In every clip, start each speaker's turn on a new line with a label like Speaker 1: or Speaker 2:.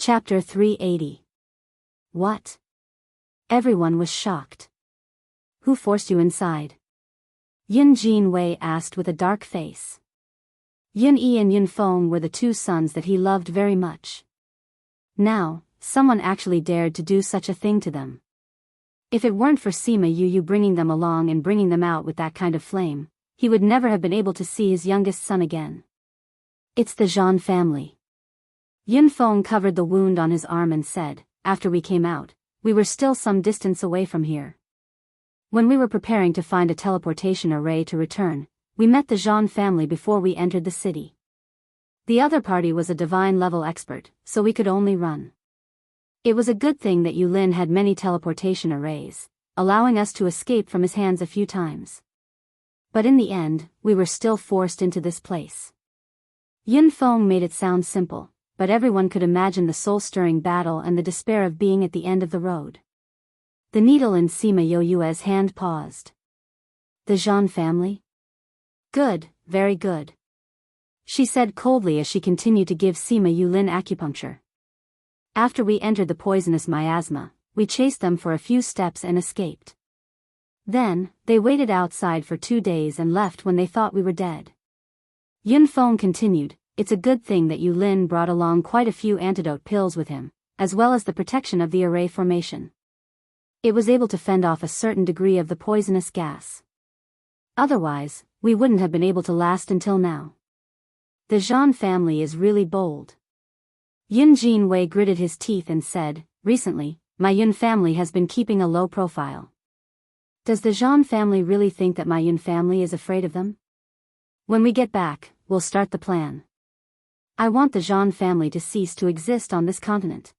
Speaker 1: Chapter 380. What? Everyone was shocked. Who forced you inside? Yun Jin Wei asked with a dark face. Yun Yi and Yun Feng were the two sons that he loved very much. Now, someone actually dared to do such a thing to them. If it weren't for Sima Yu bringing them along and bringing them out with that kind of flame, he would never have been able to see his youngest son again. It's the Zhan family. Yun Feng covered the wound on his arm and said, after we came out, we were still some distance away from here. When we were preparing to find a teleportation array to return, we met the Zhan family before we entered the city. The other party was a divine level expert, so we could only run. It was a good thing that Yulin had many teleportation arrays, allowing us to escape from his hands a few times. But in the end, we were still forced into this place. Yun Feng made it sound simple, but everyone could imagine the soul-stirring battle and the despair of being at the end of the road. The needle in Sima Yoyue's hand paused. The Zhan family? Good, very good. She said coldly as she continued to give Sima Yulin acupuncture. After we entered the poisonous miasma, we chased them for a few steps and escaped. Then, they waited outside for 2 days and left when they thought we were dead. Yun Feng continued, it's a good thing that Yulin brought along quite a few antidote pills with him, as well as the protection of the array formation. It was able to fend off a certain degree of the poisonous gas. Otherwise, we wouldn't have been able to last until now. The Zhan family is really bold. Yun Jin Wei gritted his teeth and said, recently, my Yun family has been keeping a low profile. Does the Zhan family really think that my Yun family is afraid of them? When we get back, we'll start the plan. I want the Zhan family to cease to exist on this continent.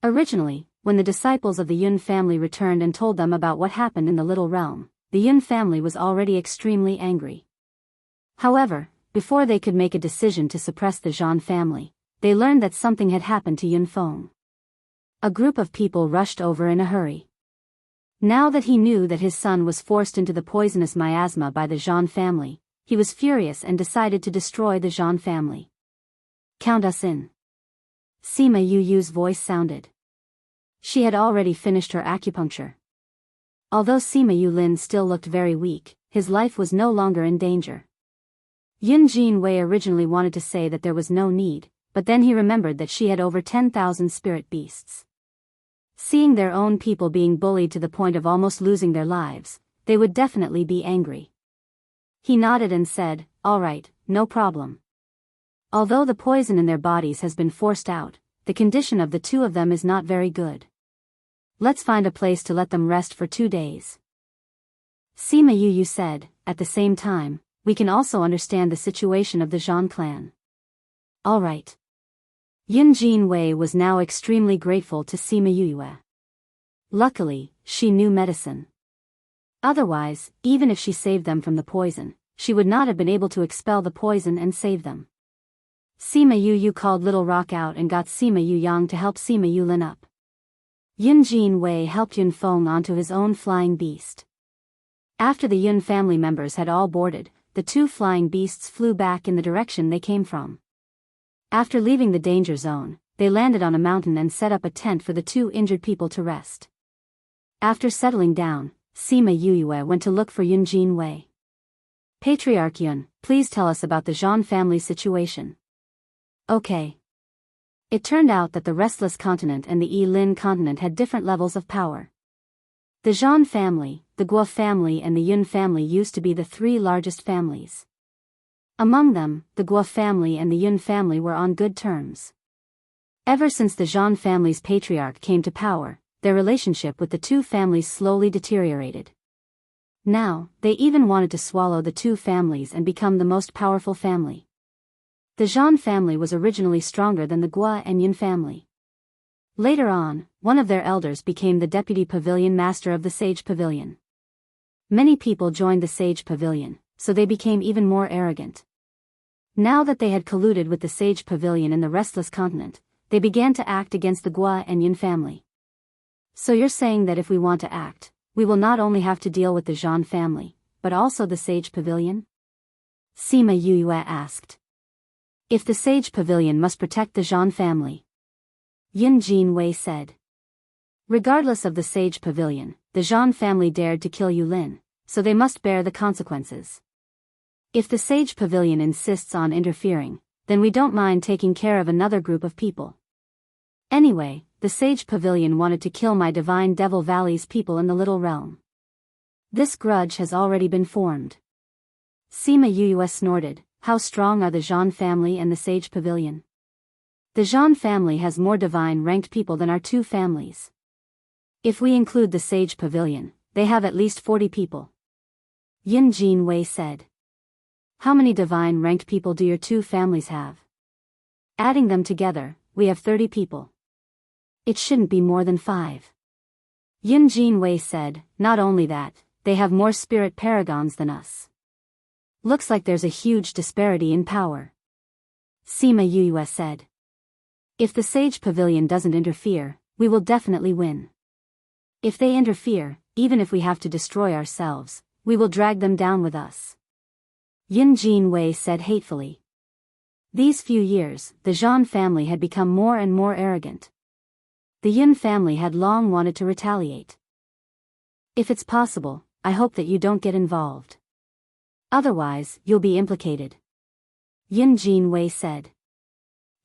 Speaker 1: Originally, when the disciples of the Yun family returned and told them about what happened in the Little Realm, the Yun family was already extremely angry. However, before they could make a decision to suppress the Zhan family, they learned that something had happened to Yun Feng. A group of people rushed over in a hurry. Now that he knew that his son was forced into the poisonous miasma by the Zhan family, he was furious and decided to destroy the Zhan family. Count us in. Sima Yu's voice sounded. She had already finished her acupuncture. Although Sima Yulin still looked very weak, his life was no longer in danger. Yun Jin Wei originally wanted to say that there was no need, but then he remembered that she had over 10,000 spirit beasts. Seeing their own people being bullied to the point of almost losing their lives, they would definitely be angry. He nodded and said, all right, no problem. Although the poison in their bodies has been forced out, the condition of the two of them is not very good. Let's find a place to let them rest for 2 days. Sima Yu said, at the same time, we can also understand the situation of the Zhan clan. All right. Yun Jin Wei was now extremely grateful to Sima Yue. Luckily, she knew medicine. Otherwise, even if she saved them from the poison, she would not have been able to expel the poison and save them. Sima Yu called Little Rock out and got Sima Yang to help Sima Yulin up. Yun Jin Wei helped Yun Feng onto his own flying beast. After the Yun family members had all boarded, the two flying beasts flew back in the direction they came from. After leaving the danger zone, they landed on a mountain and set up a tent for the two injured people to rest. After settling down, Sima Yue went to look for Yun Jin Wei. Patriarch Yun, please tell us about the Zhan family situation. Okay. It turned out that the Restless Continent and the Yilin Continent had different levels of power. The Zhan family, the Guo family and the Yun family used to be the 3 largest families. Among them, the Guo family and the Yun family were on good terms. Ever since the Zhan family's patriarch came to power, their relationship with the two families slowly deteriorated. Now, they even wanted to swallow the two families and become the most powerful family. The Zhan family was originally stronger than the Guo and Yun family. Later on, one of their elders became the deputy pavilion master of the Sage Pavilion. Many people joined the Sage Pavilion, so they became even more arrogant. Now that they had colluded with the Sage Pavilion in the Restless Continent, they began to act against the Guo and Yun family. So you're saying that if we want to act, we will not only have to deal with the Zhan family, but also the Sage Pavilion? Sima Yue asked. If the Sage Pavilion must protect the Zhan family, Yin Jin Wei said. Regardless of the sage pavilion, the Zhan family dared to kill Yulin, so they must bear the consequences. If the sage pavilion insists on interfering, then we don't mind taking care of another group of people. Anyway, the sage pavilion wanted to kill my divine Devil Valley's people in the Little Realm. This grudge has already been formed. Sima Yuyue snorted. How strong are the Zhan family and the sage pavilion? The Zhan family has more divine-ranked people than our two families. If we include the sage pavilion, they have at least 40 people. Yin Jin Wei said. How many divine-ranked people do your two families have? Adding them together, we have 30 people. It shouldn't be more than 5. Yin Jin Wei said, not only that, they have more spirit paragons than us. Looks like there's a huge disparity in power. Sima Yuyue said. If the sage pavilion doesn't interfere, we will definitely win. If they interfere, even if we have to destroy ourselves, we will drag them down with us. Yin Jin Wei said hatefully. These few years, the Zhan family had become more and more arrogant. The Yin family had long wanted to retaliate. If it's possible, I hope that you don't get involved. Otherwise, you'll be implicated. Yin Jin Wei said.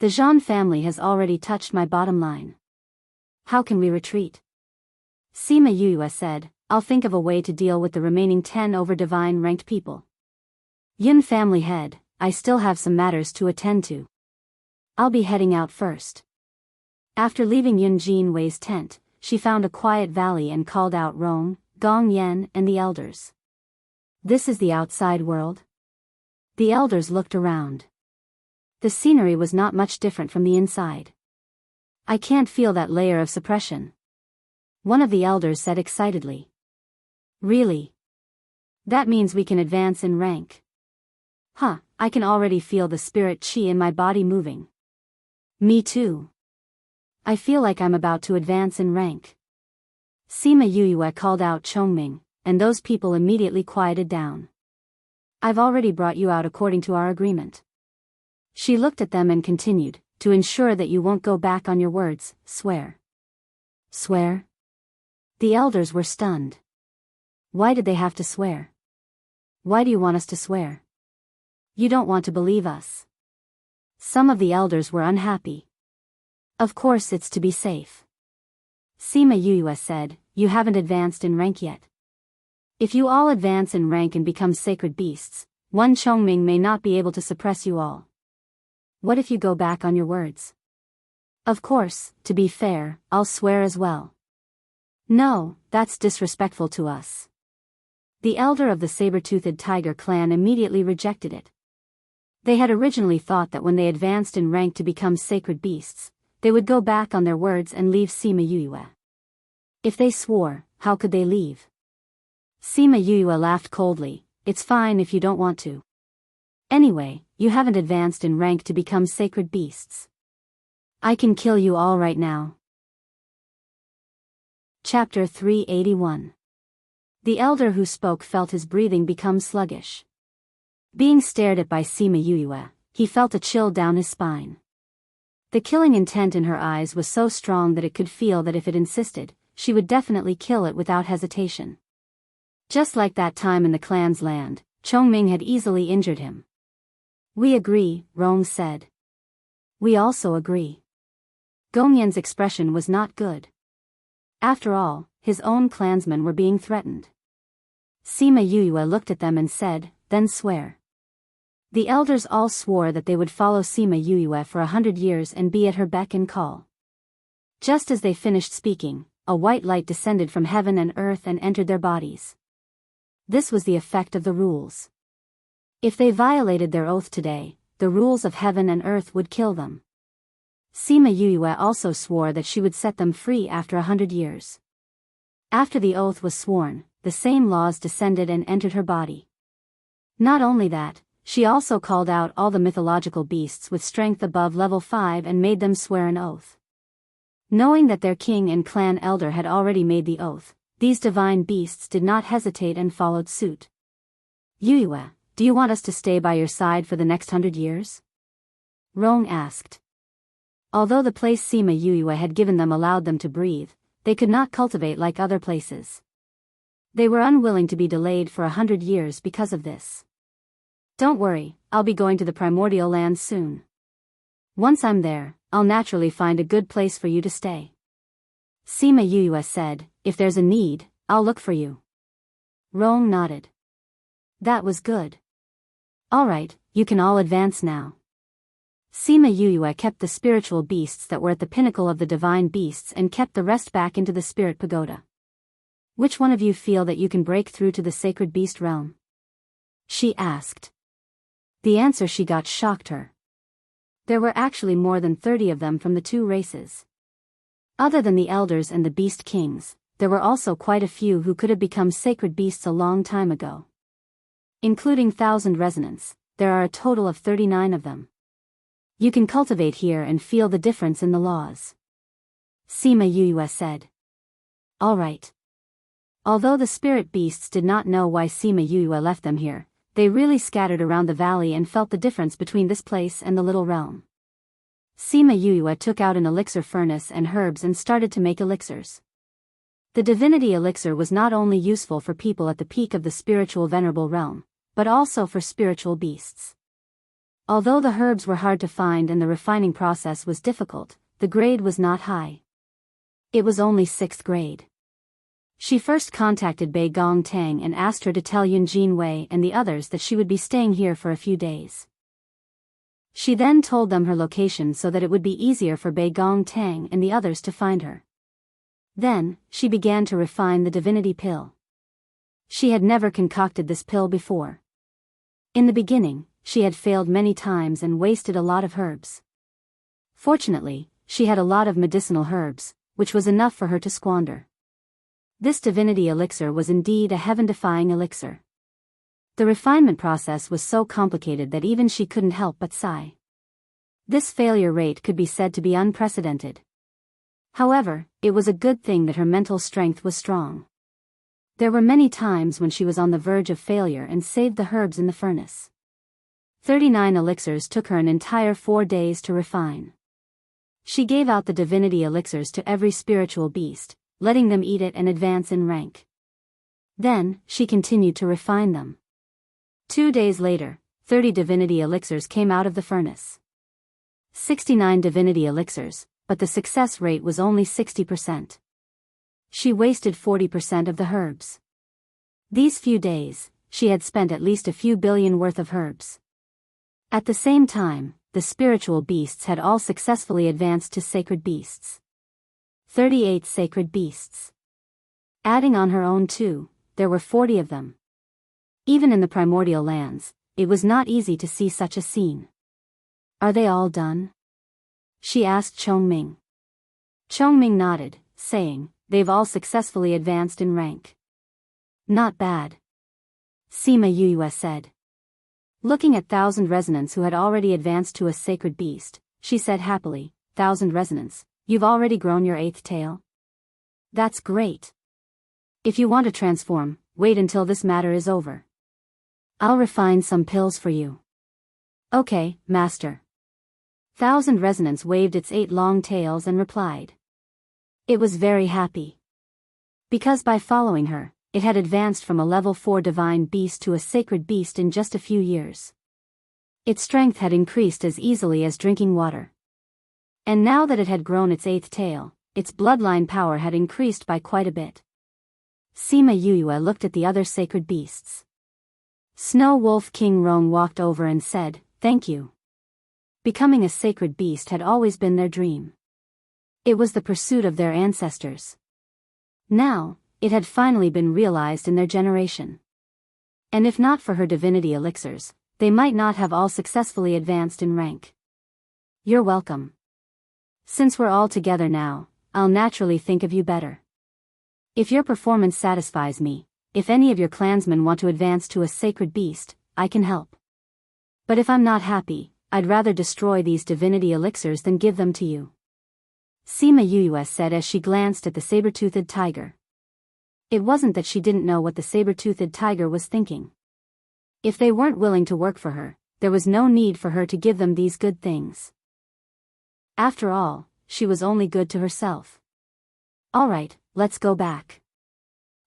Speaker 1: The Zhan family has already touched my bottom line. How can we retreat? Sima Yuyue said, I'll think of a way to deal with the remaining 10 over divine-ranked people. Yin family head, I still have some matters to attend to. I'll be heading out first. After leaving Yin Jin Wei's tent, she found a quiet valley and called out Rong, Gong Yan and the elders. This is the outside world? The elders looked around. The scenery was not much different from the inside. I can't feel that layer of suppression. One of the elders said excitedly. Really? That means we can advance in rank. Huh, I can already feel the spirit chi in my body moving. Me too. I feel like I'm about to advance in rank. Sima Yuyue called out Chongming, and those people immediately quieted down. I've already brought you out according to our agreement. She looked at them and continued, to ensure that you won't go back on your words, swear. Swear? The elders were stunned. Why did they have to swear? Why do you want us to swear? You don't want to believe us. Some of the elders were unhappy. Of course it's to be safe. Sima Yuyue said, you haven't advanced in rank yet. If you all advance in rank and become sacred beasts, one Chongming may not be able to suppress you all. What if you go back on your words? Of course, to be fair, I'll swear as well. No, that's disrespectful to us. The elder of the saber-toothed tiger clan immediately rejected it. They had originally thought that when they advanced in rank to become sacred beasts, they would go back on their words and leave Sima Yuyue. If they swore, how could they leave? Sima Yuyue laughed coldly, it's fine if you don't want to. Anyway, you haven't advanced in rank to become sacred beasts. I can kill you all right now. Chapter 381. The elder who spoke felt his breathing become sluggish. Being stared at by Sima Yuyue, he felt a chill down his spine. The killing intent in her eyes was so strong that it could feel that if it insisted, she would definitely kill it without hesitation. Just like that time in the clan's land, Chongming had easily injured him. We agree, Rong said. We also agree. Gongyan's expression was not good. After all, his own clansmen were being threatened. Sima Yuyue looked at them and said, then swear. The elders all swore that they would follow Sima Yuyue for 100 years and be at her beck and call. Just as they finished speaking, a white light descended from heaven and earth and entered their bodies. This was the effect of the rules. If they violated their oath today, the rules of heaven and earth would kill them. Sima Yuyue also swore that she would set them free after 100 years. After the oath was sworn, the same laws descended and entered her body. Not only that, she also called out all the mythological beasts with strength above level 5 and made them swear an oath. Knowing that their king and clan elder had already made the oath, these divine beasts did not hesitate and followed suit. Yuyue, do you want us to stay by your side for the next 100 years? Rong asked. Although the place Sima Yuyue had given them allowed them to breathe, they could not cultivate like other places. They were unwilling to be delayed for 100 years because of this. Don't worry, I'll be going to the primordial lands soon. Once I'm there, I'll naturally find a good place for you to stay. Sima Yuyue said, if there's a need, I'll look for you. Rong nodded. That was good. Alright, you can all advance now. Sima Yuyue kept the spiritual beasts that were at the pinnacle of the divine beasts and kept the rest back into the spirit pagoda. Which one of you feel that you can break through to the sacred beast realm? She asked. The answer she got shocked her. There were actually more than 30 of them from the two races. Other than the elders and the beast kings, there were also quite a few who could have become sacred beasts a long time ago. Including 1,000 resonants, there are a total of 39 of them. You can cultivate here and feel the difference in the laws. Sima Yuyue said. Alright. Although the spirit beasts did not know why Sima Yuyue left them here, they really scattered around the valley and felt the difference between this place and the little realm. Sima Yuyue took out an elixir furnace and herbs and started to make elixirs. The divinity elixir was not only useful for people at the peak of the spiritual venerable realm, but also for spiritual beasts. Although the herbs were hard to find and the refining process was difficult, the grade was not high. It was only 6th grade. She first contacted Bei Gong Tang and asked her to tell Yunjin Wei and the others that she would be staying here for a few days. She then told them her location so that it would be easier for Bei Gong Tang and the others to find her. Then, she began to refine the divinity pill. She had never concocted this pill before. In the beginning, she had failed many times and wasted a lot of herbs. Fortunately, she had a lot of medicinal herbs, which was enough for her to squander. This divinity elixir was indeed a heaven-defying elixir. The refinement process was so complicated that even she couldn't help but sigh. This failure rate could be said to be unprecedented. However, it was a good thing that her mental strength was strong. There were many times when she was on the verge of failure and saved the herbs in the furnace. 39 elixirs took her an entire 4 days to refine. She gave out the divinity elixirs to every spiritual beast, letting them eat it and advance in rank. Then, she continued to refine them. 2 days later, 30 divinity elixirs came out of the furnace. 69 divinity elixirs, but the success rate was only 60%. She wasted 40% of the herbs. These few days, she had spent at least a few billion worth of herbs. At the same time, the spiritual beasts had all successfully advanced to sacred beasts. 38 sacred beasts. Adding on her own too, there were 40 of them. Even in the primordial lands, it was not easy to see such a scene. Are they all done? She asked Chongming. Chongming nodded, saying, they've all successfully advanced in rank. Not bad. Sima Yuyue said. Looking at 1,000 resonants who had already advanced to a sacred beast, she said happily, 1,000 resonants. You've already grown your 8th tail? That's great. If you want to transform, wait until this matter is over. I'll refine some pills for you. Okay, master. 1,000 resonants waved its 8 long tails and replied. It was very happy. Because by following her, it had advanced from a level 4 divine beast to a sacred beast in just a few years. Its strength had increased as easily as drinking water. And now that it had grown its 8th tail, its bloodline power had increased by quite a bit. Sima Yuyue looked at the other sacred beasts. Snow Wolf King Rong walked over and said, thank you. Becoming a sacred beast had always been their dream. It was the pursuit of their ancestors. Now, it had finally been realized in their generation. And if not for her divinity elixirs, they might not have all successfully advanced in rank. You're welcome. Since we're all together now, I'll naturally think of you better. If your performance satisfies me, if any of your clansmen want to advance to a sacred beast, I can help. But if I'm not happy, I'd rather destroy these divinity elixirs than give them to you. Sima Yuyue said as she glanced at the saber-toothed tiger. It wasn't that she didn't know what the saber-toothed tiger was thinking. If they weren't willing to work for her, there was no need for her to give them these good things. After all, she was only good to herself. Alright, let's go back.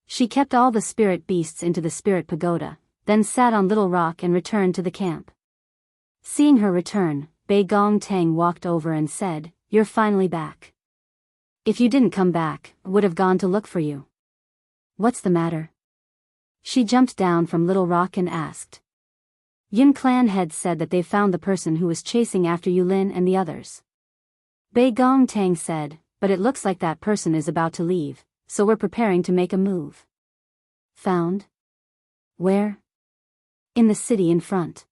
Speaker 1: She kept all the spirit beasts into the spirit pagoda, then sat on Little Rock and returned to the camp. Seeing her return, Bei Gong Tang walked over and said, "You're finally back. If you didn't come back, I would have gone to look for you. What's the matter?" She jumped down from Little Rock and asked. Yin clan head said that they found the person who was chasing after Yulin and the others. Bei Gong Tang said, "But it looks like that person is about to leave, so we're preparing to make a move." Found? Where? In the city in front.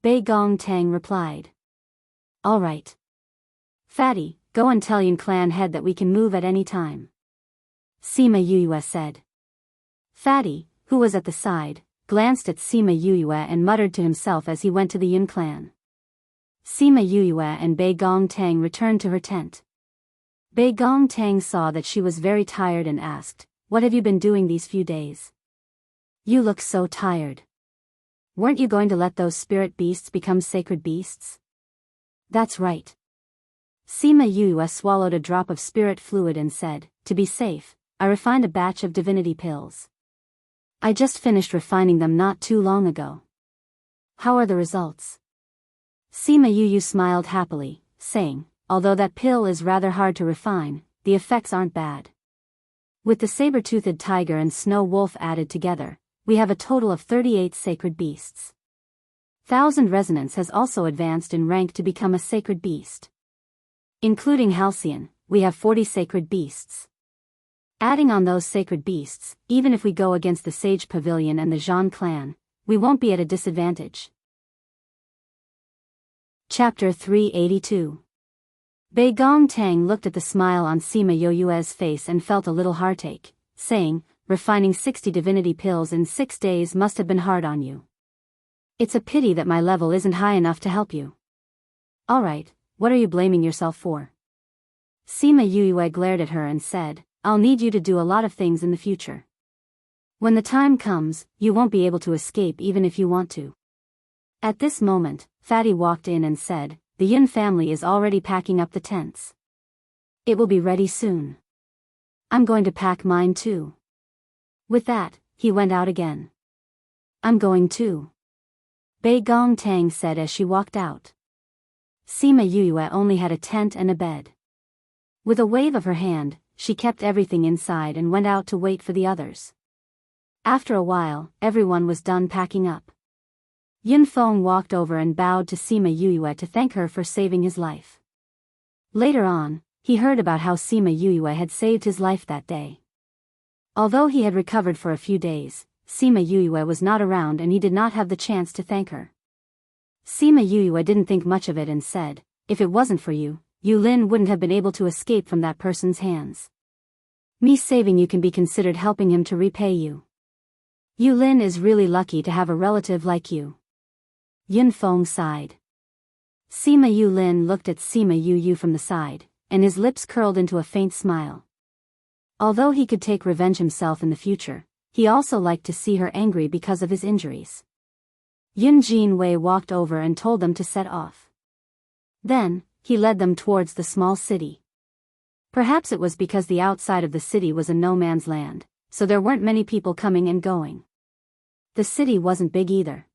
Speaker 1: Bei Gong Tang replied. All right. Fatty, go and tell Yin clan head that we can move at any time. Sima Yuyue said. Fatty, who was at the side, glanced at Sima Yuyue and muttered to himself as he went to the Yin clan. Sima Yuyue and Bei Gong Tang returned to her tent. Bei Gong Tang saw that she was very tired and asked, "What have you been doing these few days? You look so tired. Weren't you going to let those spirit beasts become sacred beasts?" That's right. Sima Yuyue swallowed a drop of spirit fluid and said, "To be safe, I refined a batch of divinity pills. I just finished refining them not too long ago." How are the results? Sima Yuyue smiled happily, saying, "Although that pill is rather hard to refine, the effects aren't bad. With the saber-toothed tiger and snow wolf added together, we have a total of 38 sacred beasts. Thousand Resonance has also advanced in rank to become a sacred beast. Including Halcyon, we have 40 sacred beasts. Adding on those sacred beasts, even if we go against the Sage Pavilion and the Zhan clan, we won't be at a disadvantage." Chapter 382. Bei Gong Tang looked at the smile on Sima Yuyue's face and felt a little heartache, saying, "Refining 60 divinity pills in 6 days must have been hard on you. It's a pity that my level isn't high enough to help you." "Alright, what are you blaming yourself for?" Sima Yuyue glared at her and said, "I'll need you to do a lot of things in the future. When the time comes, you won't be able to escape even if you want to." At this moment, Fatty walked in and said, "The Yin family is already packing up the tents. It will be ready soon. I'm going to pack mine too." With that, he went out again. "I'm going too," Bei Gong Tang said as she walked out. Sima Yuyue only had a tent and a bed. With a wave of her hand, she kept everything inside and went out to wait for the others. After a while, everyone was done packing up. Yin Feng walked over and bowed to Sima Yuyue to thank her for saving his life. Later on, he heard about how Sima Yuyue had saved his life that day. Although he had recovered for a few days, Sima Yuyue was not around and he did not have the chance to thank her. Sima Yuyue didn't think much of it and said, "If it wasn't for you, Yulin wouldn't have been able to escape from that person's hands. Me saving you can be considered helping him to repay you. Yulin is really lucky to have a relative like you." Yin Feng sighed. Sima Yulin looked at Sima Yuyu from the side, and his lips curled into a faint smile. Although he could take revenge himself in the future, he also liked to see her angry because of his injuries. Yin Jinwei walked over and told them to set off. Then, he led them towards the small city. Perhaps it was because the outside of the city was a no-man's land, so there weren't many people coming and going. The city wasn't big either.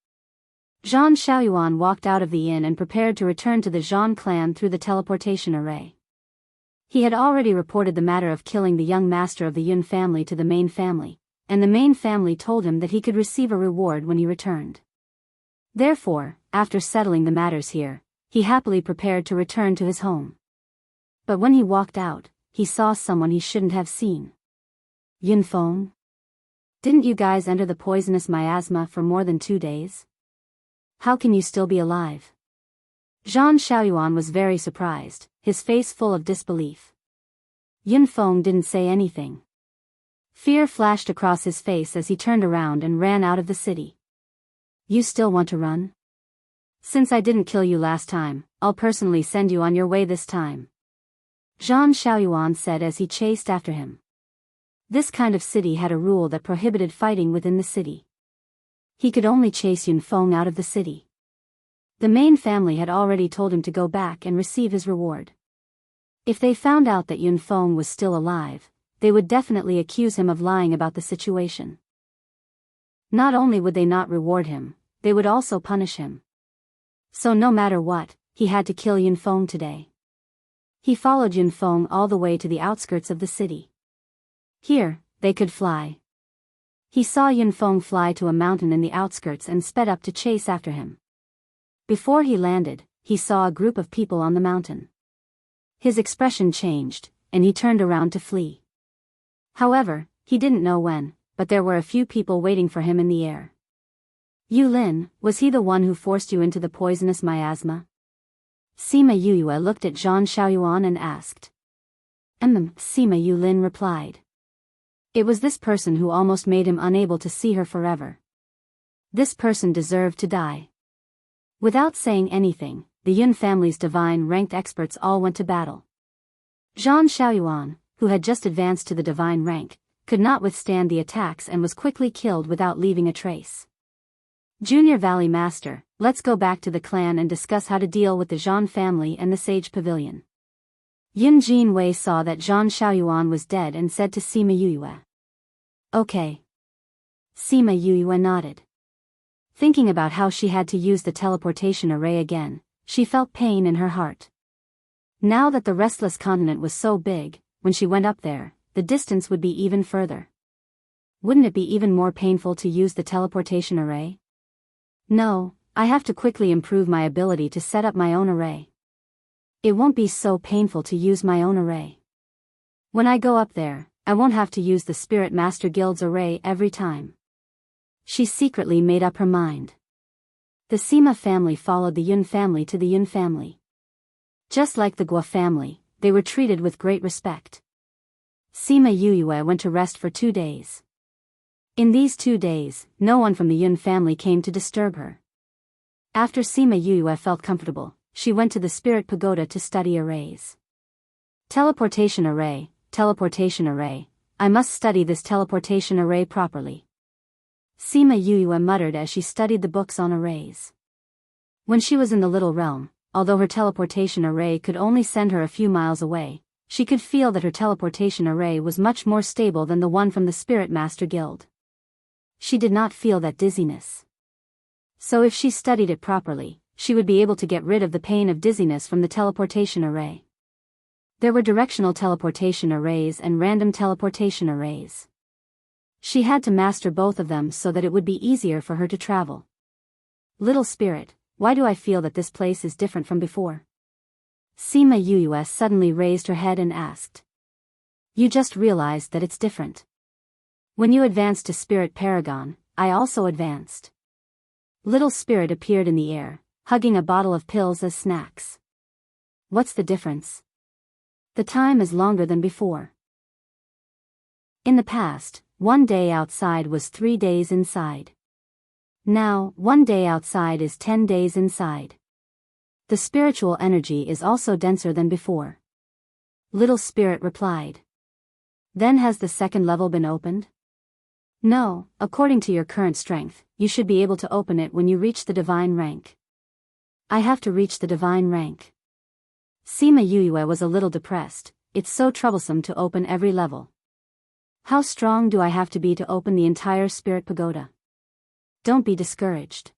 Speaker 1: Zhan Xiaoyuan walked out of the inn and prepared to return to the Zhan clan through the teleportation array. He had already reported the matter of killing the young master of the Yun family to the main family, and the main family told him that he could receive a reward when he returned. Therefore, after settling the matters here, he happily prepared to return to his home. But when he walked out, he saw someone he shouldn't have seen. "Yin Feng? Didn't you guys enter the poisonous miasma for more than 2 days? How can you still be alive?" Zhan Xiaoyuan was very surprised, his face full of disbelief. Yin Feng didn't say anything. Fear flashed across his face as he turned around and ran out of the city. "You still want to run? Since I didn't kill you last time, I'll personally send you on your way this time," Zhan Xiaoyuan said as he chased after him. This kind of city had a rule that prohibited fighting within the city. He could only chase Yun Feng out of the city. The main family had already told him to go back and receive his reward. If they found out that Yunfeng was still alive, they would definitely accuse him of lying about the situation. Not only would they not reward him, they would also punish him. So no matter what, he had to kill Yunfeng today. He followed Yunfeng all the way to the outskirts of the city. Here, they could fly. He saw Yunfeng fly to a mountain in the outskirts and sped up to chase after him. Before he landed, he saw a group of people on the mountain. His expression changed, and he turned around to flee. However, he didn't know when, but there were a few people waiting for him in the air. Yulin, was he the one who forced you into the poisonous miasma? Sima Yuyue looked at Zhang Xiaoyuan and asked. Sima Yulin replied. It was this person who almost made him unable to see her forever. This person deserved to die. Without saying anything, the Yun family's divine-ranked experts all went to battle. Zhang Xiaoyuan, who had just advanced to the divine rank, could not withstand the attacks and was quickly killed without leaving a trace. Junior Valley Master, let's go back to the clan and discuss how to deal with the Zhang family and the Sage Pavilion. Yun Jinwei saw that Zhang Xiaoyuan was dead and said to Sima Yuyue. Okay. Sima Yuyue nodded. Thinking about how she had to use the teleportation array again, she felt pain in her heart. Now that the restless continent was so big, when she went up there, the distance would be even further. Wouldn't it be even more painful to use the teleportation array? No, I have to quickly improve my ability to set up my own array. It won't be so painful to use my own array. When I go up there, I won't have to use the Spirit Master Guild's array every time. She secretly made up her mind. The Sima family followed the Yun family to the Yun family. Just like the Guo family, they were treated with great respect. Sima Yuyue went to rest for 2 days. In these 2 days, no one from the Yun family came to disturb her. After Sima Yuyue felt comfortable, she went to the Spirit Pagoda to study arrays. Teleportation array, I must study this teleportation array properly. Sima Yuyue muttered as she studied the books on arrays. When she was in the Little Realm, although her teleportation array could only send her a few miles away, she could feel that her teleportation array was much more stable than the one from the Spirit Master Guild. She did not feel that dizziness. So if she studied it properly, she would be able to get rid of the pain of dizziness from the teleportation array. There were directional teleportation arrays and random teleportation arrays. She had to master both of them so that it would be easier for her to travel. Little spirit, why do I feel that this place is different from before? Sima Yuyue suddenly raised her head and asked. You just realized that it's different. When you advanced to Spirit Paragon, I also advanced. Little spirit appeared in the air, hugging a bottle of pills as snacks. What's the difference? The time is longer than before. In the past, 1 day outside was 3 days inside. Now, 1 day outside is 10 days inside. The spiritual energy is also denser than before. Little spirit replied. Then has the second level been opened? No, according to your current strength, you should be able to open it when you reach the divine rank. I have to reach the divine rank. Sima Yuyue was a little depressed. It's so troublesome to open every level. How strong do I have to be to open the entire Spirit Pagoda? Don't be discouraged.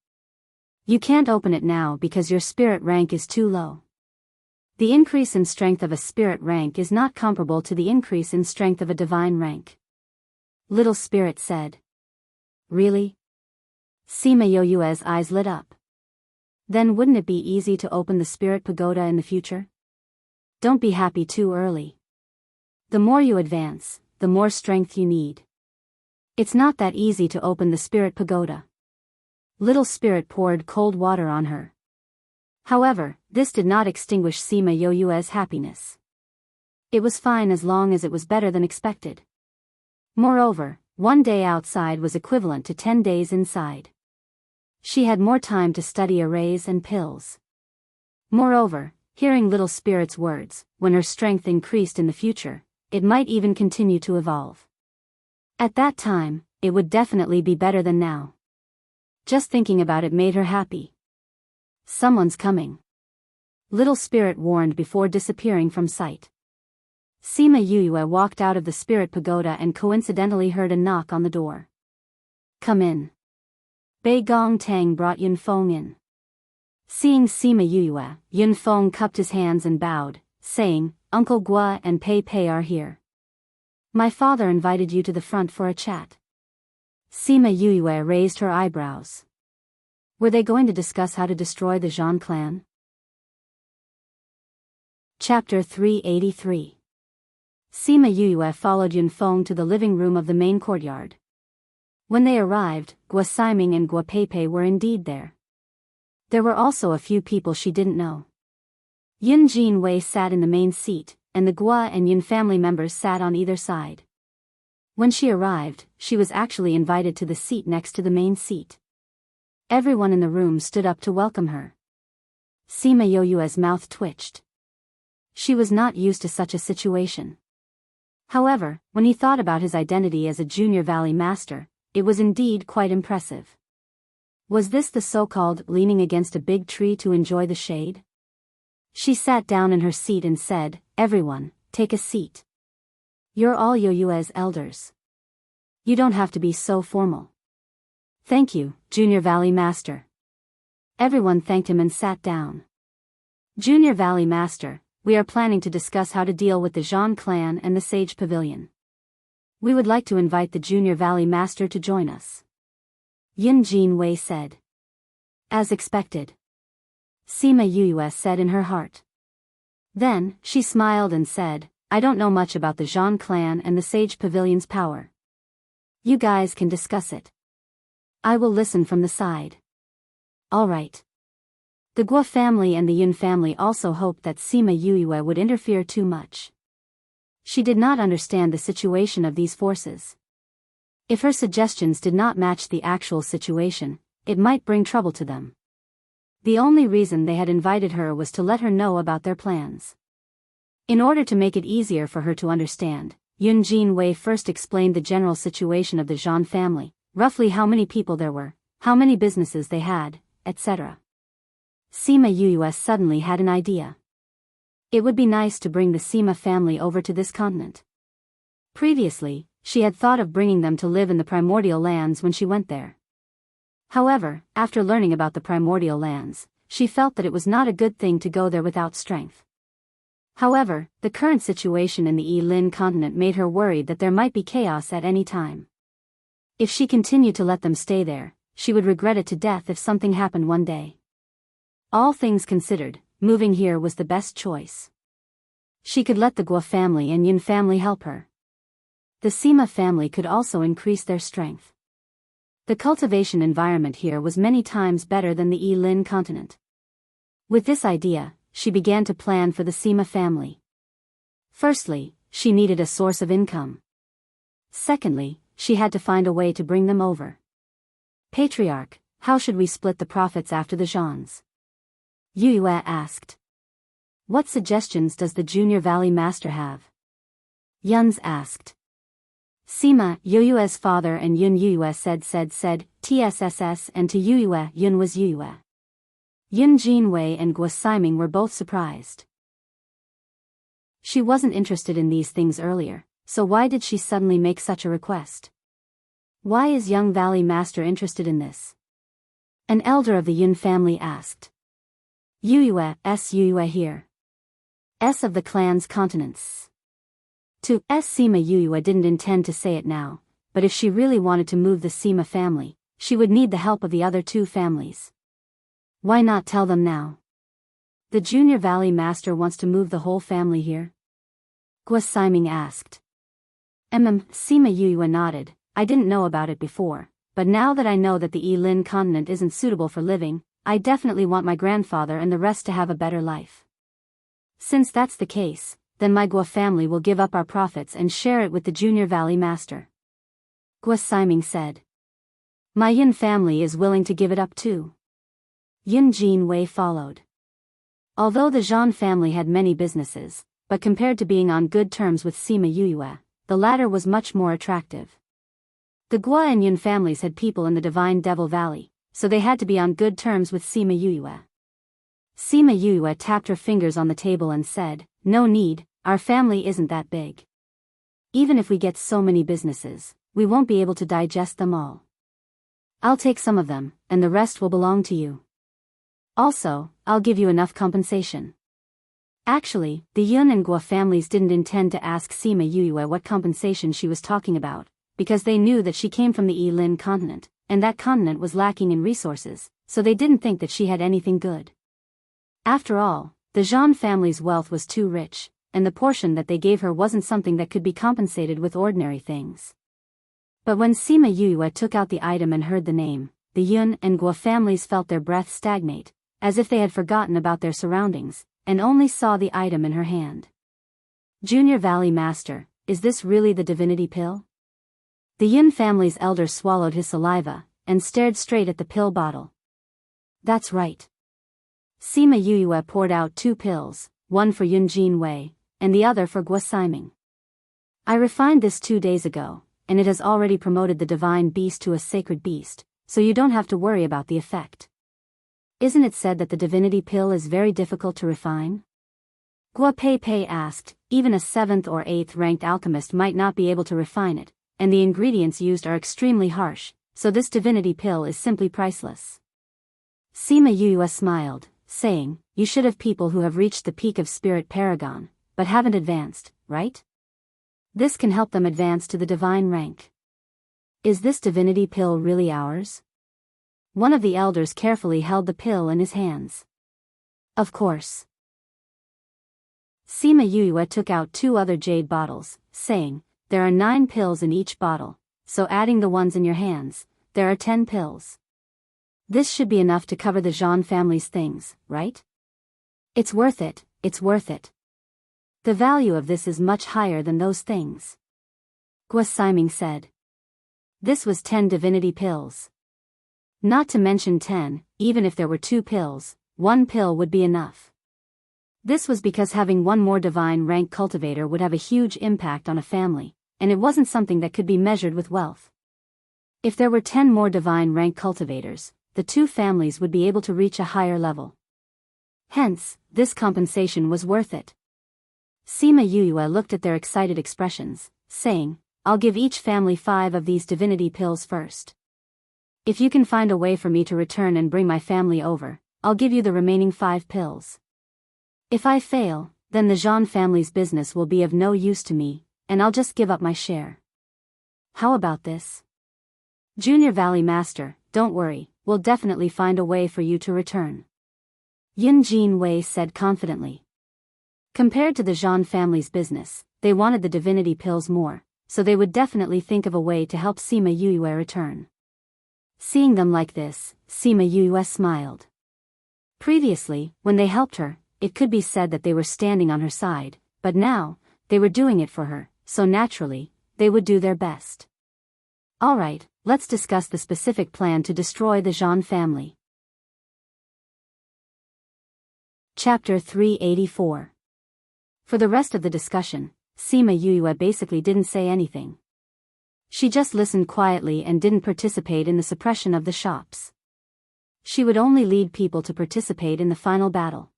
Speaker 1: You can't open it now because your spirit rank is too low. The increase in strength of a spirit rank is not comparable to the increase in strength of a divine rank. Little spirit said. Really? Sima Yuyue's eyes lit up. Then wouldn't it be easy to open the Spirit Pagoda in the future? Don't be happy too early. The more you advance, the more strength you need. It's not that easy to open the Spirit Pagoda. Little spirit poured cold water on her. However, this did not extinguish Sima Yuyue's happiness. It was fine as long as it was better than expected. Moreover, 1 day outside was equivalent to 10 days inside. She had more time to study arrays and pills. Moreover, hearing Little Spirit's words, when her strength increased in the future, it might even continue to evolve. At that time, it would definitely be better than now. Just thinking about it made her happy. Someone's coming. Little spirit warned before disappearing from sight. Sima Yuyue walked out of the spirit pagoda and coincidentally heard a knock on the door. Come in. Bei Gong Tang brought Yun Feng in. Seeing Sima Yuyue, Yun Feng cupped his hands and bowed, saying, Uncle Gua and Pei Pei are here. My father invited you to the front for a chat. Sima Yuyue raised her eyebrows. Were they going to discuss how to destroy the Zhan clan? Chapter 383. Sima Yuyue followed Yun Feng to the living room of the main courtyard. When they arrived, Gua Siming and Gua Peipei were indeed there. There were also a few people she didn't know. Yun Jin Wei sat in the main seat, and the Gua and Yun family members sat on either side. When she arrived, she was actually invited to the seat next to the main seat. Everyone in the room stood up to welcome her. Sima Yuyue's mouth twitched. She was not used to such a situation. However, when he thought about his identity as a Junior Valley Master, it was indeed quite impressive. Was this the so-called leaning against a big tree to enjoy the shade? She sat down in her seat and said, Everyone, take a seat. You're all Yuyue's elders. You don't have to be so formal. Thank you, Junior Valley Master. Everyone thanked him and sat down. Junior Valley Master, we are planning to discuss how to deal with the Zhan clan and the Sage Pavilion. We would like to invite the Junior Valley Master to join us. Yun Jin Wei said. As expected. Sima Yuyue said in her heart. Then, she smiled and said, I don't know much about the Zhan clan and the Sage Pavilion's power. You guys can discuss it. I will listen from the side. All right. The Gua family and the Yun family also hoped that Sima Yuyue would interfere too much. She did not understand the situation of these forces. If her suggestions did not match the actual situation, it might bring trouble to them. The only reason they had invited her was to let her know about their plans. In order to make it easier for her to understand, Yun Jin Wei first explained the general situation of the Zhan family, roughly how many people there were, how many businesses they had, etc. Sima Yuyue suddenly had an idea. It would be nice to bring the Sima family over to this continent. Previously, she had thought of bringing them to live in the primordial lands when she went there. However, after learning about the primordial lands, she felt that it was not a good thing to go there without strength. However, the current situation in the Yi-Lin continent made her worried that there might be chaos at any time. If she continued to let them stay there, she would regret it to death if something happened one day. All things considered, moving here was the best choice. She could let the Gua family and Yun family help her. The Sima family could also increase their strength. The cultivation environment here was many times better than the Yi-Lin continent. With this idea, she began to plan for the Sima family. Firstly, she needed a source of income. Secondly, she had to find a way to bring them over. Patriarch, how should we split the profits after the Zhans? Yuyue asked. What suggestions does the Junior Valley Master have? Yuns asked. Sima, Yuyue's father and Yun Yuyue said TSSS, and to Yuyue, Yun was Yuyue. Yun Jinwei and Gua Siming were both surprised. She wasn't interested in these things earlier, so why did she suddenly make such a request? Why is young Valley Master interested in this? An elder of the Yun family asked. Yuyue here. S of the clan's continents. To S. Sima Yuyue didn't intend to say it now, but if she really wanted to move the Sima family, she would need the help of the other two families. Why not tell them now? The Junior Valley Master wants to move the whole family here? Gua Siming asked. Sima Yuyue nodded. I didn't know about it before, but now that I know that the Yi-Lin continent isn't suitable for living, I definitely want my grandfather and the rest to have a better life. Since that's the case, then my Gua family will give up our profits and share it with the Junior Valley Master. Gua Siming said. My Yun family is willing to give it up too. Yun Jin Wei followed. Although the Zhan family had many businesses, but compared to being on good terms with Sima Yuyue, the latter was much more attractive. The Gua and Yun families had people in the Divine Devil Valley, so they had to be on good terms with Sima Yuyue. Sima Yue tapped her fingers on the table and said, "No need, our family isn't that big. Even if we get so many businesses, we won't be able to digest them all. I'll take some of them, and the rest will belong to you. Also, I'll give you enough compensation." Actually, the Yun and Guo families didn't intend to ask Sima Yue what compensation she was talking about, because they knew that she came from the Yilin continent, and that continent was lacking in resources, so they didn't think that she had anything good. After all, the Zhan family's wealth was too rich, and the portion that they gave her wasn't something that could be compensated with ordinary things. But when Sima Yue took out the item and heard the name, the Yun and Guo families felt their breath stagnate, as if they had forgotten about their surroundings, and only saw the item in her hand. "Junior Valley Master, is this really the divinity pill?" The Yun family's elder swallowed his saliva, and stared straight at the pill bottle. "That's right." Sima Yue poured out 2 pills, one for Yun Jinwei, and the other for Guo Siming. "I refined this 2 days ago, and it has already promoted the divine beast to a sacred beast, so you don't have to worry about the effect. Isn't it said that the divinity pill is very difficult to refine?" Guo Pei asked. "Even a 7th or 8th ranked alchemist might not be able to refine it, and the ingredients used are extremely harsh, so this divinity pill is simply priceless." Sima Yue smiled, saying, "You should have people who have reached the peak of Spirit Paragon, but haven't advanced, right? This can help them advance to the divine rank." "Is this divinity pill really ours?" One of the elders carefully held the pill in his hands. "Of course." Sima Yue took out 2 other jade bottles, saying, "There are 9 pills in each bottle, so adding the ones in your hands, there are 10 pills. This should be enough to cover the Zhan family's things, right? It's worth it, it's worth it. The value of this is much higher than those things." Guo Siming said. This was 10 divinity pills. Not to mention 10, even if there were 2 pills, 1 pill would be enough. This was because having 1 more divine rank cultivator would have a huge impact on a family, and it wasn't something that could be measured with wealth. If there were 10 more divine rank cultivators, the 2 families would be able to reach a higher level. Hence, this compensation was worth it. Sima Yue looked at their excited expressions, saying, "I'll give each family 5 of these divinity pills first. If you can find a way for me to return and bring my family over, I'll give you the remaining 5 pills. If I fail, then the Zhan family's business will be of no use to me, and I'll just give up my share. How about this? Junior Valley Master, don't worry, we'll definitely find a way for you to return." Yun Jinwei said confidently. Compared to the Zhan family's business, they wanted the divinity pills more, so they would definitely think of a way to help Sima Yue return. Seeing them like this, Sima Yue smiled. Previously, when they helped her, it could be said that they were standing on her side, but now, they were doing it for her, so naturally, they would do their best. Alright, let's discuss the specific plan to destroy the Zhan family. Chapter 384. For the rest of the discussion, Sima Yue basically didn't say anything. She just listened quietly and didn't participate in the suppression of the shops. She would only lead people to participate in the final battle.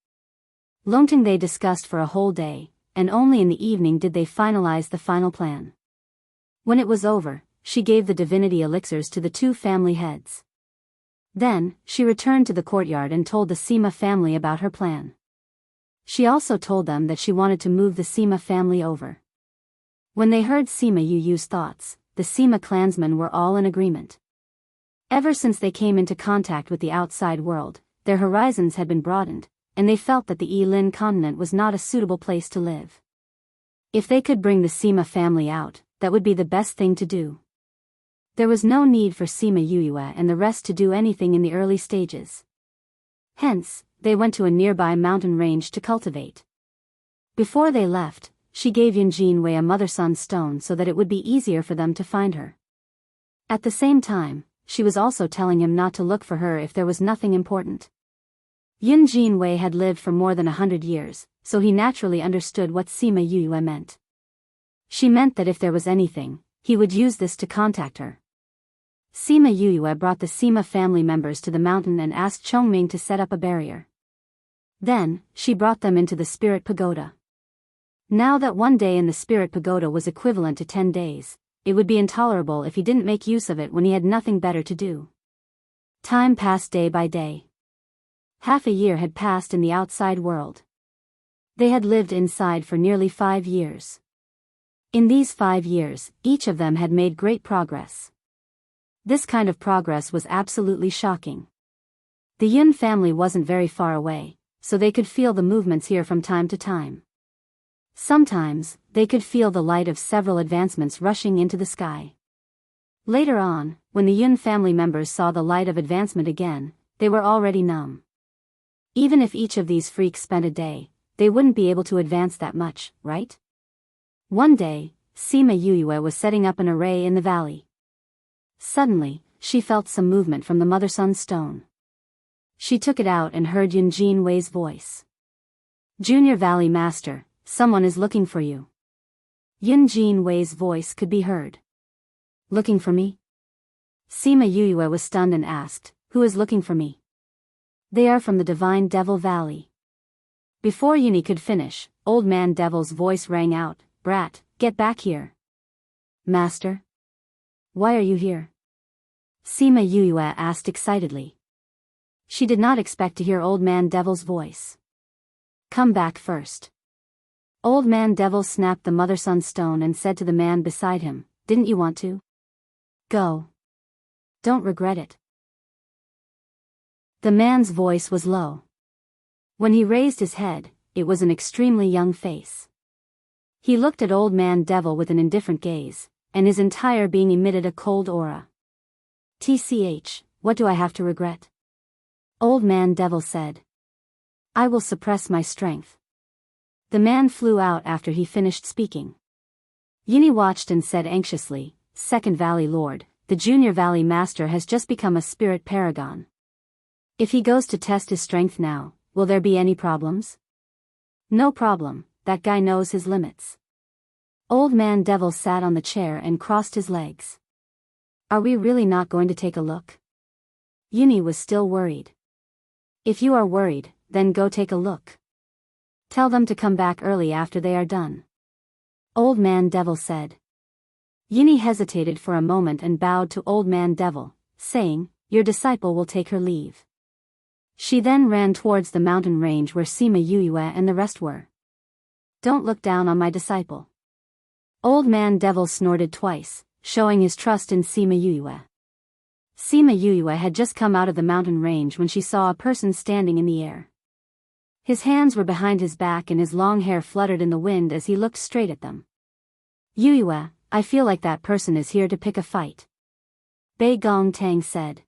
Speaker 1: Longting they discussed for a whole day, and only in the evening did they finalize the final plan. When it was over, she gave the divinity elixirs to the 2 family heads. Then, she returned to the courtyard and told the Sima family about her plan. She also told them that she wanted to move the Sima family over. When they heard Sima Yue's thoughts, the Sima clansmen were all in agreement. Ever since they came into contact with the outside world, their horizons had been broadened, and they felt that the Yilin continent was not a suitable place to live. If they could bring the Sima family out, that would be the best thing to do. There was no need for Sima Yue and the rest to do anything in the early stages. Hence, they went to a nearby mountain range to cultivate. Before they left, she gave Yun Jinwei a mother-son stone so that it would be easier for them to find her. At the same time, she was also telling him not to look for her if there was nothing important. Yun Jinwei had lived for more than 100 years, so he naturally understood what Sima Yue meant. She meant that if there was anything, he would use this to contact her. Sima Yue brought the Sima family members to the mountain and asked Chongming to set up a barrier. Then, she brought them into the spirit pagoda. Now that 1 day in the spirit pagoda was equivalent to 10 days, it would be intolerable if he didn't make use of it when he had nothing better to do. Time passed day by day. Half a year had passed in the outside world. They had lived inside for nearly 5 years. In these 5 years, each of them had made great progress. This kind of progress was absolutely shocking. The Yun family wasn't very far away, so they could feel the movements here from time to time. Sometimes, they could feel the light of several advancements rushing into the sky. Later on, when the Yun family members saw the light of advancement again, they were already numb. Even if each of these freaks spent a day, they wouldn't be able to advance that much, right? One day, Sima Yuyue was setting up an array in the valley. Suddenly, she felt some movement from the Mother-Sun stone. She took it out and heard Yunjin Wei's voice. "Junior Valley Master, someone is looking for you." Yunjin Wei's voice could be heard. "Looking for me?" Sima Yuyue was stunned and asked, "Who is looking for me?" "They are from the Divine Devil Valley." Before Yuni could finish, Old Man Devil's voice rang out, "Brat, get back here." "Master? Why are you here?" Sima Yuyue asked excitedly. She did not expect to hear Old Man Devil's voice. "Come back first." Old Man Devil snapped the Mother-Sun stone and said to the man beside him, "Didn't you want to? Go. Don't regret it." The man's voice was low. When he raised his head, it was an extremely young face. He looked at Old Man Devil with an indifferent gaze, and his entire being emitted a cold aura. "Tch, what do I have to regret?" Old Man Devil said. "I will suppress my strength." The man flew out after he finished speaking. Yuni watched and said anxiously, "Second Valley Lord, the Junior Valley Master has just become a spirit paragon. If he goes to test his strength now, will there be any problems?" "No problem, that guy knows his limits." Old Man Devil sat on the chair and crossed his legs. "Are we really not going to take a look?" Yuni was still worried. "If you are worried, then go take a look. Tell them to come back early after they are done," Old Man Devil said. Yuni hesitated for a moment and bowed to Old Man Devil, saying, "Your disciple will take her leave." She then ran towards the mountain range where Sima Yuyue and the rest were. "Don't look down on my disciple." Old Man Devil snorted twice, showing his trust in Sima Yuyue. Sima Yuyue had just come out of the mountain range when she saw a person standing in the air. His hands were behind his back and his long hair fluttered in the wind as he looked straight at them. "Yuyue, I feel like that person is here to pick a fight," Bei Gong Tang said.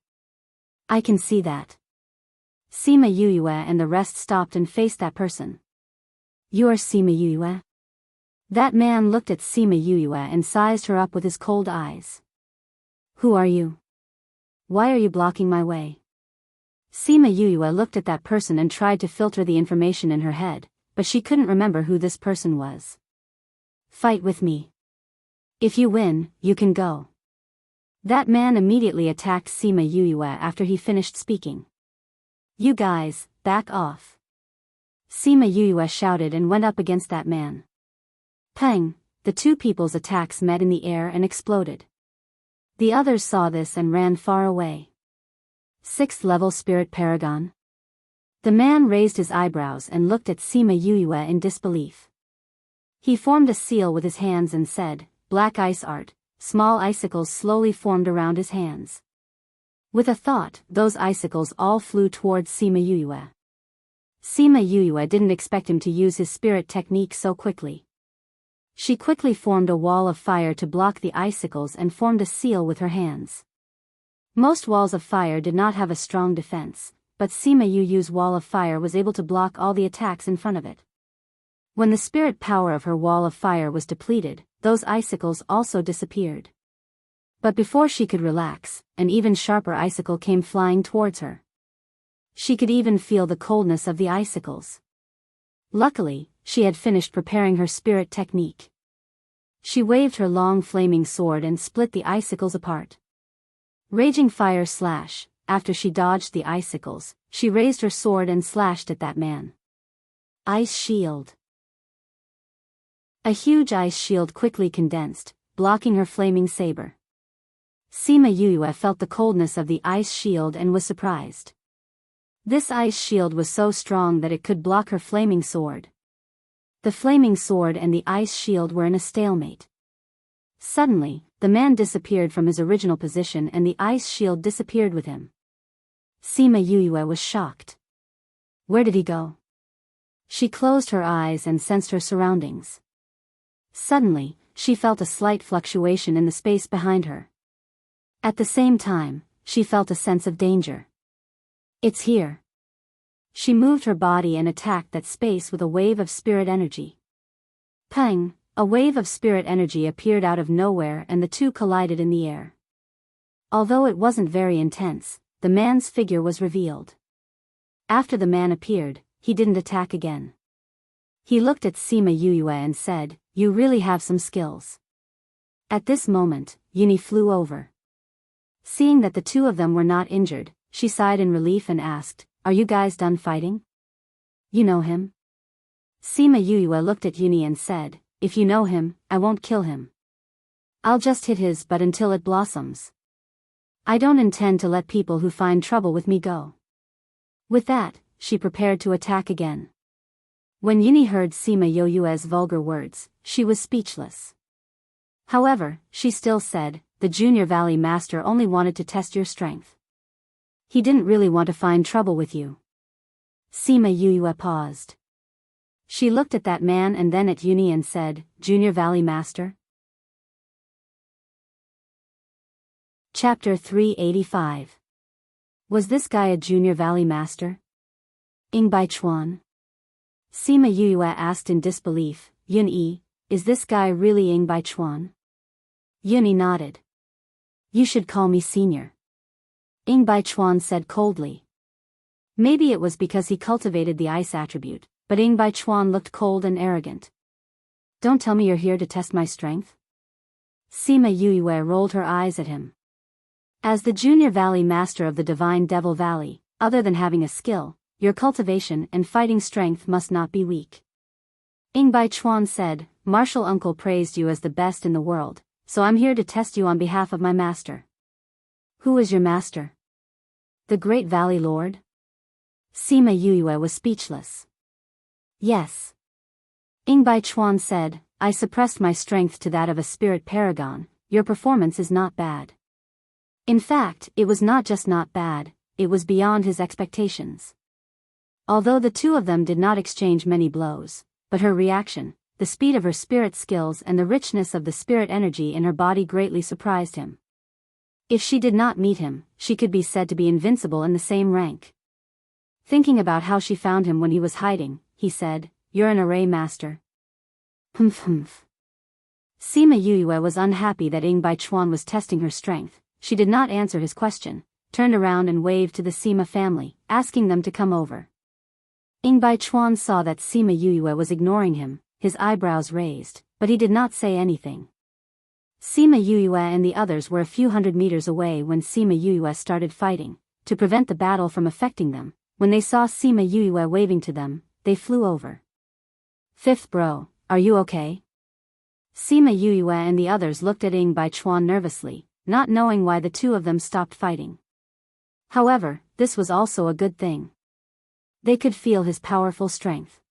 Speaker 1: "I can see that." Sima Yuyue and the rest stopped and faced that person. "You are Sima Yuyue?" That man looked at Sima Yuyue and sized her up with his cold eyes. "Who are you? Why are you blocking my way?" Sima Yuyue looked at that person and tried to filter the information in her head, but she couldn't remember who this person was. "Fight with me. If you win, you can go." That man immediately attacked Sima Yuyue after he finished speaking. "You guys, back off." Sima Yuyue shouted and went up against that man. Pang! The two people's attacks met in the air and exploded. The others saw this and ran far away. 6th level Spirit Paragon? The man raised his eyebrows and looked at Sima Yuyue in disbelief. He formed a seal with his hands and said, "Black ice art." Small icicles slowly formed around his hands. With a thought, those icicles all flew towards Sima Yuyue. Sima Yuyue didn't expect him to use his spirit technique so quickly. She quickly formed a wall of fire to block the icicles and formed a seal with her hands. Most walls of fire did not have a strong defense, but Sima Yuyue's wall of fire was able to block all the attacks in front of it. When the spirit power of her wall of fire was depleted, those icicles also disappeared. But before she could relax, an even sharper icicle came flying towards her. She could even feel the coldness of the icicles. Luckily, she had finished preparing her spirit technique. She waved her long flaming sword and split the icicles apart. Raging fire slash, after she dodged the icicles, she raised her sword and slashed at that man. Ice shield. A huge ice shield quickly condensed, blocking her flaming saber. Sima Yue felt the coldness of the ice shield and was surprised. This ice shield was so strong that it could block her flaming sword. The flaming sword and the ice shield were in a stalemate. Suddenly, the man disappeared from his original position and the ice shield disappeared with him. Sima Yue was shocked. Where did he go? She closed her eyes and sensed her surroundings. Suddenly, she felt a slight fluctuation in the space behind her. At the same time, she felt a sense of danger. It's here. She moved her body and attacked that space with a wave of spirit energy. Pang! A wave of spirit energy appeared out of nowhere and the two collided in the air. Although it wasn't very intense, the man's figure was revealed. After the man appeared, he didn't attack again. He looked at Sima Yue and said, "You really have some skills." At this moment, Yuni flew over. Seeing that the two of them were not injured, she sighed in relief and asked, "Are you guys done fighting?" "You know him?" Sima Yue looked at Yuni and said, "If you know him, I won't kill him. I'll just hit his butt until it blossoms. I don't intend to let people who find trouble with me go." With that, she prepared to attack again. When Yuni heard Sima Yue's vulgar words, she was speechless. However, she still said, "The Junior Valley Master only wanted to test your strength. He didn't really want to find trouble with you." Sima Yue paused. She looked at that man and then at Yuni and said, "Junior Valley Master?" Chapter 385. Was this guy a Junior Valley Master? Ing Bai Chuan. Sima Yue asked in disbelief, "Yun-yi, is this guy really Ing Bai Chuan?" Yuni nodded. "You should call me senior," Ing Bai Chuan said coldly. Maybe it was because he cultivated the ice attribute, but Ing Bai Chuan looked cold and arrogant. "Don't tell me you're here to test my strength?" Sima Yue rolled her eyes at him. As the Junior Valley Master of the Divine Devil Valley, other than having a skill, your cultivation and fighting strength must not be weak. Ing Bai Chuan said, "Martial Uncle praised you as the best in the world, so I'm here to test you on behalf of my master." "Who is your master?" "The Great Valley Lord?" Sima Yue was speechless. "Yes." Ing Bai Chuan said, "I suppressed my strength to that of a spirit paragon. Your performance is not bad." In fact, it was not just not bad, it was beyond his expectations. Although the two of them did not exchange many blows, but her reaction, the speed of her spirit skills and the richness of the spirit energy in her body greatly surprised him. If she did not meet him, she could be said to be invincible in the same rank. Thinking about how she found him when he was hiding, he said, "You're an array master." Humph. Sima Yue was unhappy that Ing Bai Chuan was testing her strength. She did not answer his question, turned around and waved to the Sima family, asking them to come over. Ing Bai Chuan saw that Sima Yue was ignoring him, his eyebrows raised, but he did not say anything. Sima Yue and the others were a few hundred meters away when Sima Yue started fighting. To prevent the battle from affecting them, when they saw Sima Yue waving to them, they flew over. "Fifth bro, are you okay?" Sima Yue and the others looked at Ing Bai Chuan nervously, not knowing why the two of them stopped fighting. However, this was also a good thing. They could feel his powerful strength.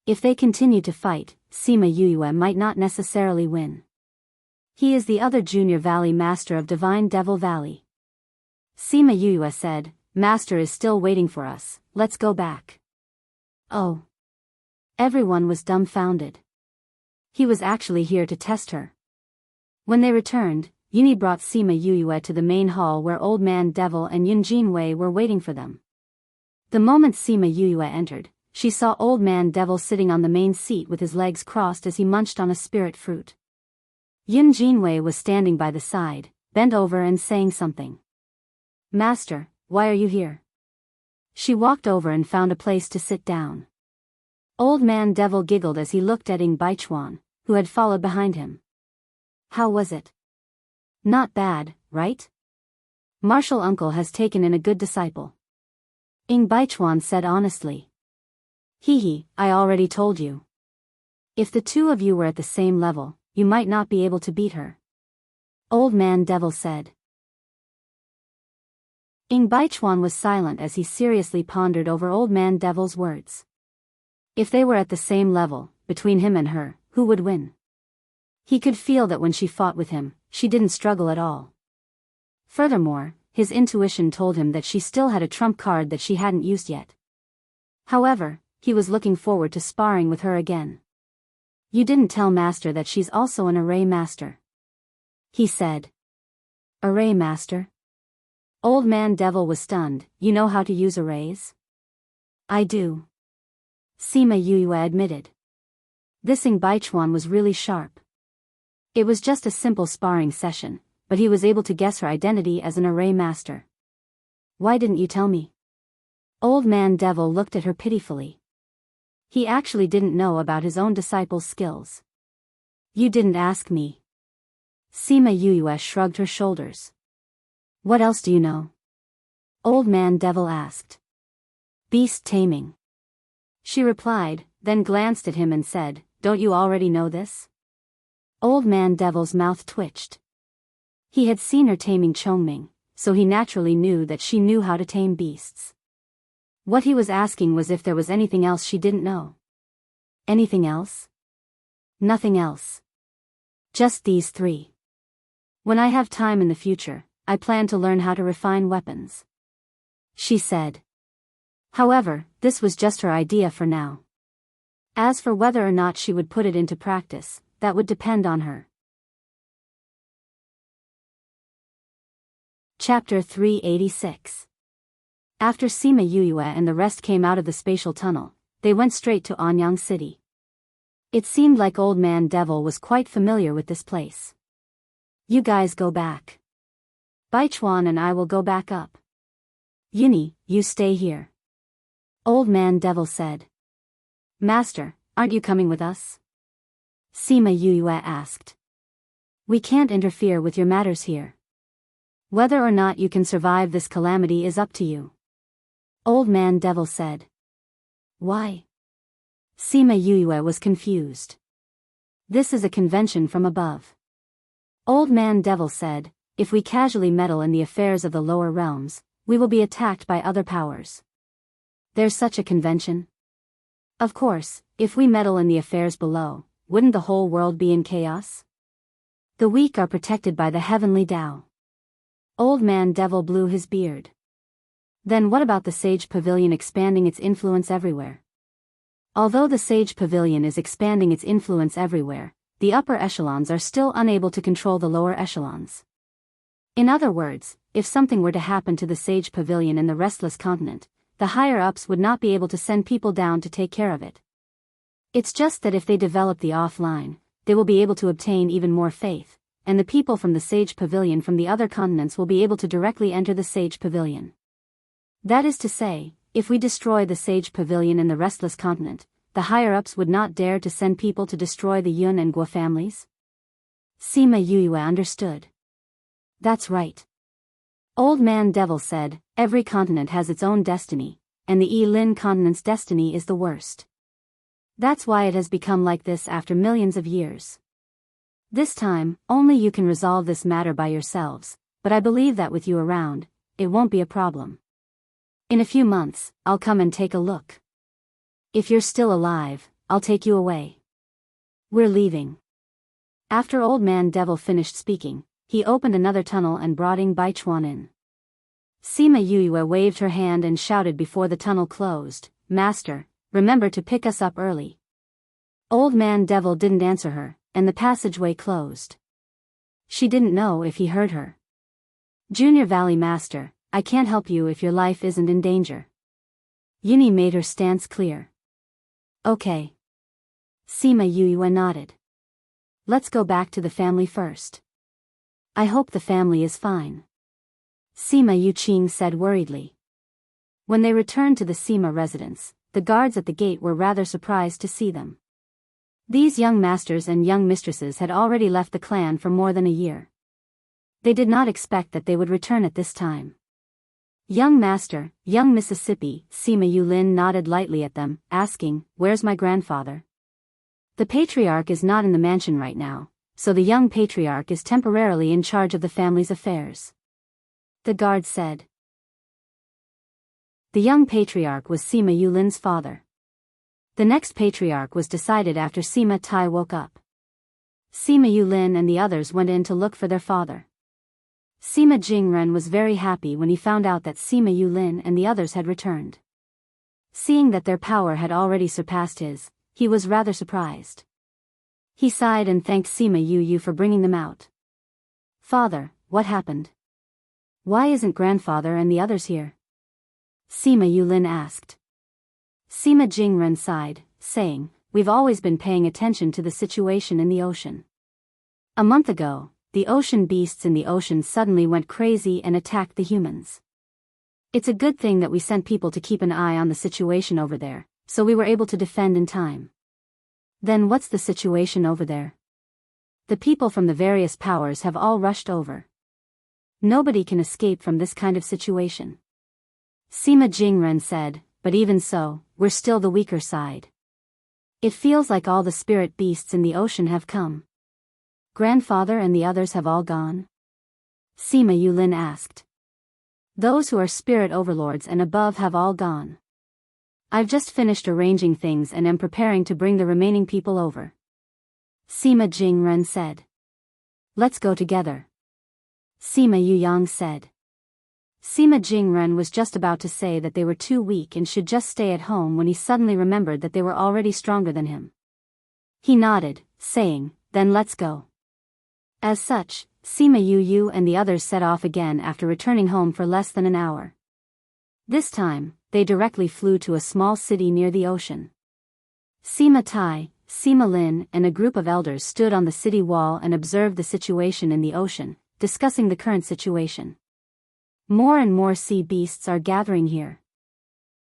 Speaker 1: If they continued to fight, Sima Yue might not necessarily win. He is the other Junior Valley Master of Divine Devil Valley. Sima Yue said, "Master is still waiting for us, let's go back." Oh. Everyone was dumbfounded. He was actually here to test her. When they returned, Yuni brought Sima Yue to the main hall where Old Man Devil and Yun Jinwei were waiting for them. The moment Sima Yue entered, she saw Old Man Devil sitting on the main seat with his legs crossed as he munched on a spirit fruit. Yun Jinwei was standing by the side, bent over and saying something. "Master, why are you here?" She walked over and found a place to sit down. Old Man Devil giggled as he looked at Ing Bai Chuan, who had followed behind him. "How was it?" "Not bad, right? Martial Uncle has taken in a good disciple," Ing Bai Chuan said honestly. Hee, I already told you. If the two of you were at the same level, you might not be able to beat her. Old Man Devil said. Ing Baichuan was silent as he seriously pondered over Old Man Devil's words. If they were at the same level, between him and her, who would win? He could feel that when she fought with him, she didn't struggle at all. Furthermore, his intuition told him that she still had a trump card that she hadn't used yet. However, he was looking forward to sparring with her again. You didn't tell Master that she's also an array master, he said. Array master? Old Man Devil was stunned. You know how to use arrays? I do, Sima Yuyue admitted. This Ing Baichuan was really sharp. It was just a simple sparring session, but he was able to guess her identity as an array master. Why didn't you tell me? Old Man Devil looked at her pitifully. He actually didn't know about his own disciple's skills. You didn't ask me. Sima Yuyue shrugged her shoulders. What else do you know? Old Man Devil asked. Beast taming. She replied, then glanced at him and said, Don't you already know this? Old Man Devil's mouth twitched. He had seen her taming Chongming, so he naturally knew that she knew how to tame beasts. What he was asking was if there was anything else she didn't know. Anything else? Nothing else. Just these three. When I have time in the future, I plan to learn how to refine weapons, she said. However, this was just her idea for now. As for whether or not she would put it into practice, that would depend on her. Chapter 386. After Sima Yuyue and the rest came out of the spatial tunnel, they went straight to Anyang City. It seemed like Old Man Devil was quite familiar with this place. You guys go back. Baichuan and I will go back up. Yuni, you stay here. Old Man Devil said. Master, aren't you coming with us? Sima Yuyue asked. We can't interfere with your matters here. Whether or not you can survive this calamity is up to you. Old Man Devil said. Why? Sima Yuyue was confused. This is a convention from above. Old Man Devil said, if we casually meddle in the affairs of the lower realms, we will be attacked by other powers. There's such a convention? Of course, if we meddle in the affairs below, wouldn't the whole world be in chaos? The weak are protected by the heavenly Tao. Old Man Devil blew his beard. Then what about the Sage Pavilion expanding its influence everywhere? Although the Sage Pavilion is expanding its influence everywhere, the upper echelons are still unable to control the lower echelons. In other words, if something were to happen to the Sage Pavilion in the Restless Continent, the higher-ups would not be able to send people down to take care of it. It's just that if they develop the offline, they will be able to obtain even more faith, and the people from the Sage Pavilion from the other continents will be able to directly enter the Sage Pavilion. That is to say, if we destroy the Sage Pavilion in the Restless Continent, the higher-ups would not dare to send people to destroy the Yun and Guo families? Sima Yuyue understood. That's right. Old Man Devil said, every continent has its own destiny, and the Yi-Lin continent's destiny is the worst. That's why it has become like this after millions of years. This time, only you can resolve this matter by yourselves, but I believe that with you around, it won't be a problem. In a few months, I'll come and take a look. If you're still alive, I'll take you away. We're leaving. After Old Man Devil finished speaking, he opened another tunnel and brought Ing Baichuan in. Sima Yuyue waved her hand and shouted before the tunnel closed, Master, remember to pick us up early. Old Man Devil didn't answer her, and the passageway closed. She didn't know if he heard her. Junior Valley Master, I can't help you if your life isn't in danger. Yuni made her stance clear. Okay. Sima Yuyue nodded. Let's go back to the family first. I hope the family is fine. Sima Yuqing said worriedly. When they returned to the Sima residence, the guards at the gate were rather surprised to see them. These young masters and young mistresses had already left the clan for more than a year. They did not expect that they would return at this time. Young master, young Mississippi, Sima Yulin nodded lightly at them, asking, "Where's my grandfather?" The patriarch is not in the mansion right now, so the young patriarch is temporarily in charge of the family's affairs. The guard said. The young patriarch was Sima Yulin's father. The next patriarch was decided after Sima Tai woke up. Sima Yulin and the others went in to look for their father. Sima Jingren was very happy when he found out that Sima Yulin and the others had returned. Seeing that their power had already surpassed his, he was rather surprised. He sighed and thanked Sima Yu for bringing them out. "Father, what happened? Why isn't grandfather and the others here?" Sima Yulin asked. Sima Jingren sighed, saying, "We've always been paying attention to the situation in the ocean. A month ago, the ocean beasts in the ocean suddenly went crazy and attacked the humans. It's a good thing that we sent people to keep an eye on the situation over there, so we were able to defend in time." "Then what's the situation over there?" "The people from the various powers have all rushed over. Nobody can escape from this kind of situation." Sima Jingren said, "But even so, we're still the weaker side. It feels like all the spirit beasts in the ocean have come." "Grandfather and the others have all gone?" Sima Yulin asked. "Those who are spirit overlords and above have all gone. I've just finished arranging things and am preparing to bring the remaining people over." Sima Jingren said. "Let's go together," Sima Yuyang said. Sima Jingren was just about to say that they were too weak and should just stay at home when he suddenly remembered that they were already stronger than him. He nodded, saying, "Then let's go." As such, Sima Yu and the others set off again after returning home for less than an hour. This time, they directly flew to a small city near the ocean. Sima Tai, Sima Lin and a group of elders stood on the city wall and observed the situation in the ocean, discussing the current situation. "More and more sea beasts are gathering here,"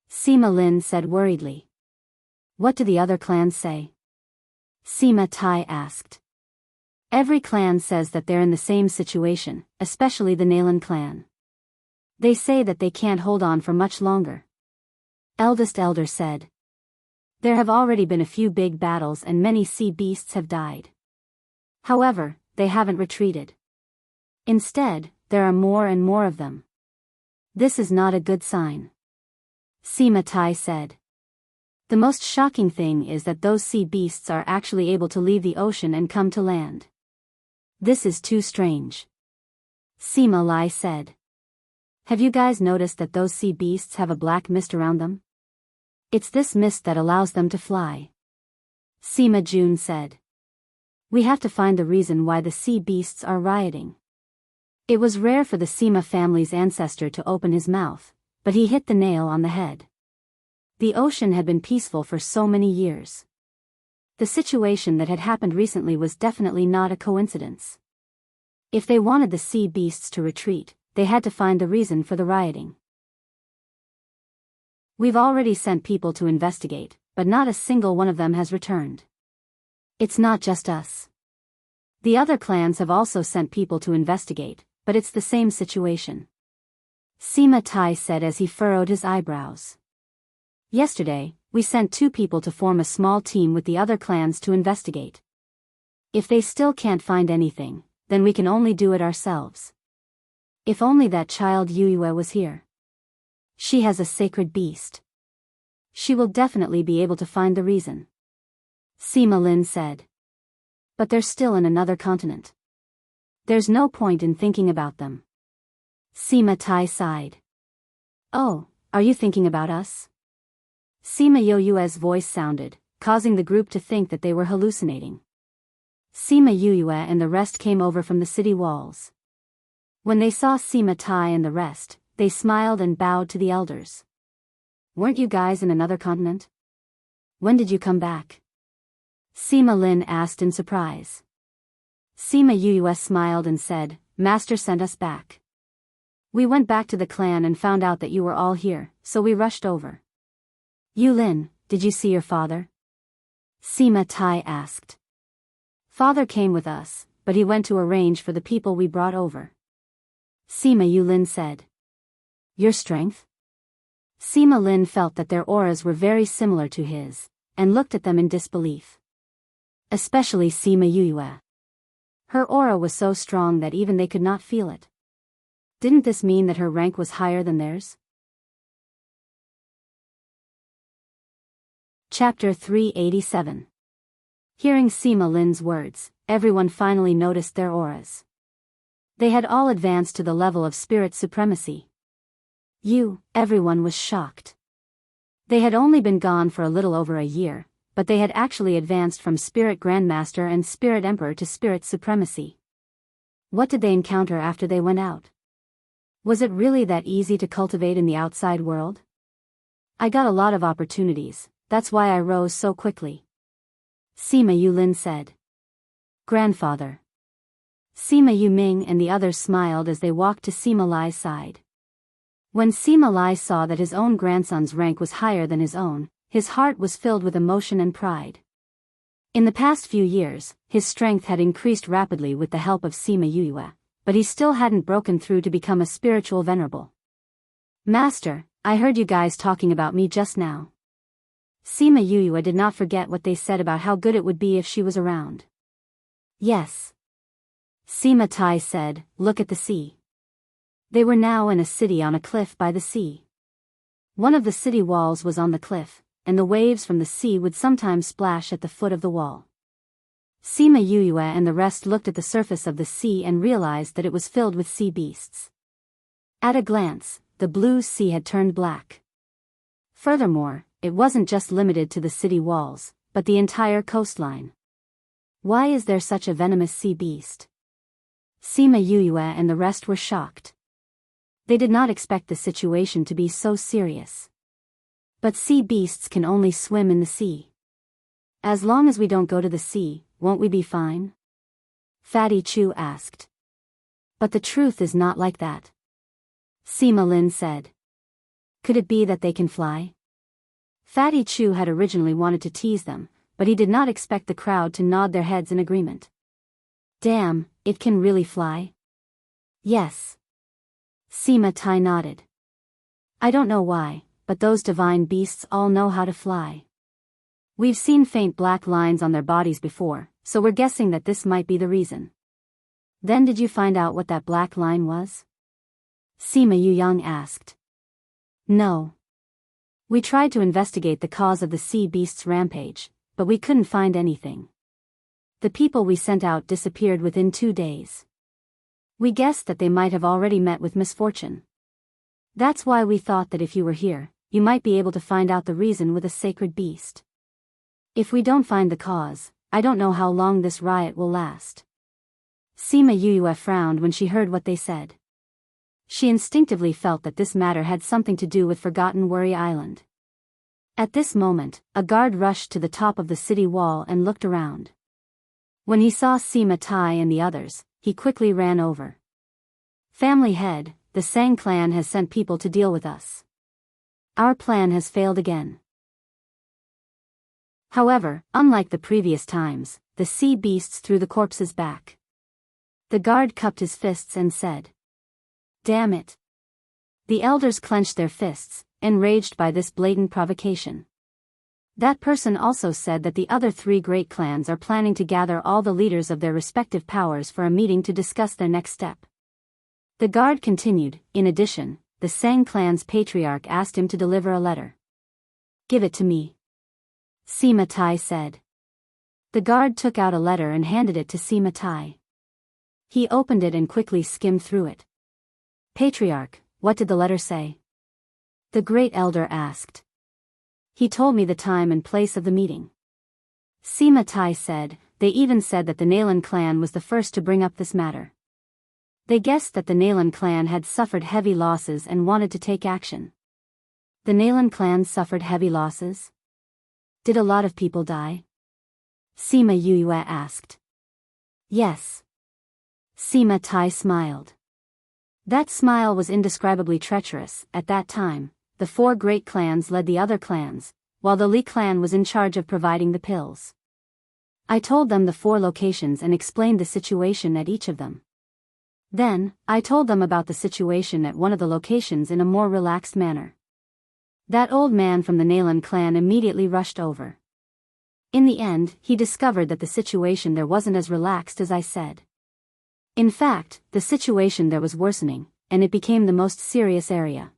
Speaker 1: Sima Lin said worriedly. "What do the other clans say?" Sima Tai asked. "Every clan says that they're in the same situation, especially the Nalan clan. They say that they can't hold on for much longer," eldest elder said. "There have already been a few big battles and many sea beasts have died. However, they haven't retreated. Instead, there are more and more of them. This is not a good sign," Sima Tai said. "The most shocking thing is that those sea beasts are actually able to leave the ocean and come to land. This is too strange," Sima Lai said. "Have you guys noticed that those sea beasts have a black mist around them? It's this mist that allows them to fly," Sima Jun said. "We have to find the reason why the sea beasts are rioting." It was rare for the Sima family's ancestor to open his mouth, but he hit the nail on the head. The ocean had been peaceful for so many years. The situation that had happened recently was definitely not a coincidence. If they wanted the sea beasts to retreat, they had to find the reason for the rioting. "We've already sent people to investigate, but not a single one of them has returned. It's not just us. The other clans have also sent people to investigate, but it's the same situation," Sima Tai said as he furrowed his eyebrows. "Yesterday, we sent 2 people to form a small team with the other clans to investigate. If they still can't find anything, then we can only do it ourselves. If only that child Yue was here. She has a sacred beast. She will definitely be able to find the reason," Sima Lin said. "But they're still in another continent. There's no point in thinking about them," Sima Tai sighed. "Oh, are you thinking about us?" Sima Yoyue's voice sounded, causing the group to think that they were hallucinating. Sima Yuyue and the rest came over from the city walls. When they saw Sima Tai and the rest, they smiled and bowed to the elders. "Weren't you guys in another continent? When did you come back?" Sima Lin asked in surprise. Sima Yuyue smiled and said, "Master sent us back. We went back to the clan and found out that you were all here, so we rushed over." "Yulin, did you see your father?" Sima Tai asked. "Father came with us, but he went to arrange for the people we brought over," Sima Yulin said. Your strength? Sima Lin felt that their auras were very similar to his, and looked at them in disbelief. Especially Sima Yue. Her aura was so strong that even they could not feel it. Didn't this mean that her rank was higher than theirs? Chapter 387. Hearing Sima Lin's words, everyone finally noticed their auras. They had all advanced to the level of spirit supremacy. Everyone was shocked. They had only been gone for a little over a year, but they had actually advanced from Spirit Grandmaster and Spirit Emperor to Spirit Supremacy. What did they encounter after they went out? Was it really that easy to cultivate in the outside world? I got a lot of opportunities, that's why I rose so quickly. Sima Yulin said. Grandfather. Sima Yuming and the others smiled as they walked to Sima Lai's side. When Sima Lai saw that his own grandson's rank was higher than his own, his heart was filled with emotion and pride. In the past few years, his strength had increased rapidly with the help of Sima Yue, but he still hadn't broken through to become a spiritual venerable. Master, I heard you guys talking about me just now. Sima Yue did not forget what they said about how good it would be if she was around. Yes. Sima Tai said, look at the sea. They were now in a city on a cliff by the sea. One of the city walls was on the cliff, and the waves from the sea would sometimes splash at the foot of the wall. Sima Yue and the rest looked at the surface of the sea and realized that it was filled with sea beasts. At a glance, the blue sea had turned black. Furthermore, it wasn't just limited to the city walls, but the entire coastline. Why is there such a venomous sea beast? Sima Yue and the rest were shocked. They did not expect the situation to be so serious. But sea beasts can only swim in the sea. As long as we don't go to the sea, won't we be fine? Fatty Chu asked. But the truth is not like that. Sima Lin said. Could it be that they can fly? Fatty Chu had originally wanted to tease them, but he did not expect the crowd to nod their heads in agreement. Damn, it can really fly? Yes. Sima Tai nodded. I don't know why, but those divine beasts all know how to fly. We've seen faint black lines on their bodies before, so we're guessing that this might be the reason. Then did you find out what that black line was? Sima Yuyang asked. No. We tried to investigate the cause of the sea beast's rampage, but we couldn't find anything. The people we sent out disappeared within 2 days. We guessed that they might have already met with misfortune. That's why we thought that if you were here, you might be able to find out the reason with a sacred beast. If we don't find the cause, I don't know how long this riot will last. Sima Yue frowned when she heard what they said. She instinctively felt that this matter had something to do with Forgotten Worry Island. At this moment, a guard rushed to the top of the city wall and looked around. When he saw Sima Tai and the others, he quickly ran over. Family head, the Sang clan has sent people to deal with us. Our plan has failed again. However, unlike the previous times, the sea beasts threw the corpses back. The guard cupped his fists and said, Damn it. The elders clenched their fists, enraged by this blatant provocation. That person also said that the other 3 great clans are planning to gather all the leaders of their respective powers for a meeting to discuss their next step. The guard continued, in addition, the Sang clan's patriarch asked him to deliver a letter. Give it to me. Sima Tai said. The guard took out a letter and handed it to Sima Tai. He opened it and quickly skimmed through it. Patriarch, what did the letter say? The great elder asked. He told me the time and place of the meeting. Sima Tai said, they even said that the Nalan clan was the first to bring up this matter. They guessed that the Nalan clan had suffered heavy losses and wanted to take action. The Nalan clan suffered heavy losses? Did a lot of people die? Sima Yue asked. Yes. Sima Tai smiled. That smile was indescribably treacherous. At that time, the 4 great clans led the other clans, while the Li clan was in charge of providing the pills. I told them the 4 locations and explained the situation at each of them. Then, I told them about the situation at one of the locations in a more relaxed manner. That old man from the Nalan clan immediately rushed over. In the end, he discovered that the situation there wasn't as relaxed as I said. In fact, the situation there was worsening, and it became the most serious area.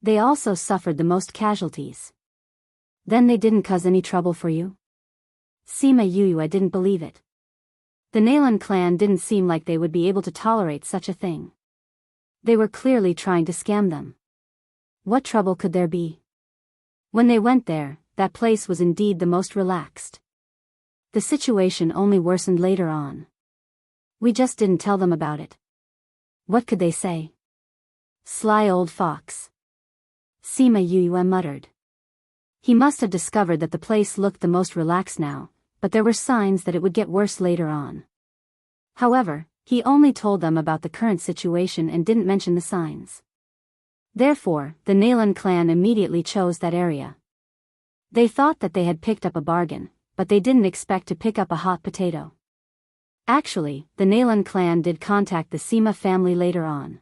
Speaker 1: They also suffered the most casualties. Then they didn't cause any trouble for you? Sima Yuyue didn't believe it. The Nalan clan didn't seem like they would be able to tolerate such a thing. They were clearly trying to scam them. What trouble could there be? When they went there, that place was indeed the most relaxed. The situation only worsened later on. We just didn't tell them about it. What could they say? Sly old fox. Sima Yuyue muttered. He must have discovered that the place looked the most relaxed now, but there were signs that it would get worse later on. However, he only told them about the current situation and didn't mention the signs. Therefore, the Nalan clan immediately chose that area. They thought that they had picked up a bargain, but they didn't expect to pick up a hot potato. Actually, the Nalan clan did contact the Sima family later on.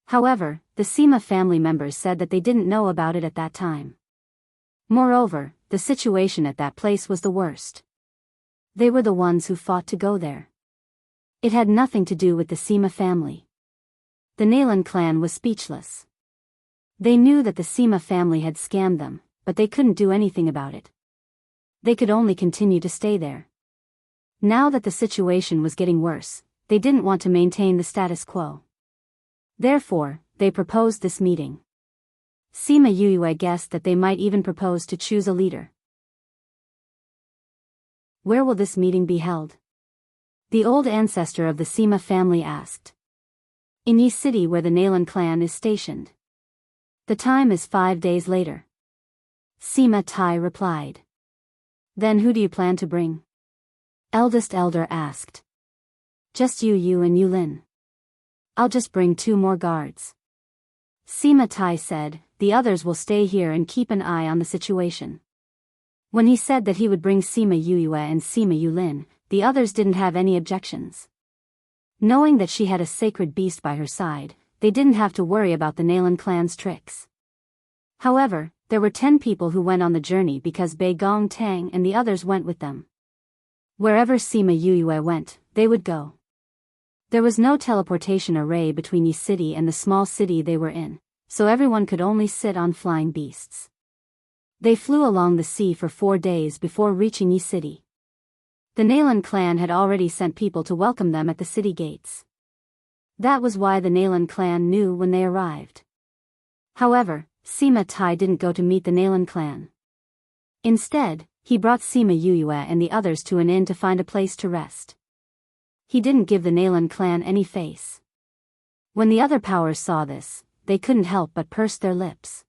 Speaker 1: However, the Sima family members said that they didn't know about it at that time. Moreover, the situation at that place was the worst. They were the ones who fought to go there. It had nothing to do with the Sima family. The Nalan clan was speechless. They knew that the Sima family had scammed them, but they couldn't do anything about it. They could only continue to stay there. Now that the situation was getting worse, they didn't want to maintain the status quo. Therefore, they proposed this meeting. Sima Yuyue guessed that they might even propose to choose a leader. Where will this meeting be held? The old ancestor of the Sima family asked. In Yi City, where the Nalan clan is stationed. The time is 5 days later. Sima Tai replied. Then who do you plan to bring? Eldest elder asked. Just you and Yulin. I'll just bring 2 more guards. Sima Tai said, the others will stay here and keep an eye on the situation. When he said that he would bring Sima Yuyue and Sima Yulin, the others didn't have any objections. Knowing that she had a sacred beast by her side, they didn't have to worry about the Nalan clan's tricks. However, there were 10 people who went on the journey because Bei Gong Tang and the others went with them. Wherever Sima Yuyue went, they would go. There was no teleportation array between Yi City and the small city they were in, so everyone could only sit on flying beasts. They flew along the sea for 4 days before reaching Yi City. The Nalan clan had already sent people to welcome them at the city gates. That was why the Nalan clan knew when they arrived. However, Sima Tai didn't go to meet the Nalan clan. Instead, he brought Sima Yuyue and the others to an inn to find a place to rest. He didn't give the Nalan clan any face. When the other powers saw this, they couldn't help but purse their lips.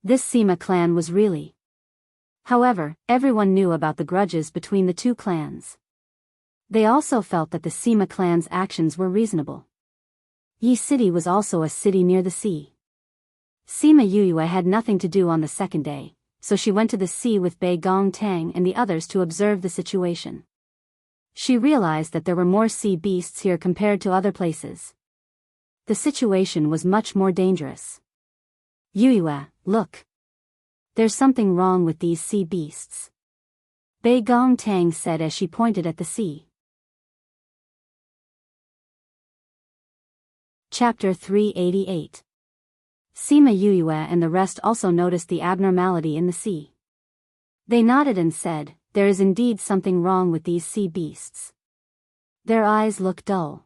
Speaker 1: This Sima clan was really. However, everyone knew about the grudges between the 2 clans. They also felt that the Sima clan's actions were reasonable. Yi City was also a city near the sea. Sima Yuyue had nothing to do on the second day, so she went to the sea with Bei Gong Tang and the others to observe the situation. She realized that there were more sea beasts here compared to other places. The situation was much more dangerous. Yuyue, look. There's something wrong with these sea beasts. Bei Gong Tang said as she pointed at the sea. Chapter 388. Sima Yuyue and the rest also noticed the abnormality in the sea. They nodded and said, there is indeed something wrong with these sea beasts. Their eyes look dull.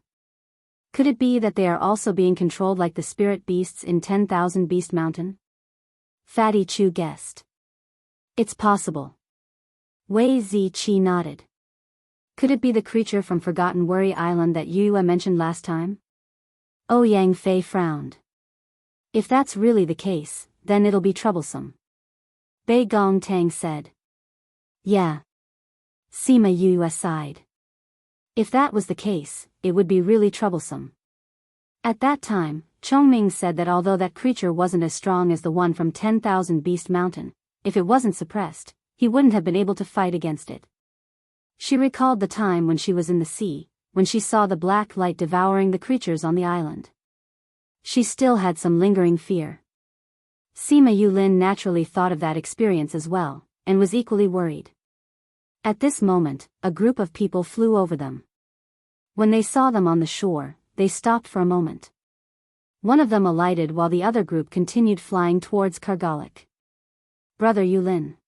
Speaker 1: Could it be that they are also being controlled like the spirit beasts in 10,000 Beast Mountain? Fatty Chu guessed. It's possible. Wei Ziqi nodded. Could it be the creature from Forgotten Worry Island that Yuyue mentioned last time? Ouyang Fei frowned. If that's really the case, then it'll be troublesome. Bei Gong Tang said. Yeah. Sima Yuyue sighed. If that was the case, it would be really troublesome. At that time, Chongming said that although that creature wasn't as strong as the one from 10,000 Beast Mountain, if it wasn't suppressed, he wouldn't have been able to fight against it. She recalled the time when she was in the sea, when she saw the black light devouring the creatures on the island. She still had some lingering fear. Sima Yulin naturally thought of that experience as well, and was equally worried. At this moment, a group of people flew over them. When they saw them on the shore, they stopped for a moment. One of them alighted while the other group continued flying towards Kargalik. Brother Yulin.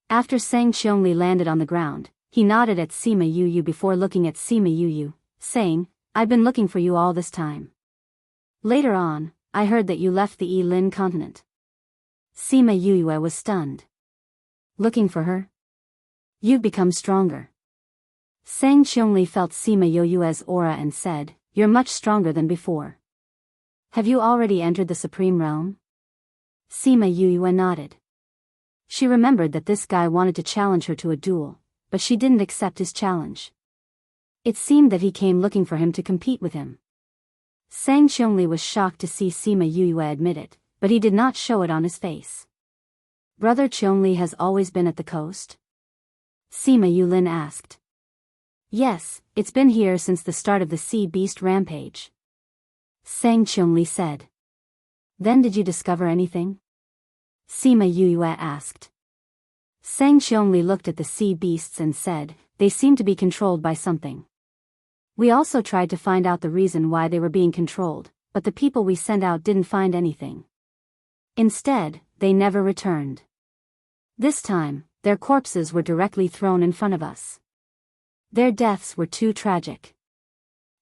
Speaker 1: After Sang Qiongli landed on the ground, he nodded at Sima Yu before looking at Sima Yu, saying, "I've been looking for you all this time. Later on, I heard that you left the Lin continent." Sima Yu was stunned. "Looking for her? You've become stronger." Sang Qiongli felt Sima Yu's aura and said, "You're much stronger than before. Have you already entered the Supreme Realm?" Sima Yu nodded. She remembered that this guy wanted to challenge her to a duel, but she didn't accept his challenge. It seemed that he came looking for him to compete with him. Sang Qiongli was shocked to see Sima Yu admit it, but he did not show it on his face. "Brother Qiongli has always been at the coast?" Sima Yulin asked. "Yes, it's been here since the start of the sea beast rampage," Sang Qiongli said. "Then did you discover anything?" Sima Yu asked. Sang Qiongli looked at the sea beasts and said, "They seem to be controlled by something. We also tried to find out the reason why they were being controlled, but the people we sent out didn't find anything. Instead, they never returned. This time, their corpses were directly thrown in front of us. Their deaths were too tragic."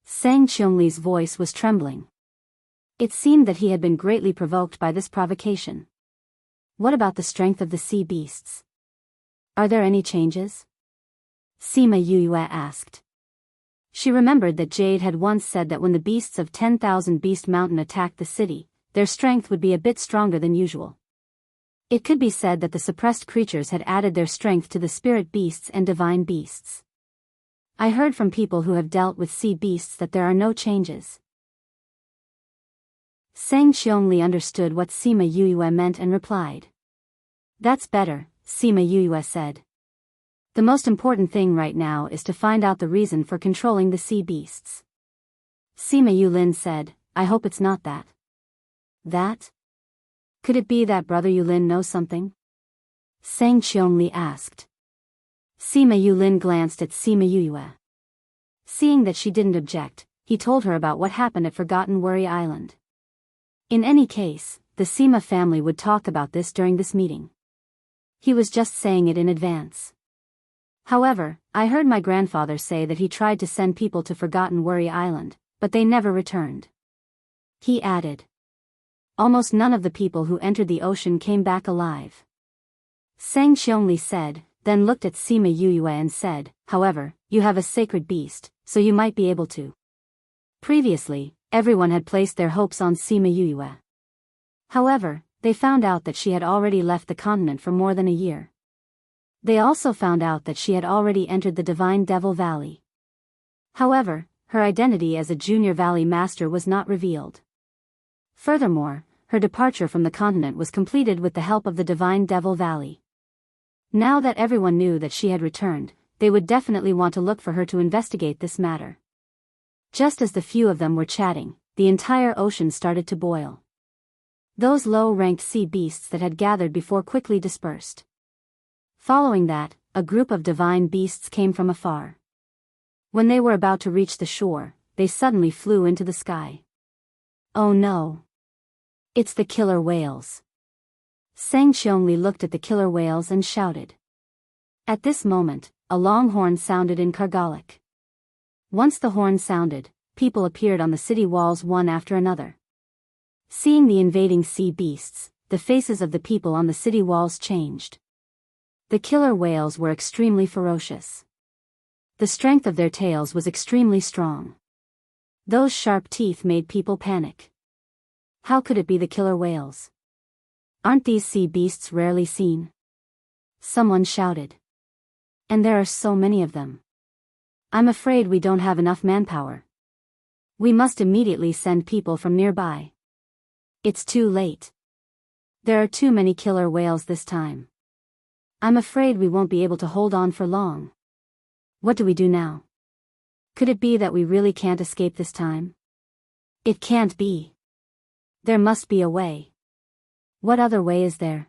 Speaker 1: Sang Qiongli voice was trembling. It seemed that he had been greatly provoked by this provocation. "What about the strength of the sea beasts? Are there any changes?" Sima Yu asked. She remembered that Jade had once said that when the beasts of 10,000 Beast Mountain attacked the city, their strength would be a bit stronger than usual. It could be said that the suppressed creatures had added their strength to the spirit beasts and divine beasts. "I heard from people who have dealt with sea beasts that there are no changes." Sang Qiongli understood what Sima Yu meant and replied. "That's better," Sima Yu said. "The most important thing right now is to find out the reason for controlling the sea beasts." Sima Yulin said, "I hope it's not that." "That? Could it be that Brother Yulin knows something?" Sang Qiongli asked. Sima Yulin glanced at Sima Yu. Seeing that she didn't object, he told her about what happened at Forgotten Worry Island. In any case, the Sima family would talk about this during this meeting. He was just saying it in advance. "However, I heard my grandfather say that he tried to send people to Forgotten Worry Island, but they never returned." He added. "Almost none of the people who entered the ocean came back alive." Sang Qiongli said, then looked at Sima Yu and said, "However, you have a sacred beast, so you might be able to." Previously, everyone had placed their hopes on Sima Yu. However, they found out that she had already left the continent for more than a year. They also found out that she had already entered the Divine Devil Valley. However, her identity as a junior valley master was not revealed. Furthermore, her departure from the continent was completed with the help of the Divine Devil Valley. Now that everyone knew that she had returned, they would definitely want to look for her to investigate this matter. Just as the few of them were chatting, the entire ocean started to boil. Those low-ranked sea beasts that had gathered before quickly dispersed. Following that, a group of divine beasts came from afar. When they were about to reach the shore, they suddenly flew into the sky. "Oh no! It's the killer whales!" Sang Qiongli looked at the killer whales and shouted. At this moment, a long horn sounded in Kargalik. Once the horn sounded, people appeared on the city walls one after another. Seeing the invading sea beasts, the faces of the people on the city walls changed. The killer whales were extremely ferocious. The strength of their tails was extremely strong. Those sharp teeth made people panic. How could it be the killer whales? Aren't these sea beasts rarely seen? Someone shouted. And there are so many of them. I'm afraid we don't have enough manpower. We must immediately send people from nearby. It's too late. There are too many killer whales this time. I'm afraid we won't be able to hold on for long. What do we do now? Could it be that we really can't escape this time? It can't be. There must be a way. What other way is there?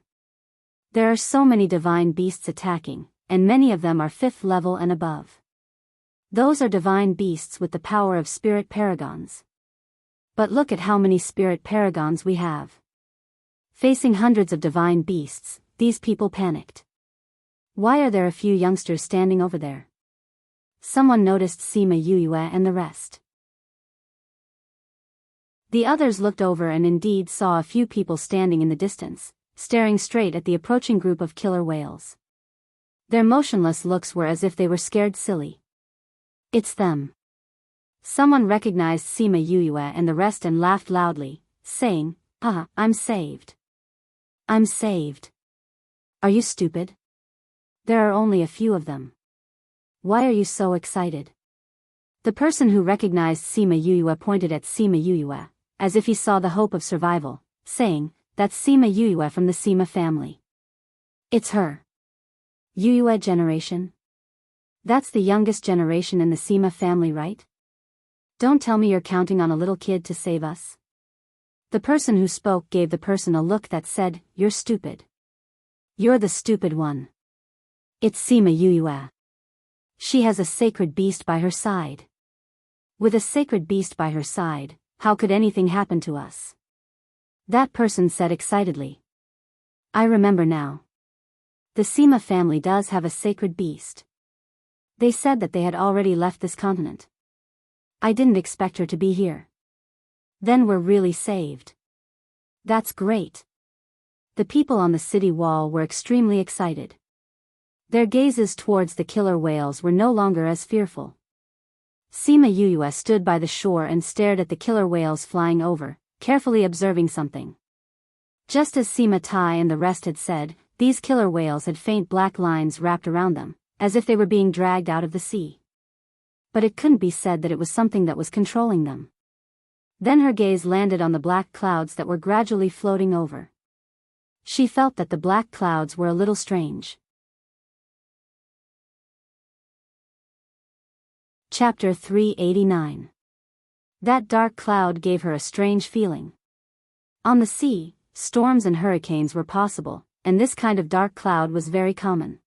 Speaker 1: There are so many divine beasts attacking, and many of them are 5th level and above. Those are divine beasts with the power of spirit paragons. But look at how many spirit paragons we have. Facing hundreds of divine beasts, these people panicked. Why are there a few youngsters standing over there? Someone noticed Sima Yue and the rest. The others looked over and indeed saw a few people standing in the distance, staring straight at the approaching group of killer whales. Their motionless looks were as if they were scared silly. It's them. Someone recognized Sima Yue and the rest and laughed loudly, saying, "Ah, I'm saved. I'm saved. Are you stupid? There are only a few of them. Why are you so excited?" The person who recognized Sima Yue pointed at Sima Yue, as if he saw the hope of survival, saying, "That's Sima Yue from the Sima family. It's her. Yue generation? That's the youngest generation in the Sima family, right? Don't tell me you're counting on a little kid to save us." The person who spoke gave the person a look that said, "You're stupid. You're the stupid one. It's Sima Yue. She has a sacred beast by her side. With a sacred beast by her side, how could anything happen to us?" That person said excitedly. "I remember now. The Sima family does have a sacred beast. They said that they had already left this continent. I didn't expect her to be here. Then we're really saved. That's great." The people on the city wall were extremely excited. Their gazes towards the killer whales were no longer as fearful. Sima Yue stood by the shore and stared at the killer whales flying over, carefully observing something. Just as Sima Tai and the rest had said, these killer whales had faint black lines wrapped around them, as if they were being dragged out of the sea. But it couldn't be said that it was something that was controlling them. Then her gaze landed on the black clouds that were gradually floating over. She felt that the black clouds were a little strange. Chapter 389. That dark cloud gave her a strange feeling. On the sea, storms and hurricanes were possible, and this kind of dark cloud was very common.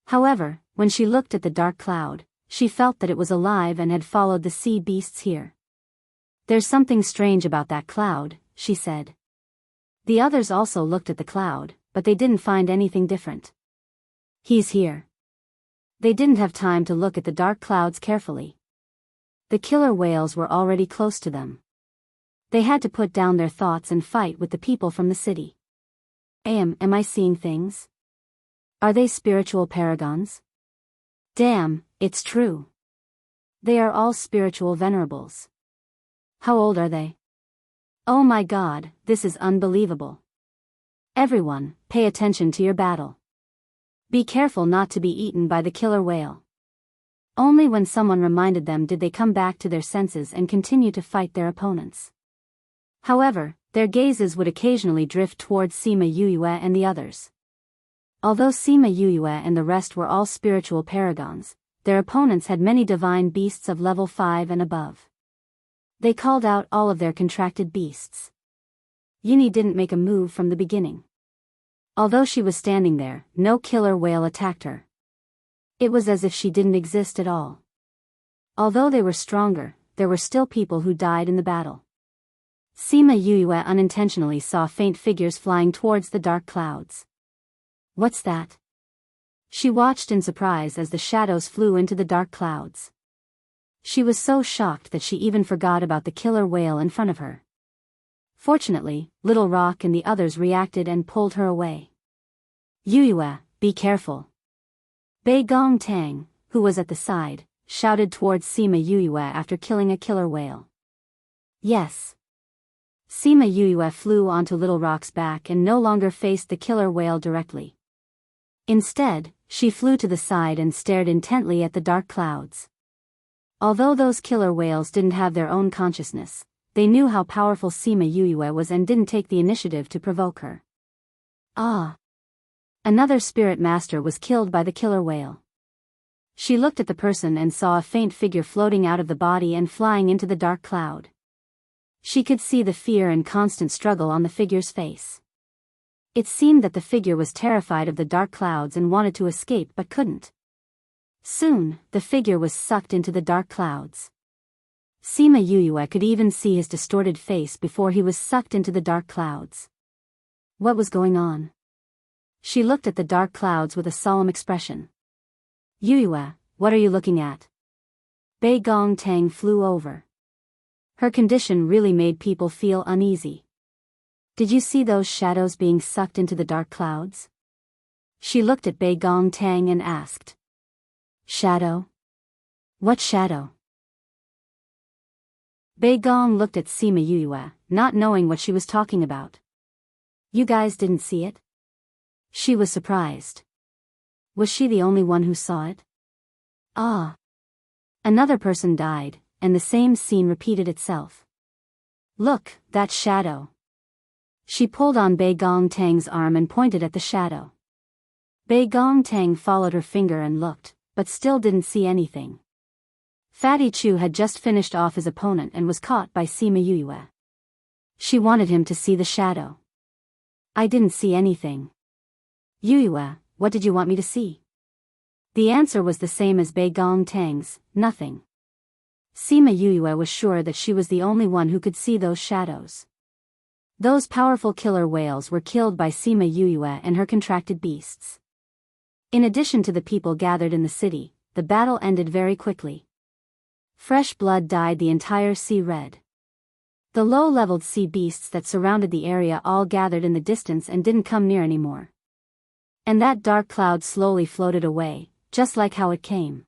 Speaker 1: However, when she looked at the dark cloud, she felt that it was alive and had followed the sea beasts here. "There's something strange about that cloud," she said. The others also looked at the cloud, but they didn't find anything different. "He's here." They didn't have time to look at the dark clouds carefully. The killer whales were already close to them. They had to put down their thoughts and fight with the people from the city. Am I seeing things? Are they spiritual paragons? Damn, it's true. They are all spiritual venerables. How old are they? Oh my God, this is unbelievable. Everyone, pay attention to your battle. Be careful not to be eaten by the killer whale. Only when someone reminded them did they come back to their senses and continue to fight their opponents. However, their gazes would occasionally drift towards Sima Yue and the others. Although Sima Yue and the rest were all spiritual paragons, their opponents had many divine beasts of level 5 and above. They called out all of their contracted beasts. Yini didn't make a move from the beginning. Although she was standing there, no killer whale attacked her. It was as if she didn't exist at all. Although they were stronger, there were still people who died in the battle. Sima Yue unintentionally saw faint figures flying towards the dark clouds. What's that? She watched in surprise as the shadows flew into the dark clouds. She was so shocked that she even forgot about the killer whale in front of her. Fortunately, Little Rock and the others reacted and pulled her away. Yue, be careful. Bei Gong Tang, who was at the side, shouted towards Sima Yue after killing a killer whale. Yes. Sima Yue flew onto Little Rock's back and no longer faced the killer whale directly. Instead, she flew to the side and stared intently at the dark clouds. Although those killer whales didn't have their own consciousness, they knew how powerful Sima Yue was and didn't take the initiative to provoke her. Ah! Another spirit master was killed by the killer whale. She looked at the person and saw a faint figure floating out of the body and flying into the dark cloud. She could see the fear and constant struggle on the figure's face. It seemed that the figure was terrified of the dark clouds and wanted to escape but couldn't. Soon, the figure was sucked into the dark clouds. Sima Yuyue could even see his distorted face before he was sucked into the dark clouds. What was going on? She looked at the dark clouds with a solemn expression. Yuyue, what are you looking at? Bei Gong Tang flew over. Her condition really made people feel uneasy. Did you see those shadows being sucked into the dark clouds? She looked at Bei Gong Tang and asked. Shadow? What shadow? Bei Gong looked at Sima Yuyue, not knowing what she was talking about. You guys didn't see it? She was surprised. Was she the only one who saw it? Ah. Another person died, and the same scene repeated itself. Look, that shadow. She pulled on Bei Gong Tang's arm and pointed at the shadow. Bei Gong Tang followed her finger and looked, but still didn't see anything. Fatty Chu had just finished off his opponent and was caught by Sima Yuyue. She wanted him to see the shadow. I didn't see anything. Yuyue, what did you want me to see? The answer was the same as Bei Gong Tang's, nothing. Sima Yuyue was sure that she was the only one who could see those shadows. Those powerful killer whales were killed by Sima Yuyue and her contracted beasts. In addition to the people gathered in the city, the battle ended very quickly. Fresh blood dyed the entire sea red. The low-leveled sea beasts that surrounded the area all gathered in the distance and didn't come near anymore. And that dark cloud slowly floated away, just like how it came.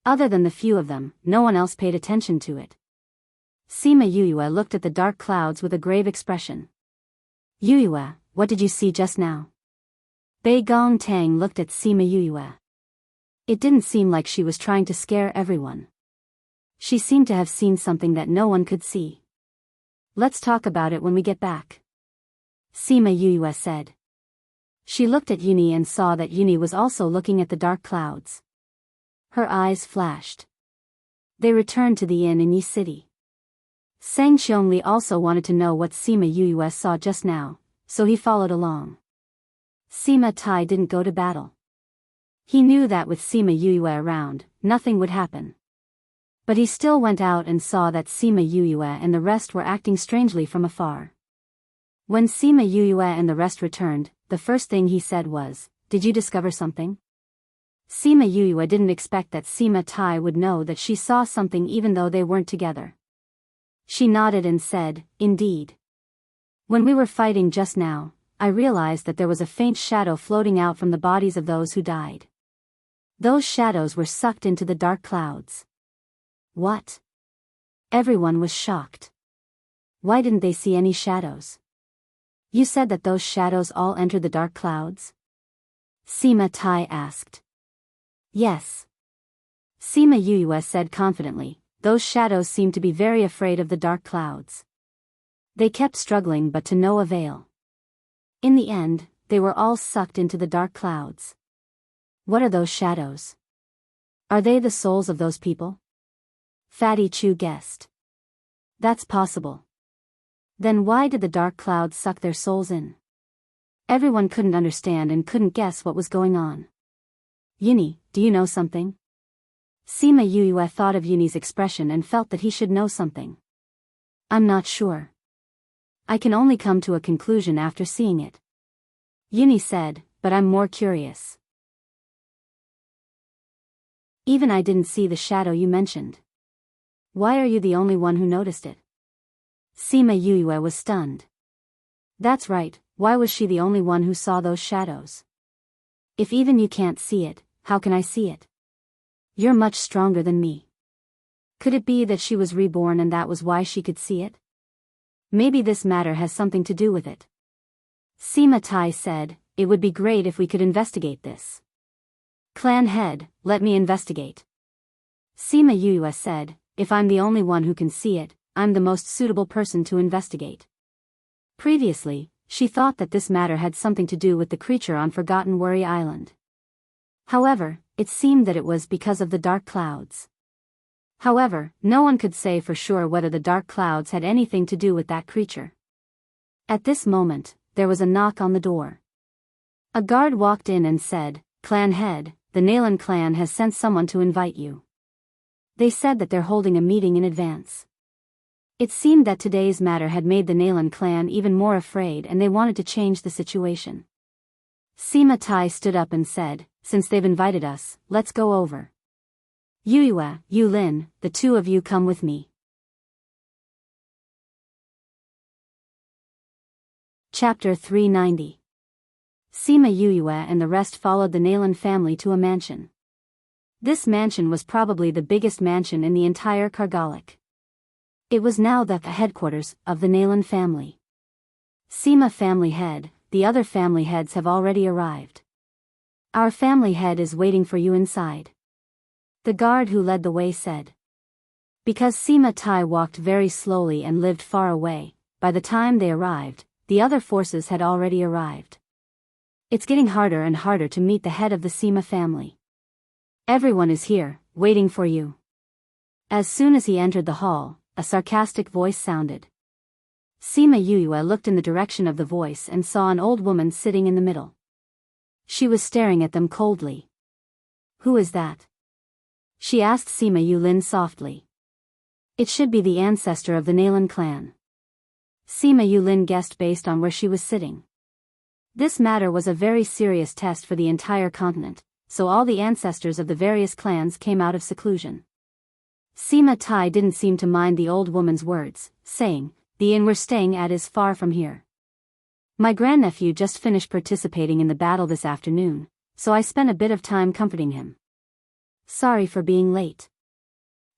Speaker 1: Other than the few of them, no one else paid attention to it. Sima Yuyue looked at the dark clouds with a grave expression. Yuyue, what did you see just now? Bei Gong Tang looked at Sima Yuyue. It didn't seem like she was trying to scare everyone. She seemed to have seen something that no one could see. Let's talk about it when we get back. Sima Yuyue said. She looked at Yuni and saw that Yuni was also looking at the dark clouds. Her eyes flashed. They returned to the inn in Yi City. Sang Xiongli also wanted to know what Sima Yuyue saw just now, so he followed along. Sima Tai didn't go to battle. He knew that with Sima Yuyue around, nothing would happen. But he still went out and saw that Sima Yuyue and the rest were acting strangely from afar. When Sima Yuyue and the rest returned, the first thing he said was, "Did you discover something?" Sima Yuyue didn't expect that Sima Tai would know that she saw something even though they weren't together. She nodded and said, "Indeed. When we were fighting just now, I realized that there was a faint shadow floating out from the bodies of those who died. Those shadows were sucked into the dark clouds." What? Everyone was shocked. Why didn't they see any shadows? You said that those shadows all entered the dark clouds? Sima Tai asked. Yes. Sima Yuyue said confidently. Those shadows seemed to be very afraid of the dark clouds. They kept struggling but to no avail. In the end, they were all sucked into the dark clouds. What are those shadows? Are they the souls of those people? Fatty Chu guessed. That's possible. Then why did the dark clouds suck their souls in? Everyone couldn't understand and couldn't guess what was going on. Yuni, do you know something? Sima Yuyue thought of Yuni's expression and felt that he should know something. I'm not sure. I can only come to a conclusion after seeing it. Yuni said, but I'm more curious. Even I didn't see the shadow you mentioned. Why are you the only one who noticed it? Sima Yuyue was stunned. That's right, why was she the only one who saw those shadows? If even you can't see it, how can I see it? You're much stronger than me. Could it be that she was reborn and that was why she could see it? Maybe this matter has something to do with it. Sima Tai said, it would be great if we could investigate this. Clan head, let me investigate. Sima Yuyue said, if I'm the only one who can see it, I'm the most suitable person to investigate. Previously, she thought that this matter had something to do with the creature on Forgotten Worry Island. However, it seemed that it was because of the dark clouds. However, no one could say for sure whether the dark clouds had anything to do with that creature. At this moment, there was a knock on the door. A guard walked in and said, "Clan head, the Nalan clan has sent someone to invite you. They said that they're holding a meeting in advance." It seemed that today's matter had made the Nalan clan even more afraid and they wanted to change the situation. Sima Tai stood up and said, "Since they've invited us, let's go over. Yuyue, Yulin, the two of you come with me." Chapter 390. Sima Yuyue and the rest followed the Nalan family to a mansion. This mansion was probably the biggest mansion in the entire Kargalik. It was now the headquarters of the Nalan family. Sima family head, the other family heads have already arrived. Our family head is waiting for you inside. The guard who led the way said. Because Sima Tai walked very slowly and lived far away, by the time they arrived, the other forces had already arrived. It's getting harder and harder to meet the head of the Sima family. Everyone is here, waiting for you. As soon as he entered the hall, a sarcastic voice sounded. Sima Yuyue looked in the direction of the voice and saw an old woman sitting in the middle. She was staring at them coldly. "Who is that?" she asked Sima Yulin softly. "It should be the ancestor of the Nalan clan." Sima Yulin guessed based on where she was sitting. This matter was a very serious test for the entire continent, so all the ancestors of the various clans came out of seclusion. Sima Tai didn't seem to mind the old woman's words, saying, "The inn we're staying at is far from here. My grandnephew just finished participating in the battle this afternoon, so I spent a bit of time comforting him. Sorry for being late."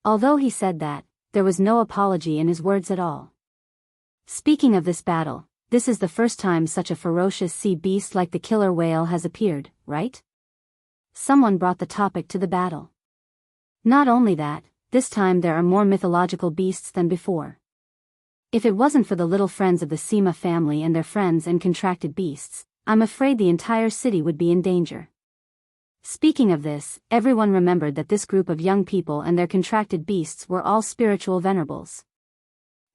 Speaker 1: Although he said that, there was no apology in his words at all. Speaking of this battle, this is the first time such a ferocious sea beast like the killer whale has appeared, right? Someone brought the topic to the battle. Not only that, this time there are more mythological beasts than before. If it wasn't for the little friends of the Sima family and their friends and contracted beasts, I'm afraid the entire city would be in danger. Speaking of this, everyone remembered that this group of young people and their contracted beasts were all spiritual venerables.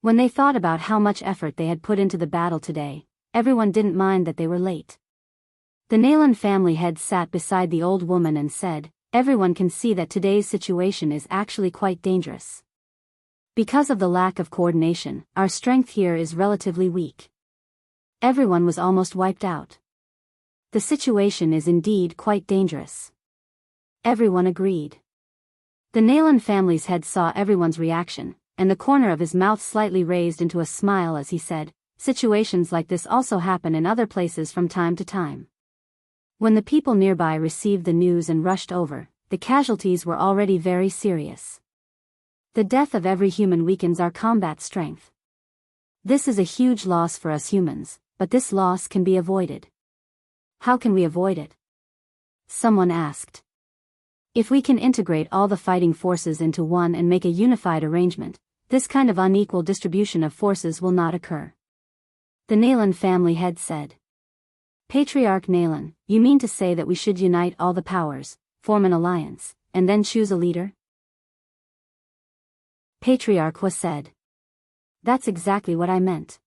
Speaker 1: When they thought about how much effort they had put into the battle today, everyone didn't mind that they were late. The Nalan family head sat beside the old woman and said, "Everyone can see that today's situation is actually quite dangerous. Because of the lack of coordination, our strength here is relatively weak. Everyone was almost wiped out. The situation is indeed quite dangerous." Everyone agreed. The Nalan family's head saw everyone's reaction, and the corner of his mouth slightly raised into a smile as he said, "Situations like this also happen in other places from time to time." When the people nearby received the news and rushed over, the casualties were already very serious. The death of every human weakens our combat strength. This is a huge loss for us humans, but this loss can be avoided. How can we avoid it? Someone asked. If we can integrate all the fighting forces into one and make a unified arrangement, this kind of unequal distribution of forces will not occur. The Nalan family head said. Patriarch Nalan, you mean to say that we should unite all the powers, form an alliance, and then choose a leader? Patriarch Hua said. That's exactly what I meant.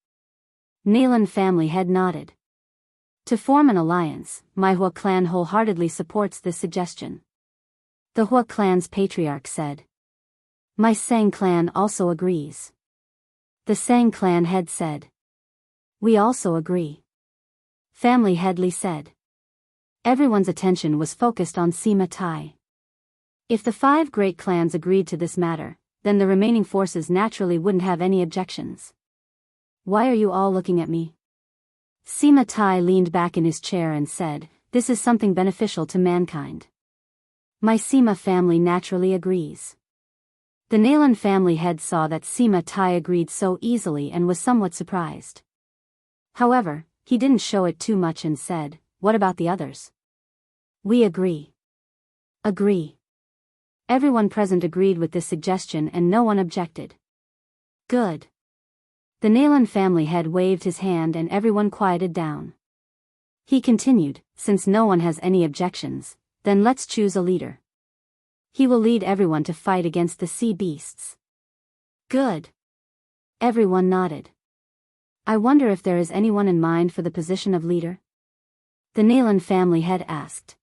Speaker 1: Nalan family head nodded. To form an alliance, my Hua clan wholeheartedly supports this suggestion. The Hua clan's patriarch said. My Sang clan also agrees. The Sang clan head said. We also agree. Family head Li said. Everyone's attention was focused on Sima Tai. If the 5 great clans agreed to this matter, then the remaining forces naturally wouldn't have any objections. Why are you all looking at me? Sima Tai leaned back in his chair and said, this is something beneficial to mankind. My Sima family naturally agrees. The Nalan family head saw that Sima Tai agreed so easily and was somewhat surprised. However, he didn't show it too much and said, what about the others? We agree. Agree. Everyone present agreed with this suggestion and no one objected. Good. The Nalan family head waved his hand and everyone quieted down. He continued, since no one has any objections, Then let's choose a leader. He will lead everyone to fight against the sea beasts. Good. Everyone nodded. I wonder if there is anyone in mind for the position of leader? The Nalan family head asked.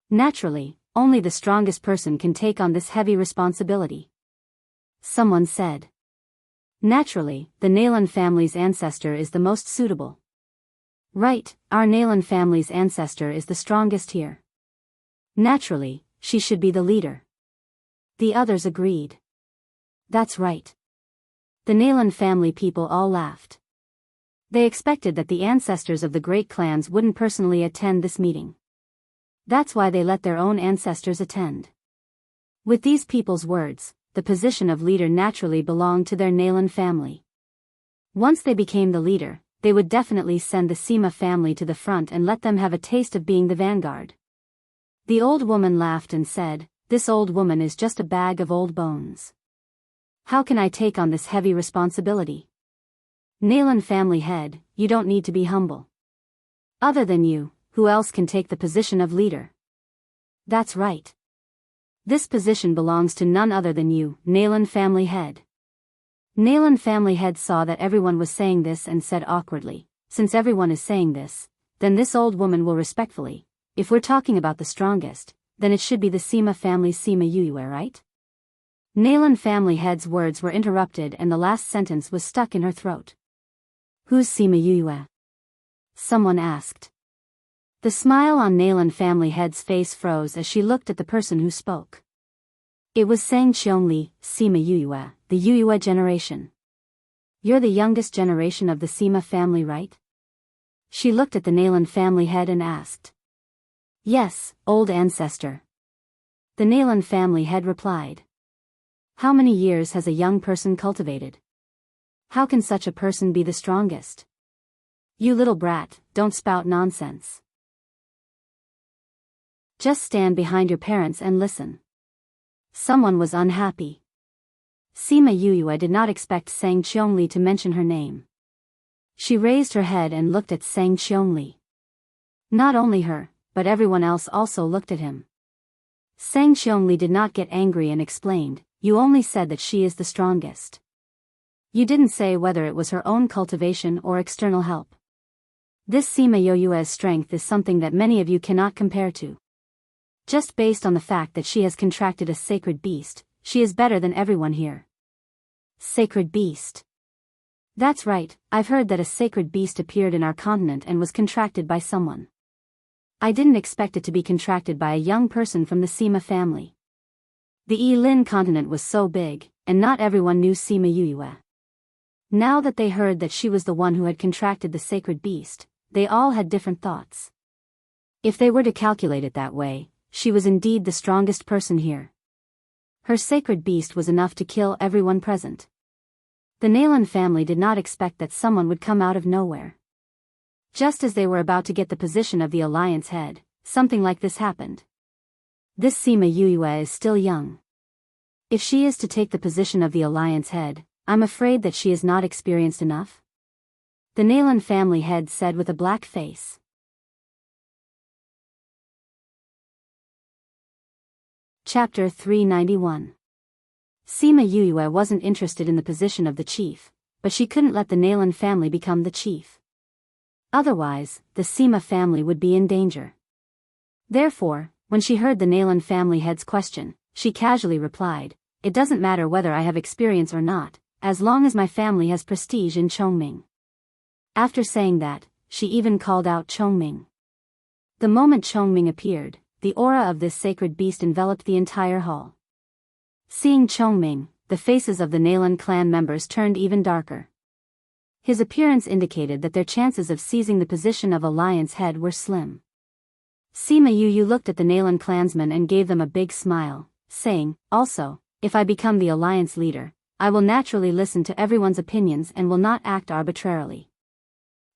Speaker 1: Naturally, only the strongest person can take on this heavy responsibility. Someone said. Naturally, the Nalan family's ancestor is the most suitable. Right, our Nalan family's ancestor is the strongest here. Naturally, she should be the leader. The others agreed. That's right. The Nalan family people all laughed. They expected that the ancestors of the great clans wouldn't personally attend this meeting. That's why they let their own ancestors attend. With these people's words, the position of leader naturally belonged to their Nalan family. Once they became the leader, they would definitely send the Sima family to the front and let them have a taste of being the vanguard. The old woman laughed and said, "This old woman is just a bag of old bones. How can I take on this heavy responsibility?" Nalan family head, you don't need to be humble. Other than you, who else can take the position of leader? That's right. This position belongs to none other than you, Nalan family head. Nalan family head saw that everyone was saying this and said awkwardly, since everyone is saying this, then this old woman will respectfully, if we're talking about the strongest, then it should be the Sima family's Sima Yuyue, right? Nalan family head's words were interrupted and the last sentence was stuck in her throat. Who's Sima Yuyue? Someone asked. The smile on Nalan family head's face froze as she looked at the person who spoke. It was Sang Qiongli, Sima Yuyue, the Yuyue generation. You're the youngest generation of the Sima family, right? She looked at the Nalan family head and asked. Yes, old ancestor. The Nalan family head replied. How many years has a young person cultivated? How can such a person be the strongest? You little brat, don't spout nonsense. Just stand behind your parents and listen. Someone was unhappy. Sima Yuyue did not expect Sang Qiongli to mention her name. She raised her head and looked at Sang Qiongli. Not only her, but everyone else also looked at him. Sang Qiongli did not get angry and explained, you only said that she is the strongest. You didn't say whether it was her own cultivation or external help. This Sima Yuyue's strength is something that many of you cannot compare to. Just based on the fact that she has contracted a sacred beast, she is better than everyone here. Sacred beast. That's right, I've heard that a sacred beast appeared in our continent and was contracted by someone. I didn't expect it to be contracted by a young person from the Sima family. The Yilin continent was so big, and not everyone knew Sima Yuyue. Now that they heard that she was the one who had contracted the sacred beast, they all had different thoughts. If they were to calculate it that way, she was indeed the strongest person here. Her sacred beast was enough to kill everyone present. The Nalan family did not expect that someone would come out of nowhere. Just as they were about to get the position of the alliance head, something like this happened. This Sima Yuyue is still young. If she is to take the position of the alliance head, I'm afraid that she is not experienced enough. The Nalan family head said with a black face. Chapter 391. Sima Yuyue wasn't interested in the position of the chief, but she couldn't let the Nalan family become the chief. Otherwise, the Sima family would be in danger. Therefore, when she heard the Nalan family head's question, she casually replied, "It doesn't matter whether I have experience or not, as long as my family has prestige in Chongming." After saying that, she even called out Chongming. The moment Chongming appeared, the aura of this sacred beast enveloped the entire hall. Seeing Chongming, the faces of the Nalan clan members turned even darker. His appearance indicated that their chances of seizing the position of alliance head were slim. Sima Yuyu looked at the Nalan clansmen and gave them a big smile, saying, "Also, if I become the alliance leader, I will naturally listen to everyone's opinions and will not act arbitrarily."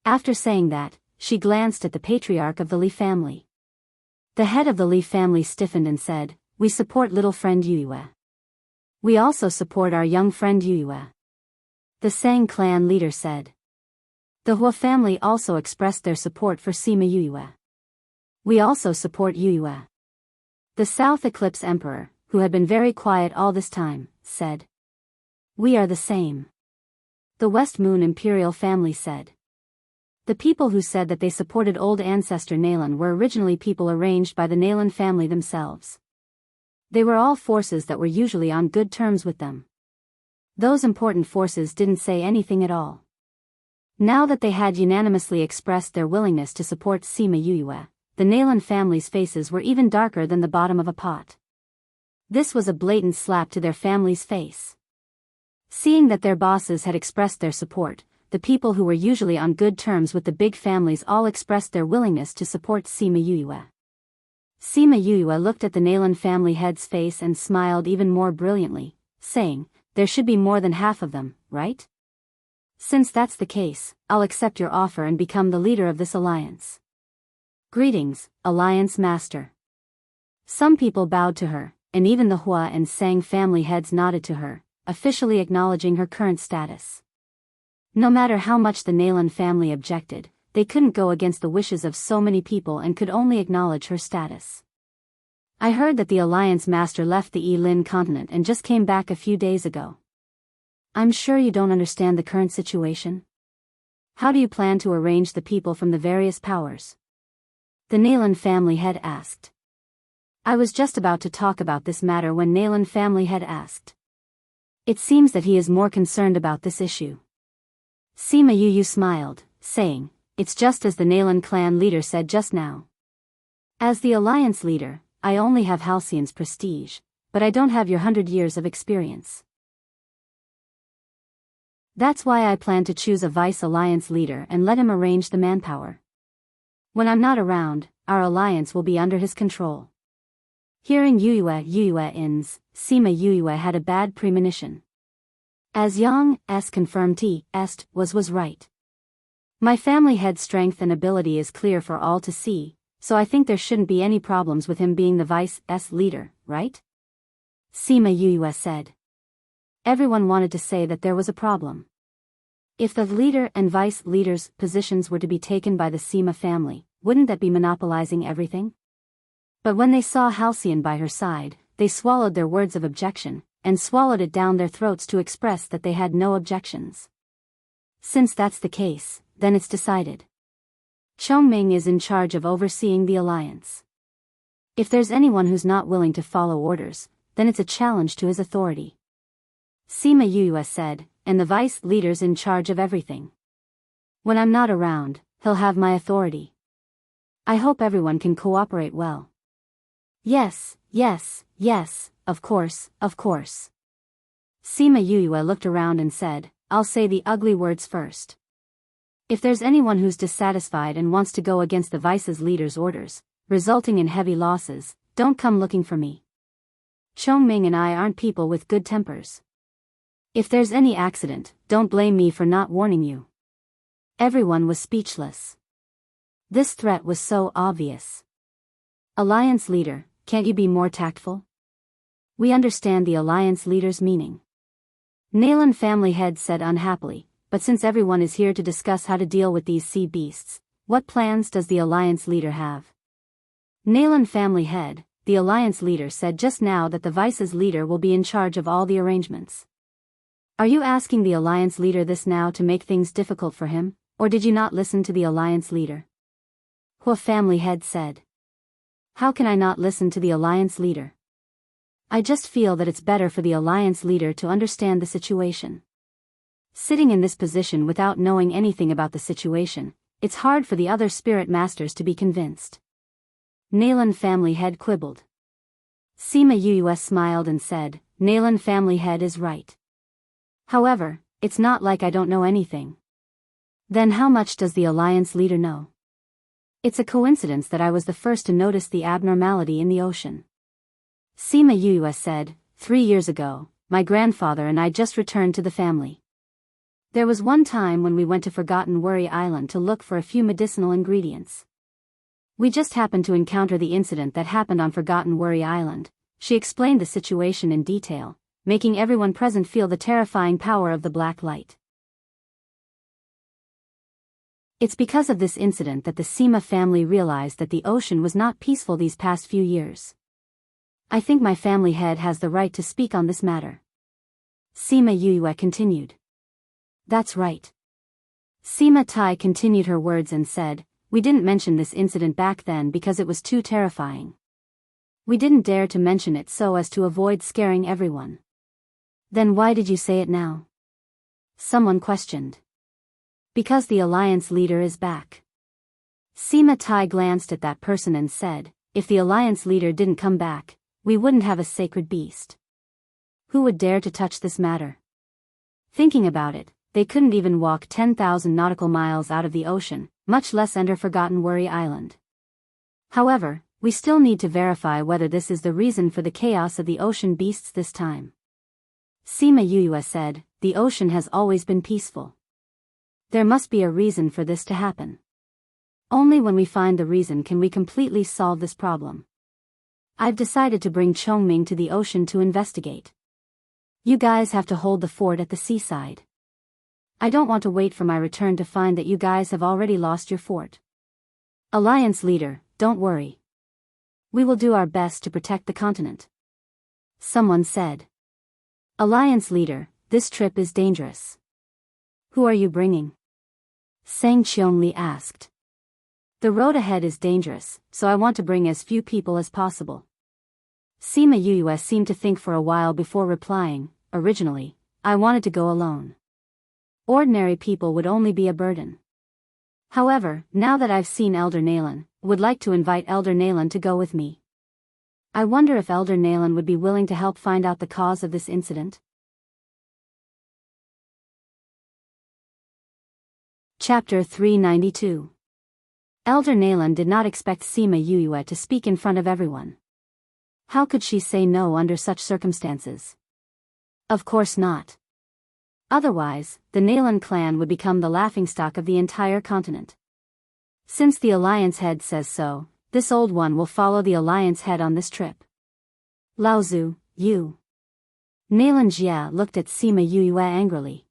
Speaker 1: After saying that, she glanced at the patriarch of the Li family. The head of the Li family stiffened and said, "We support little friend Yuyue. We also support our young friend Yuyue." The Sang clan leader said. The Hua family also expressed their support for Sima Yuyue. "We also support Yuyue." The South Eclipse Emperor, who had been very quiet all this time, said. We are the same. The West Moon Imperial family said. The people who said that they supported old ancestor Nalan were originally people arranged by the Nalan family themselves. They were all forces that were usually on good terms with them. Those important forces didn't say anything at all. Now that they had unanimously expressed their willingness to support Sima Yue, the Nalan family's faces were even darker than the bottom of a pot. This was a blatant slap to their family's face. Seeing that their bosses had expressed their support, the people who were usually on good terms with the big families all expressed their willingness to support Sima Yue. Sima Yue looked at the Nalan family head's face and smiled even more brilliantly, saying, there should be more than half of them, right? Since that's the case, I'll accept your offer and become the leader of this alliance. Greetings, Alliance Master. Some people bowed to her, and even the Hua and Sang family heads nodded to her, officially acknowledging her current status. No matter how much the Nalan family objected, they couldn't go against the wishes of so many people and could only acknowledge her status. I heard that the Alliance Master left the Yi-Lin continent and just came back a few days ago. I'm sure you don't understand the current situation. How do you plan to arrange the people from the various powers? The Nalan family head asked. I was just about to talk about this matter when Nalan family head asked. It seems that he is more concerned about this issue. Sima Yu smiled, saying, it's just as the Nalan clan leader said just now. As the alliance leader, I only have Halcyon's prestige, but I don't have your 100 years of experience. That's why I plan to choose a vice alliance leader and let him arrange the manpower. When I'm not around, our alliance will be under his control. Hearing Yue's, Sima Yue had a bad premonition. As Yang's confirmed was right. My family head's strength and ability is clear for all to see, so I think there shouldn't be any problems with him being the vice leader, right? Sima Yue said. Everyone wanted to say that there was a problem. If the leader and vice leader's positions were to be taken by the Sima family, wouldn't that be monopolizing everything? But when they saw Halcyon by her side, they swallowed their words of objection, and swallowed it down their throats to express that they had no objections. Since that's the case, then it's decided. Chongming is in charge of overseeing the alliance. If there's anyone who's not willing to follow orders, then it's a challenge to his authority. Sima Yue said, and the vice leader's in charge of everything. When I'm not around, he'll have my authority. I hope everyone can cooperate well. Yes, of course. Sima Yue looked around and said, I'll say the ugly words first. If there's anyone who's dissatisfied and wants to go against the vice's leader's orders, resulting in heavy losses, don't come looking for me. Chongming and I aren't people with good tempers. If there's any accident, don't blame me for not warning you. Everyone was speechless. This threat was so obvious. Alliance leader, can't you be more tactful? We understand the alliance leader's meaning. Nalan family head said unhappily, but since everyone is here to discuss how to deal with these sea beasts, what plans does the alliance leader have? Nalan family head, the alliance leader said just now that the vice's leader will be in charge of all the arrangements. Are you asking the alliance leader this now to make things difficult for him, or did you not listen to the alliance leader? Hua family head said. How can I not listen to the alliance leader? I just feel that it's better for the alliance leader to understand the situation. Sitting in this position without knowing anything about the situation, it's hard for the other spirit masters to be convinced. Nalan family head quibbled. Sima Yue smiled and said, Nalan family head is right. However, it's not like I don't know anything. Then how much does the alliance leader know? It's a coincidence that I was the first to notice the abnormality in the ocean. Sima Yue said, 3 years ago, my grandfather and I just returned to the family. There was one time when we went to Forgotten Worry Island to look for a few medicinal ingredients. We just happened to encounter the incident that happened on Forgotten Worry Island. She explained the situation in detail, making everyone present feel the terrifying power of the black light. It's because of this incident that the Sima family realized that the ocean was not peaceful these past few years. I think my family head has the right to speak on this matter. Sima Yue continued. That's right. Sima Tai continued her words and said, we didn't mention this incident back then because it was too terrifying. We didn't dare to mention it so as to avoid scaring everyone. Then why did you say it now? Someone questioned. Because the alliance leader is back. Sima Tai glanced at that person and said, if the alliance leader didn't come back, we wouldn't have a sacred beast. Who would dare to touch this matter? Thinking about it, they couldn't even walk 10,000 nautical miles out of the ocean, much less enter Forgotten Worry Island. However, we still need to verify whether this is the reason for the chaos of the ocean beasts this time. Sima Yue said, the ocean has always been peaceful. There must be a reason for this to happen. Only when we find the reason can we completely solve this problem. I've decided to bring Chongming to the ocean to investigate. You guys have to hold the fort at the seaside. I don't want to wait for my return to find that you guys have already lost your fort. Alliance leader, don't worry. We will do our best to protect the continent. Someone said. Alliance leader, this trip is dangerous. Who are you bringing? Sang Qiongli asked. The road ahead is dangerous, so I want to bring as few people as possible. Sima Yue seemed to think for a while before replying, originally, I wanted to go alone. Ordinary people would only be a burden. However, now that I've seen Elder Nalan, would like to invite Elder Nalan to go with me. I wonder if Elder Nalan would be willing to help find out the cause of this incident. Chapter 392. Elder Nalan did not expect Sima Yue to speak in front of everyone. How could she say no under such circumstances? Of course not. Otherwise, the Nalan clan would become the laughingstock of the entire continent. Since the Alliance head says so, this old one will follow the Alliance head on this trip. Laozu, you. Nalan Jia looked at Sima Yue angrily.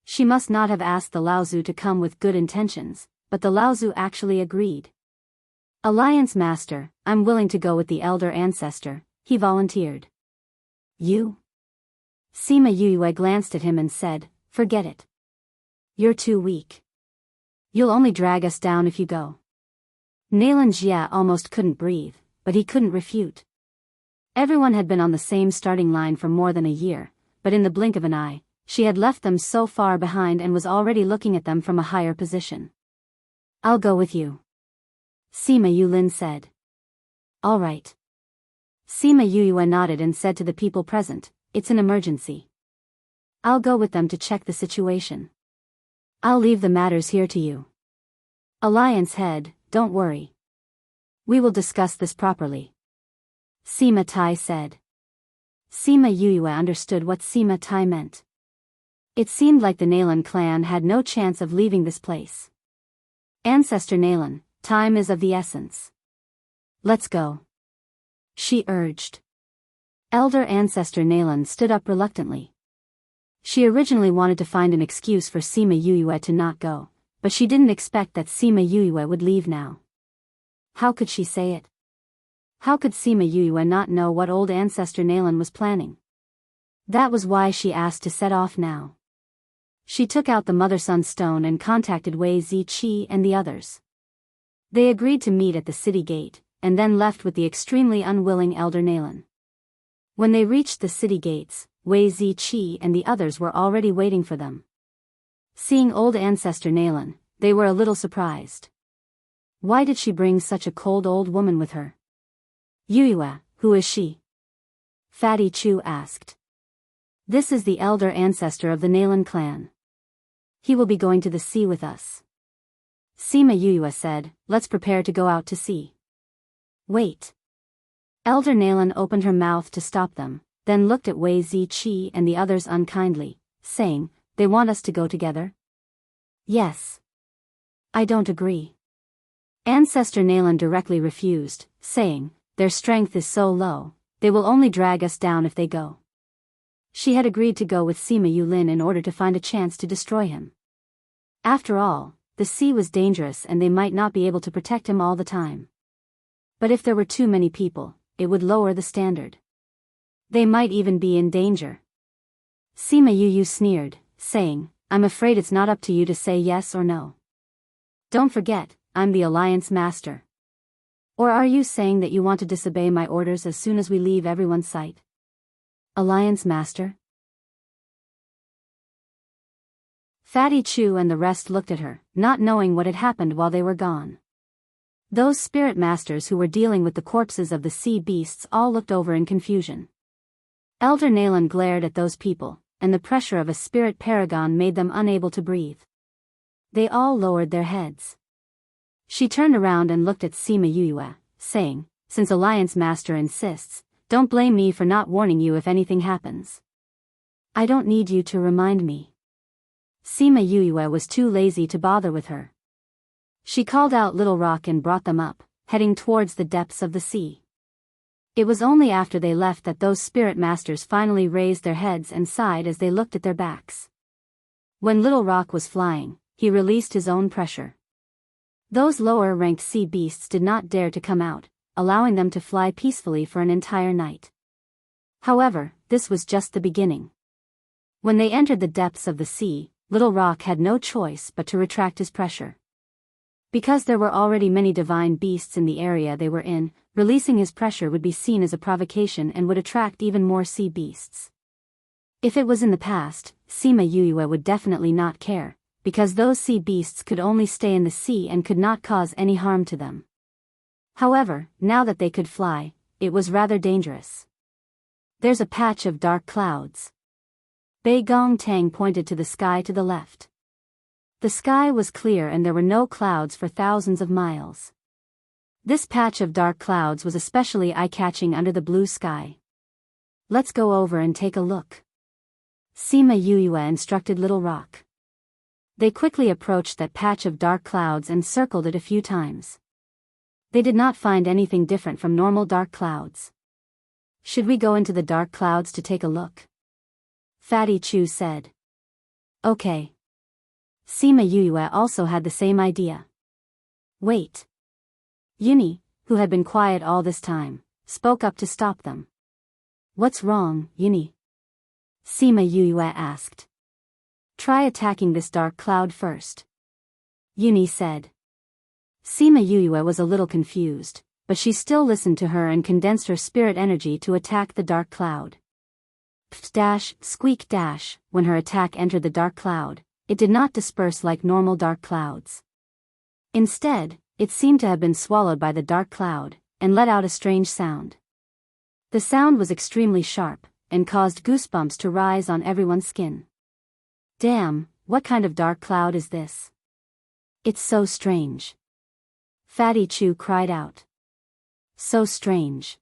Speaker 1: She must not have asked the Laozu to come with good intentions, but the Laozu actually agreed. Alliance Master, I'm willing to go with the Elder Ancestor, he volunteered. You? Sima Yue glanced at him and said, forget it. You're too weak. You'll only drag us down if you go. Nalan Jia almost couldn't breathe, but he couldn't refute. Everyone had been on the same starting line for more than a year, but in the blink of an eye, she had left them so far behind and was already looking at them from a higher position. I'll go with you. Sima Yulin said. All right. Sima Yue nodded and said to the people present, it's an emergency. I'll go with them to check the situation. I'll leave the matters here to you. Alliance head, don't worry. We will discuss this properly. Sima Tai said. Sima Yue understood what Sima Tai meant. It seemed like the Nalan clan had no chance of leaving this place. Ancestor Nalan, time is of the essence. Let's go. She urged. Elder Ancestor Nalan stood up reluctantly. She originally wanted to find an excuse for Sima Yue to not go, but she didn't expect that Sima Yue would leave now. How could she say it? How could Sima Yue not know what old Ancestor Nalan was planning? That was why she asked to set off now. She took out the Mother-Son stone and contacted Wei Ziqi and the others. They agreed to meet at the city gate, and then left with the extremely unwilling Elder Nalan. When they reached the city gates, Wei Ziqi and the others were already waiting for them. Seeing old Ancestor Nalan, they were a little surprised. Why did she bring such a cold old woman with her? Yue, who is she? Fatty Chu asked. This is the elder ancestor of the Nalan clan. He will be going to the sea with us. Sima Yue said, let's prepare to go out to sea. Wait. Elder Nalan opened her mouth to stop them, then looked at Wei Ziqi and the others unkindly, saying, they want us to go together? Yes. I don't agree. Ancestor Nalan directly refused, saying, their strength is so low, they will only drag us down if they go. She had agreed to go with Sima Yulin in order to find a chance to destroy him. After all, the sea was dangerous and they might not be able to protect him all the time. But if there were too many people, it would lower the standard. They might even be in danger. Sima Yu sneered, saying, I'm afraid it's not up to you to say yes or no. Don't forget, I'm the Alliance Master. Or are you saying that you want to disobey my orders as soon as we leave everyone's sight? Alliance Master? Fatty Chu and the rest looked at her, not knowing what had happened while they were gone. Those spirit masters who were dealing with the corpses of the sea beasts all looked over in confusion. Elder Nalan glared at those people, and the pressure of a spirit paragon made them unable to breathe. They all lowered their heads. She turned around and looked at Sima Yue, saying, since Alliance Master insists, don't blame me for not warning you if anything happens. I don't need you to remind me. Sima Yue was too lazy to bother with her. She called out Little Rock and brought them up, heading towards the depths of the sea. It was only after they left that those spirit masters finally raised their heads and sighed as they looked at their backs. When Little Rock was flying, he released his own pressure. Those lower-ranked sea beasts did not dare to come out, allowing them to fly peacefully for an entire night. However, this was just the beginning. When they entered the depths of the sea, Little Rock had no choice but to retract his pressure. Because there were already many divine beasts in the area they were in, releasing his pressure would be seen as a provocation and would attract even more sea beasts. If it was in the past, Sima Yue would definitely not care, because those sea beasts could only stay in the sea and could not cause any harm to them. However, now that they could fly, it was rather dangerous. There's a patch of dark clouds. Bei Gong Tang pointed to the sky to the left. The sky was clear and there were no clouds for thousands of miles. This patch of dark clouds was especially eye-catching under the blue sky. Let's go over and take a look. Sima Yue instructed Little Rock. They quickly approached that patch of dark clouds and circled it a few times. They did not find anything different from normal dark clouds. Should we go into the dark clouds to take a look? Fatty Chu said. Okay. Sima Yue also had the same idea. Wait. Yuni, who had been quiet all this time, spoke up to stop them. What's wrong, Yuni? Sima Yue asked. Try attacking this dark cloud first. Yuni said. Sima Yue was a little confused, but she still listened to her and condensed her spirit energy to attack the dark cloud. Dash, squeak dash, when her attack entered the dark cloud, it did not disperse like normal dark clouds. Instead, it seemed to have been swallowed by the dark cloud, and let out a strange sound. The sound was extremely sharp, and caused goosebumps to rise on everyone's skin. Damn, what kind of dark cloud is this? It's so strange. Fatty Chu cried out. So strange.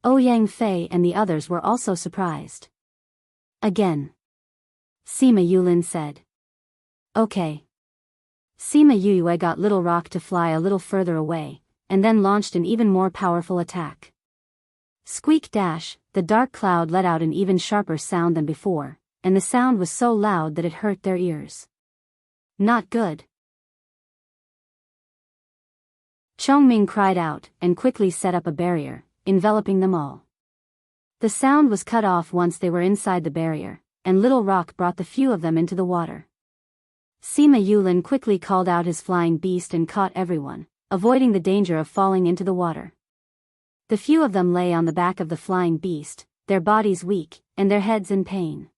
Speaker 1: Ouyang Fei and the others were also surprised. Again. Sima Yulin said. Okay. Sima Yue got Little Rock to fly a little further away, and then launched an even more powerful attack. Squeak dash, the dark cloud let out an even sharper sound than before, and the sound was so loud that it hurt their ears. Not good. Chongming cried out, and quickly set up a barrier, enveloping them all. The sound was cut off once they were inside the barrier, and Little Rock brought the few of them into the water. Sima Yulin quickly called out his flying beast and caught everyone, avoiding the danger of falling into the water. The few of them lay on the back of the flying beast, their bodies weak, and their heads in pain.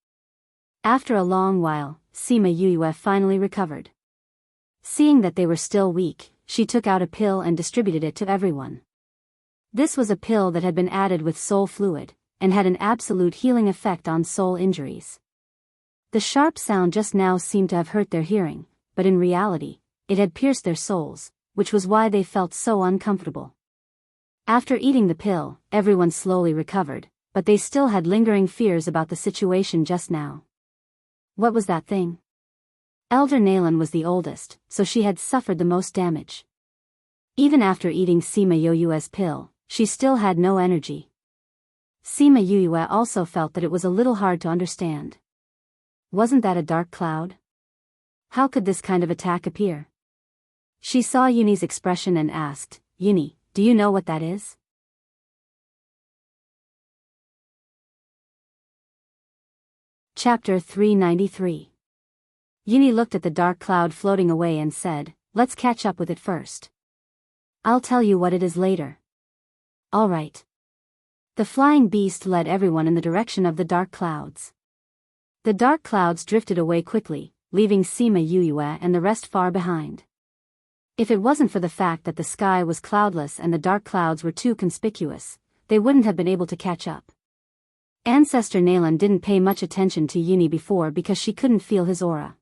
Speaker 1: After a long while, Sima Yue finally recovered. Seeing that they were still weak, she took out a pill and distributed it to everyone. This was a pill that had been added with soul fluid, and had an absolute healing effect on soul injuries. The sharp sound just now seemed to have hurt their hearing, but in reality, it had pierced their souls, which was why they felt so uncomfortable. After eating the pill, everyone slowly recovered, but they still had lingering fears about the situation just now. What was that thing? Elder Nalan was the oldest, so she had suffered the most damage. Even after eating Sima Yue's pill, she still had no energy. Sima Yue also felt that it was a little hard to understand. Wasn't that a dark cloud? How could this kind of attack appear? She saw Yuni's expression and asked, Yuni, do you know what that is? Chapter 393. Yuni looked at the dark cloud floating away and said, "Let's catch up with it first. I'll tell you what it is later." "All right." The flying beast led everyone in the direction of the dark clouds. The dark clouds drifted away quickly, leaving Sima Yuyue and the rest far behind. If it wasn't for the fact that the sky was cloudless and the dark clouds were too conspicuous, they wouldn't have been able to catch up. Ancestor Nalan didn't pay much attention to Yuni before because she couldn't feel his aura.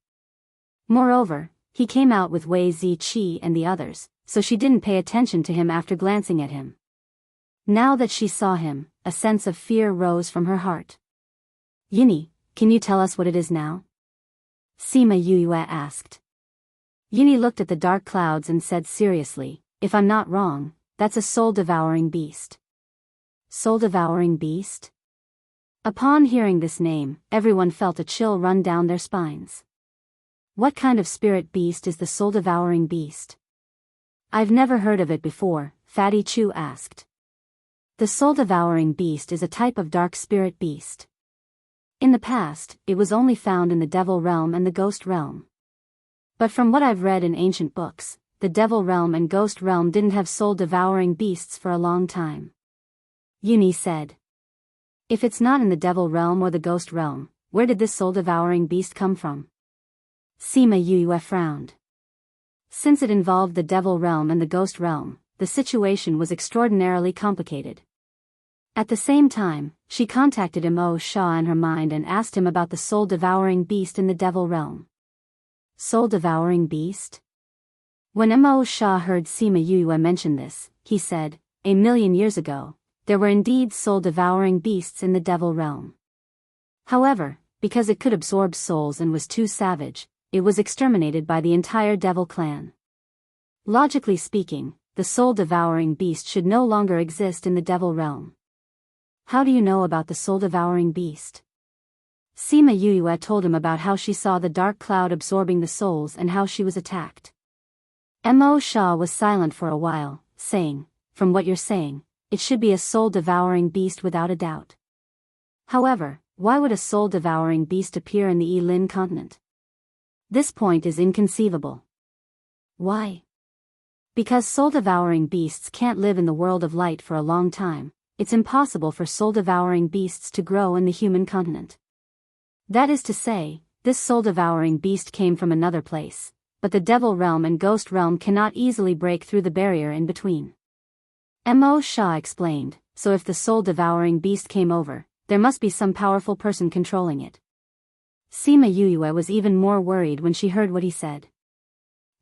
Speaker 1: Moreover, he came out with Wei Ziqi and the others, so she didn't pay attention to him after glancing at him. Now that she saw him, a sense of fear rose from her heart. "Yuni, can you tell us what it is now?" Sima Yuyue asked. Yuni looked at the dark clouds and said seriously, "If I'm not wrong, that's a soul-devouring beast." Soul-devouring beast? Upon hearing this name, everyone felt a chill run down their spines. What kind of spirit beast is the soul-devouring beast? "I've never heard of it before," Fatty Chu asked. The soul-devouring beast is a type of dark spirit beast. In the past, it was only found in the devil realm and the ghost realm. But from what I've read in ancient books, the devil realm and ghost realm didn't have soul-devouring beasts for a long time. Yuni said. "If it's not in the devil realm or the ghost realm, where did this soul-devouring beast come from?" Sima Yuyue frowned. Since it involved the devil realm and the ghost realm, the situation was extraordinarily complicated. At the same time, she contacted Mo Shah in her mind and asked him about the soul-devouring beast in the devil realm. Soul-devouring beast? When Mo Shah heard Sima Yuyue mention this, he said, "A million years ago, there were indeed soul-devouring beasts in the devil realm. However, because it could absorb souls and was too savage, it was exterminated by the entire devil clan. Logically speaking, the soul-devouring beast should no longer exist in the devil realm." "How do you know about the soul-devouring beast?" Sima Yuyue told him about how she saw the dark cloud absorbing the souls and how she was attacked. Mo Shah was silent for a while, saying, "From what you're saying, it should be a soul-devouring beast without a doubt. However, why would a soul-devouring beast appear in the Yilin continent? This point is inconceivable." "Why?" "Because soul-devouring beasts can't live in the world of light for a long time. It's impossible for soul-devouring beasts to grow in the human continent. That is to say, this soul-devouring beast came from another place, but the devil realm and ghost realm cannot easily break through the barrier in between." Mo Shah explained, "So if the soul-devouring beast came over, there must be some powerful person controlling it." Sima Yuyue was even more worried when she heard what he said.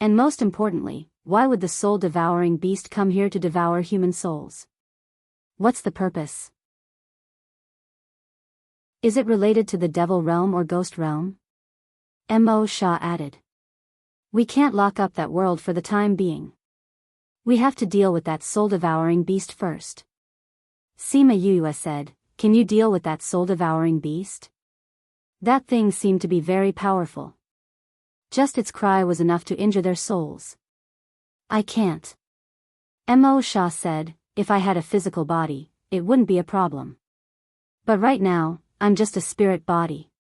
Speaker 1: And most importantly, why would the soul-devouring beast come here to devour human souls? What's the purpose? Is it related to the devil realm or ghost realm? Mo Shah added. "We can't lock up that world for the time being. We have to deal with that soul-devouring beast first." Sima Yuyue said, "Can you deal with that soul-devouring beast? That thing seemed to be very powerful. Just its cry was enough to injure their souls." "I can't." Mo Shah said, "If I had a physical body, it wouldn't be a problem. But right now, I'm just a spirit body.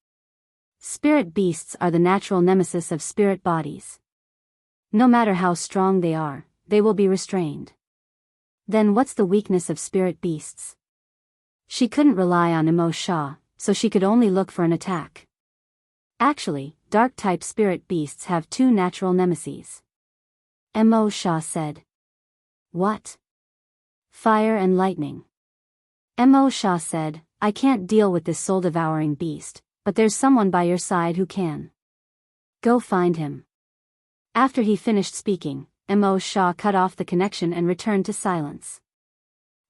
Speaker 1: Spirit beasts are the natural nemesis of spirit bodies. No matter how strong they are, they will be restrained. Then what's the weakness of spirit beasts?" She couldn't rely on Mo Shah, so she could only look for an attack. Actually, dark-type spirit beasts have two natural nemeses. Mo Shah said. "What?" "Fire and lightning." Mo Shah said, "I can't deal with this soul-devouring beast, but there's someone by your side who can. Go find him." After he finished speaking, Mo Shah cut off the connection and returned to silence.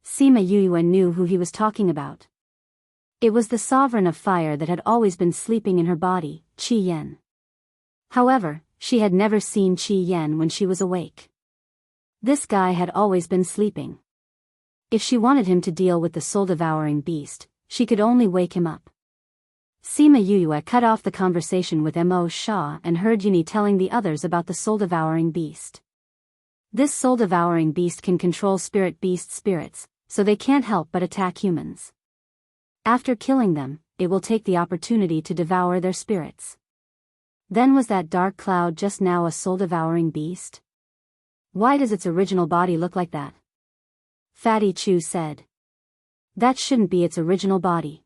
Speaker 1: Sima Yuyue knew who he was talking about. It was the sovereign of fire that had always been sleeping in her body, Qi Yan. However, she had never seen Qi Yan when she was awake. This guy had always been sleeping. If she wanted him to deal with the soul-devouring beast, she could only wake him up. Sima Yuyue cut off the conversation with Mo Shah and heard Yuni telling the others about the soul-devouring beast. This soul-devouring beast can control spirit beast spirits, so they can't help but attack humans. After killing them, it will take the opportunity to devour their spirits. Then was that dark cloud just now a soul-devouring beast? Why does its original body look like that? Fatty Chu said. That shouldn't be its original body.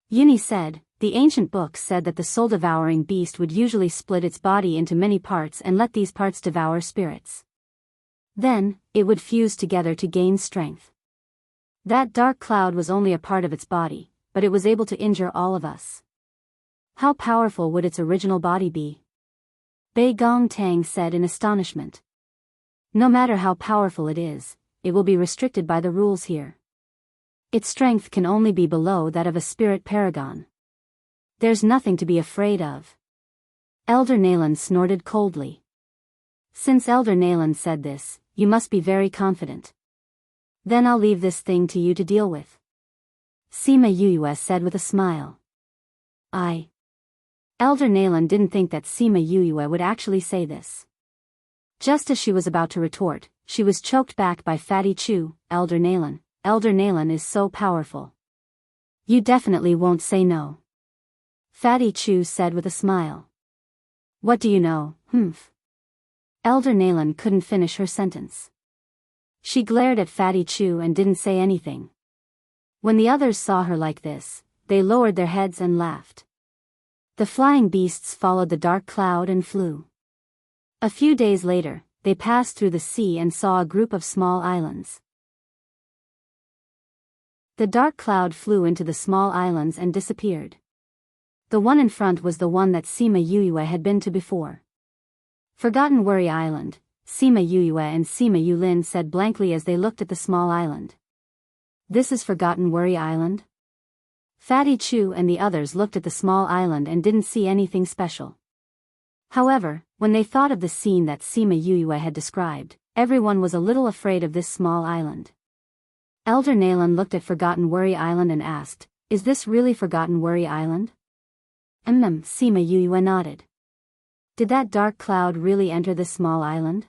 Speaker 1: Yuni said, the ancient books said that the soul-devouring beast would usually split its body into many parts and let these parts devour spirits. Then, it would fuse together to gain strength. That dark cloud was only a part of its body, but it was able to injure all of us. How powerful would its original body be? Bei Gong Tang said in astonishment. No matter how powerful it is, it will be restricted by the rules here. Its strength can only be below that of a spirit paragon. There's nothing to be afraid of. Elder Nalan snorted coldly. Since Elder Nalan said this, you must be very confident. Then I'll leave this thing to you to deal with. Sima Yuyue said with a smile. Elder Nalan didn't think that Sima Yuyue would actually say this. Just as she was about to retort, she was choked back by Fatty Chu. Elder Nalan is so powerful. You definitely won't say no. Fatty Chu said with a smile. What do you know, humph? Elder Nalan couldn't finish her sentence. She glared at Fatty Chu and didn't say anything. When the others saw her like this, they lowered their heads and laughed. The flying beasts followed the dark cloud and flew. A few days later, they passed through the sea and saw a group of small islands. The dark cloud flew into the small islands and disappeared. The one in front was the one that Sima Yuyue had been to before. Forgotten Worry Island, Sima Yuyue and Sima Yulin said blankly as they looked at the small island. This is Forgotten Worry Island? Fatty Chu and the others looked at the small island and didn't see anything special. However, when they thought of the scene that Sima Yuyue had described, everyone was a little afraid of this small island. Elder Nalan looked at Forgotten Worry Island and asked, is this really Forgotten Worry Island? Sima Yuyue nodded. Did that dark cloud really enter this small island?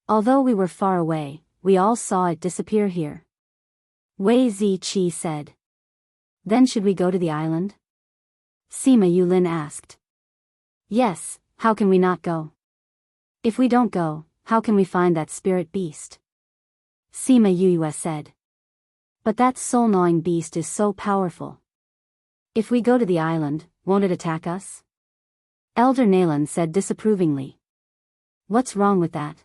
Speaker 1: Although we were far away, we all saw it disappear here. Wei Ziqi said. Then should we go to the island? Sima Yulin asked. Yes, how can we not go? If we don't go, how can we find that spirit beast? Sima Yuyue said. But that soul-gnawing beast is so powerful. If we go to the island, won't it attack us? Elder Nalan said disapprovingly. What's wrong with that?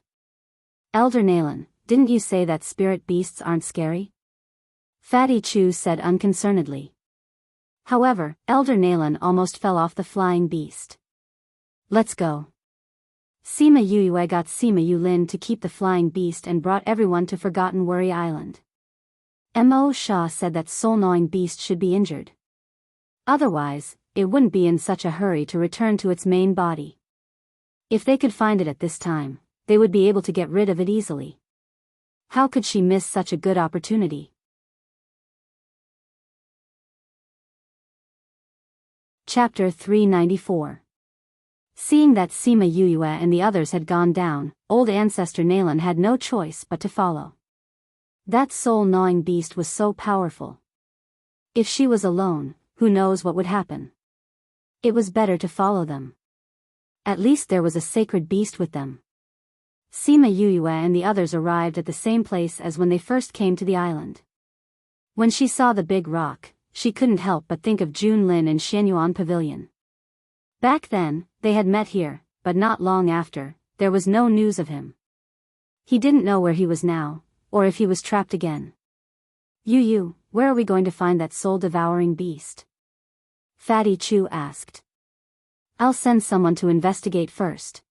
Speaker 1: Elder Nalan, didn't you say that spirit beasts aren't scary? Fatty Chu said unconcernedly. However, Elder Nalan almost fell off the flying beast. Let's go. Sima Yuyue got Sima Yulin to keep the flying beast and brought everyone to Forgotten Worry Island. Mo Shah said that soul-gnawing beast should be injured. Otherwise, it wouldn't be in such a hurry to return to its main body. If they could find it at this time, they would be able to get rid of it easily. How could she miss such a good opportunity? Chapter 394. Seeing that Sima Yuyue and the others had gone down, old ancestor Nalan had no choice but to follow. That soul-gnawing beast was so powerful. If she was alone, who knows what would happen? It was better to follow them. At least there was a sacred beast with them. Sima Yuyue and the others arrived at the same place as when they first came to the island. When she saw the big rock, she couldn't help but think of Junlin and Xianyuan Pavilion. Back then, they had met here, but not long after, there was no news of him. He didn't know where he was now, or if he was trapped again. Yu, where are we going to find that soul-devouring beast? Fatty Chu asked. I'll send someone to investigate first.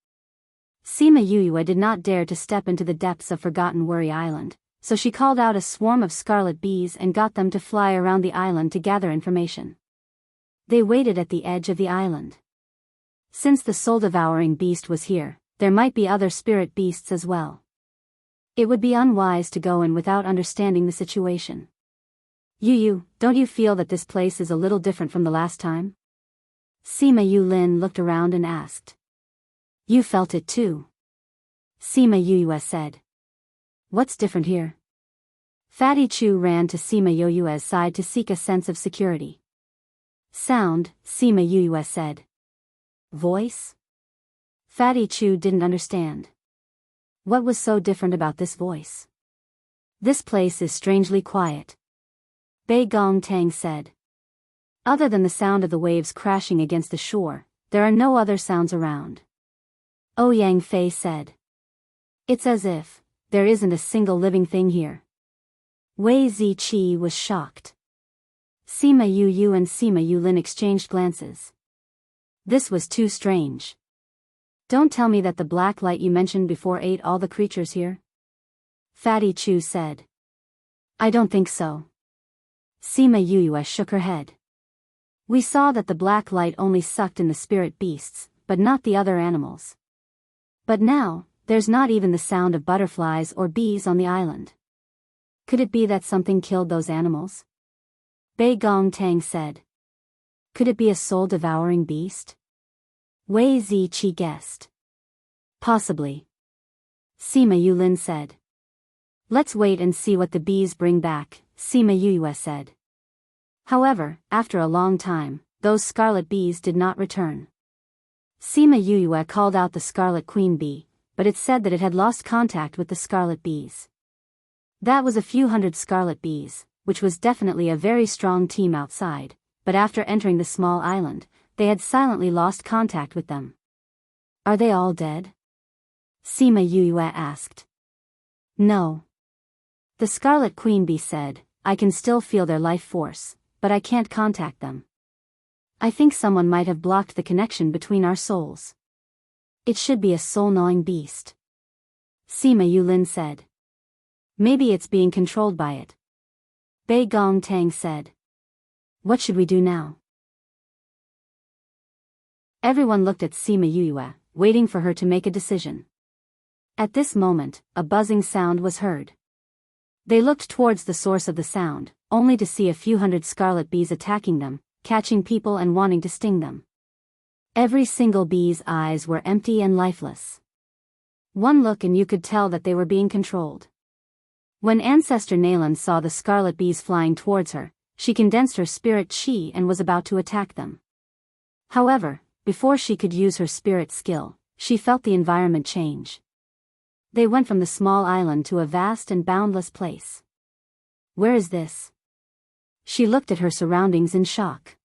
Speaker 1: Sima Yuyue did not dare to step into the depths of Forgotten Worry Island, so she called out a swarm of scarlet bees and got them to fly around the island to gather information. They waited at the edge of the island. Since the soul-devouring beast was here, there might be other spirit beasts as well. It would be unwise to go in without understanding the situation. Yu, don't you feel that this place is a little different from the last time? Sima Yulin looked around and asked. You felt it too. Sima Yuyue said. What's different here? Fatty Chu ran to Sima Yuyue's side to seek a sense of security. Sound, Sima Yue said. Voice? Fatty Chu didn't understand. What was so different about this voice? This place is strangely quiet. Bei Gong Tang said. Other than the sound of the waves crashing against the shore, there are no other sounds around. Ouyang Fei said. It's as if there isn't a single living thing here. Wei Ziqi was shocked. Sima Yu and Sima Yulin exchanged glances. This was too strange. Don't tell me that the black light you mentioned before ate all the creatures here? Fatty Chu said. I don't think so. Sima Yue shook her head. We saw that the black light only sucked in the spirit beasts, but not the other animals. But now, there's not even the sound of butterflies or bees on the island. Could it be that something killed those animals? Bei Gong Tang said. Could it be a soul-devouring beast? Wei Ziqi guessed. Possibly. Sima Yulin said. Let's wait and see what the bees bring back, Sima Yue said. However, after a long time, those scarlet bees did not return. Sima Yue called out the scarlet queen bee, but it said that it had lost contact with the scarlet bees. That was a few hundred scarlet bees, which was definitely a very strong team outside, but after entering the small island, they had silently lost contact with them. Are they all dead? Sima Yue asked. No. The scarlet queen bee said, I can still feel their life force, but I can't contact them. I think someone might have blocked the connection between our souls. It should be a soul-gnawing beast. Sima Yulin said. Maybe it's being controlled by it. Bei Gong Tang said. What should we do now? Everyone looked at Sima Yue, waiting for her to make a decision. At this moment, a buzzing sound was heard. They looked towards the source of the sound, only to see a few hundred scarlet bees attacking them, catching people and wanting to sting them. Every single bee's eyes were empty and lifeless. One look and you could tell that they were being controlled. When Ancestor Nalan saw the scarlet bees flying towards her, she condensed her spirit chi and was about to attack them. However, before she could use her spirit skill, she felt the environment change. They went from the small island to a vast and boundless place. Where is this? She looked at her surroundings in shock.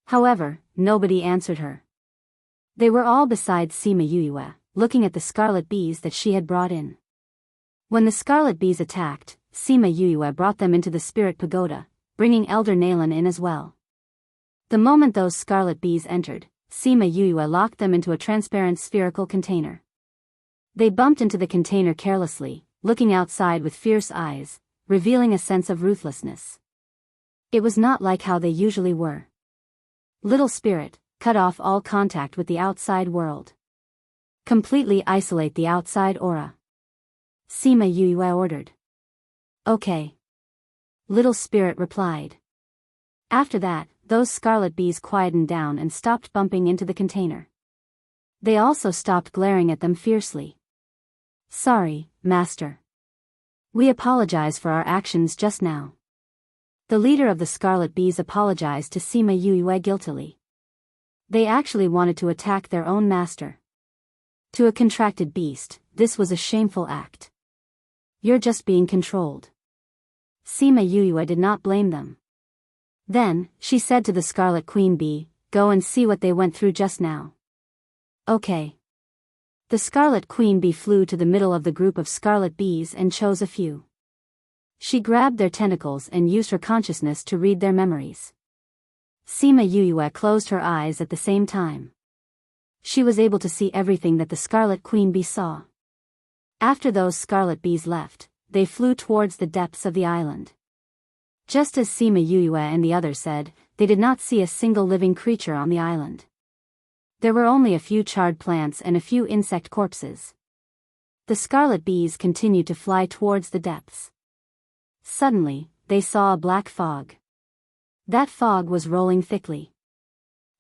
Speaker 1: However, nobody answered her. They were all beside Sima Yue, looking at the scarlet bees that she had brought in. When the scarlet bees attacked, Sima Yue brought them into the spirit pagoda, bringing Elder Nalan in as well. The moment those scarlet bees entered, Sima Yue locked them into a transparent spherical container. They bumped into the container carelessly, looking outside with fierce eyes, revealing a sense of ruthlessness. It was not like how they usually were. Little spirit, cut off all contact with the outside world. Completely isolate the outside aura. Sima Yue ordered. Okay. Little spirit replied. After that, those scarlet bees quietened down and stopped bumping into the container. They also stopped glaring at them fiercely. Sorry, Master. We apologize for our actions just now. The leader of the scarlet bees apologized to Sima Yue guiltily. They actually wanted to attack their own master. To a contracted beast, this was a shameful act. You're just being controlled. Sima Yue did not blame them. Then, she said to the scarlet queen bee, go and see what they went through just now. Okay. The scarlet queen bee flew to the middle of the group of scarlet bees and chose a few. She grabbed their tentacles and used her consciousness to read their memories. Sima Yue closed her eyes at the same time. She was able to see everything that the scarlet queen bee saw. After those scarlet bees left, they flew towards the depths of the island. Just as Sima Yue and the others said, they did not see a single living creature on the island. There were only a few charred plants and a few insect corpses. The scarlet bees continued to fly towards the depths. Suddenly, they saw a black fog. That fog was rolling thickly.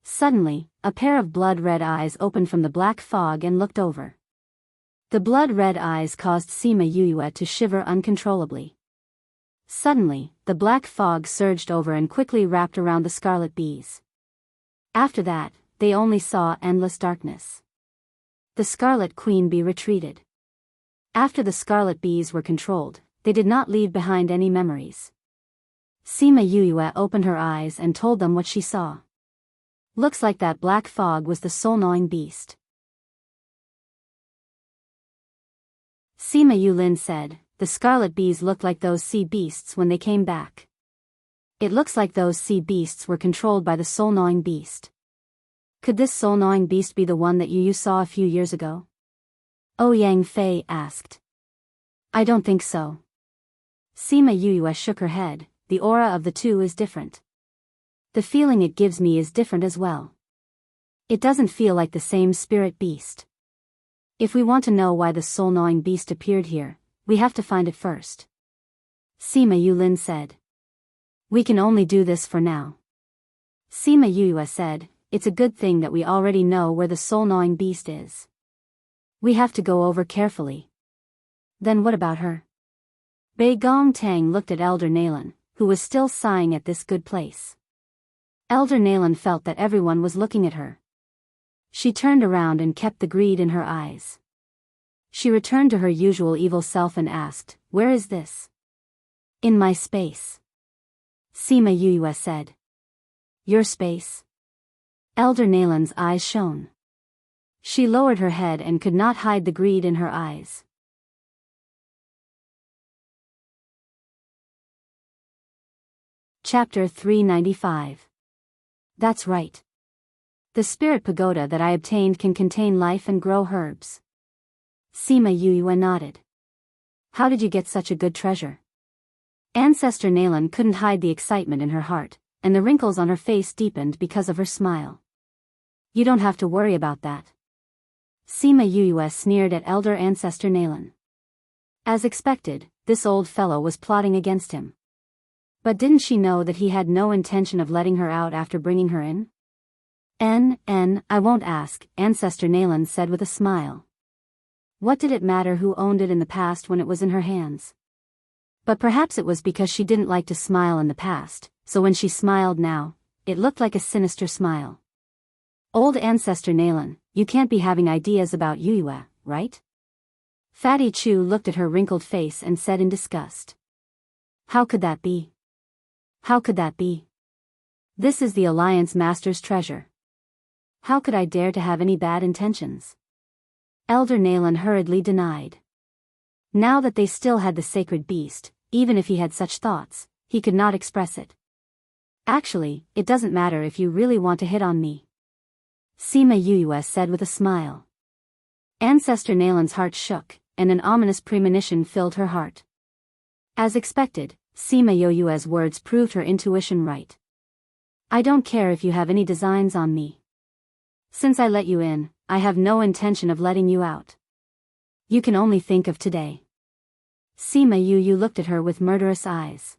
Speaker 1: Suddenly, a pair of blood-red eyes opened from the black fog and looked over. The blood-red eyes caused Sima Yue to shiver uncontrollably. Suddenly, the black fog surged over and quickly wrapped around the scarlet bees. After that, they only saw endless darkness. The Scarlet Queen Bee retreated. After the scarlet bees were controlled, they did not leave behind any memories. Sima Yue opened her eyes and told them what she saw. Looks like that black fog was the soul-gnawing beast. Sima Yulin said, the scarlet bees looked like those sea beasts when they came back. It looks like those sea beasts were controlled by the soul-gnawing beast. Could this soul-gnawing beast be the one that you saw a few years ago? Ouyang Fei asked. I don't think so. Sima Yue shook her head, the aura of the two is different. The feeling it gives me is different as well. It doesn't feel like the same spirit beast. If we want to know why the soul-gnawing beast appeared here, we have to find it first. Sima Yulin said. We can only do this for now. Sima Yue said, it's a good thing that we already know where the soul-gnawing beast is. We have to go over carefully. Then what about her? Bei Gong Tang looked at Elder Nalan, who was still sighing at this good place. Elder Nalan felt that everyone was looking at her. She turned around and kept the greed in her eyes. She returned to her usual evil self and asked, where is this? In my space. Sima Yue said. Your space? Elder Nalan's eyes shone. She lowered her head and could not hide the greed in her eyes. Chapter 395. That's right. The spirit pagoda that I obtained can contain life and grow herbs. Sima Yue nodded. How did you get such a good treasure? Ancestor Nalan couldn't hide the excitement in her heart, and the wrinkles on her face deepened because of her smile. You don't have to worry about that. Sima Yue sneered at Elder Ancestor Nalan. As expected, this old fellow was plotting against him. But didn't she know that he had no intention of letting her out after bringing her in? I won't ask, Ancestor Nalan said with a smile. What did it matter who owned it in the past when it was in her hands? But perhaps it was because she didn't like to smile in the past, so when she smiled now, it looked like a sinister smile. Old Ancestor Nalan, you can't be having ideas about Yue, right? Fatty Chu looked at her wrinkled face and said in disgust. How could that be? How could that be? This is the Alliance Master's treasure. How could I dare to have any bad intentions? Elder Nalan hurriedly denied. Now that they still had the sacred beast, even if he had such thoughts, he could not express it. Actually, it doesn't matter if you really want to hit on me. Sima Yue said with a smile. Ancestor Nalan's heart shook, and an ominous premonition filled her heart. As expected, Sima Yue's words proved her intuition right. I don't care if you have any designs on me. Since I let you in, I have no intention of letting you out. You can only think of today. Sima Yue looked at her with murderous eyes.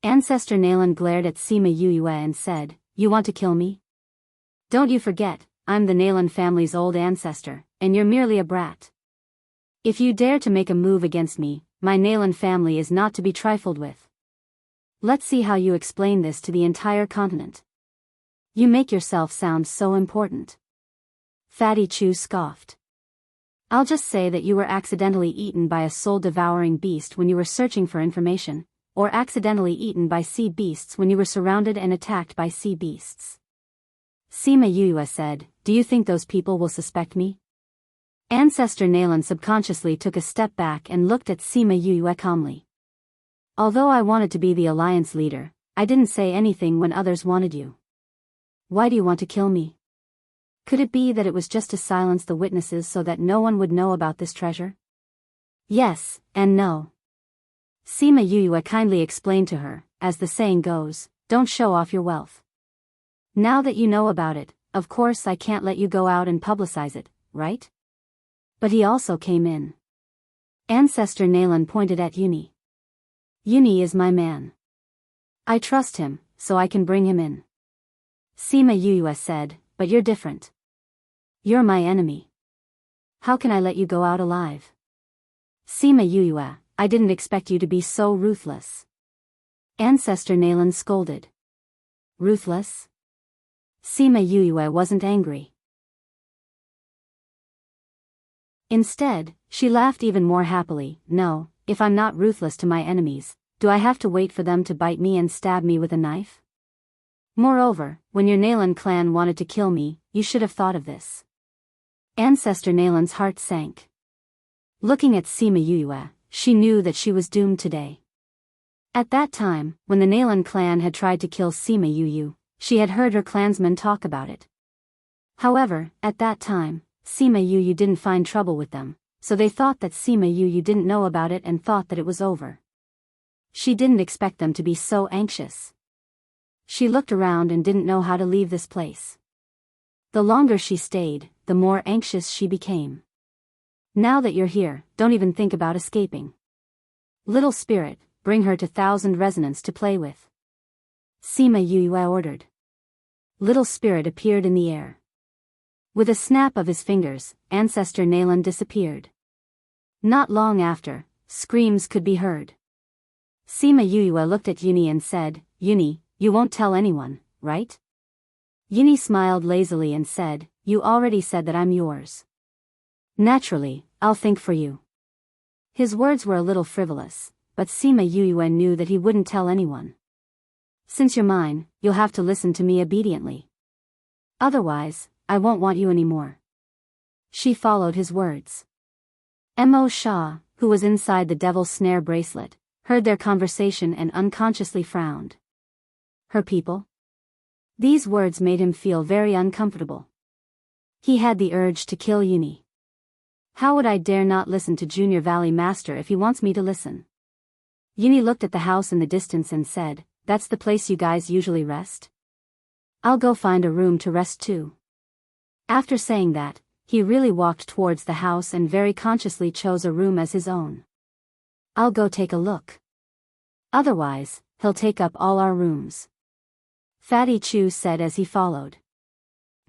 Speaker 1: Ancestor Nalan glared at Sima Yue and said, You want to kill me? Don't you forget, I'm the Nalan family's old ancestor, and you're merely a brat. If you dare to make a move against me, my Nalan family is not to be trifled with. Let's see how you explain this to the entire continent. You make yourself sound so important. Fatty Chu scoffed. I'll just say that you were accidentally eaten by a soul-devouring beast when you were searching for information, or accidentally eaten by sea beasts when you were surrounded and attacked by sea beasts. Sima Yue said, Do you think those people will suspect me? Ancestor Nalan subconsciously took a step back and looked at Sima Yue calmly. Although I wanted to be the alliance leader, I didn't say anything when others wanted you. Why do you want to kill me? Could it be that it was just to silence the witnesses so that no one would know about this treasure? Yes, and no. Sima Yue kindly explained to her, as the saying goes, don't show off your wealth. Now that you know about it, of course I can't let you go out and publicize it, right? But he also came in. Ancestor Nalan pointed at Uni. Uni is my man. I trust him, so I can bring him in. Sima Yue said, but you're different. You're my enemy. How can I let you go out alive? Sima Yue, I didn't expect you to be so ruthless. Ancestor Nalan scolded. Ruthless? Sima Yuyue wasn't angry. Instead, she laughed even more happily. No, if I'm not ruthless to my enemies, do I have to wait for them to bite me and stab me with a knife? Moreover, when your Nalan clan wanted to kill me, you should have thought of this. Ancestor Nalan's heart sank. Looking at Sima Yuyue, she knew that she was doomed today. At that time, when the Nalan clan had tried to kill Sima Yuyue, she had heard her clansmen talk about it. However, at that time, Sima Yuyue didn't find trouble with them, so they thought that Sima Yuyue didn't know about it and thought that it was over. She didn't expect them to be so anxious. She looked around and didn't know how to leave this place. The longer she stayed, the more anxious she became. Now that you're here, don't even think about escaping. Little spirit, bring her to 1,000 resonance to play with. Sima Yuyue ordered. Little spirit appeared in the air. With a snap of his fingers, Ancestor Nalan disappeared. Not long after, screams could be heard. Sima Yuyue looked at Yuni and said, Yuni, you won't tell anyone, right? Yuni smiled lazily and said, you already said that I'm yours. Naturally, I'll think for you. His words were a little frivolous, but Sima Yuyue knew that he wouldn't tell anyone. Since you're mine, you'll have to listen to me obediently. Otherwise, I won't want you anymore. She followed his words. Mo Shah, who was inside the devil's snare bracelet, heard their conversation and unconsciously frowned. Her people? These words made him feel very uncomfortable. He had the urge to kill Yuni. How would I dare not listen to Junior Valley Master if he wants me to listen? Yuni looked at the house in the distance and said, that's the place you guys usually rest? I'll go find a room to rest too. After saying that, he really walked towards the house and very consciously chose a room as his own. I'll go take a look. Otherwise, he'll take up all our rooms. Fatty Chu said as he followed.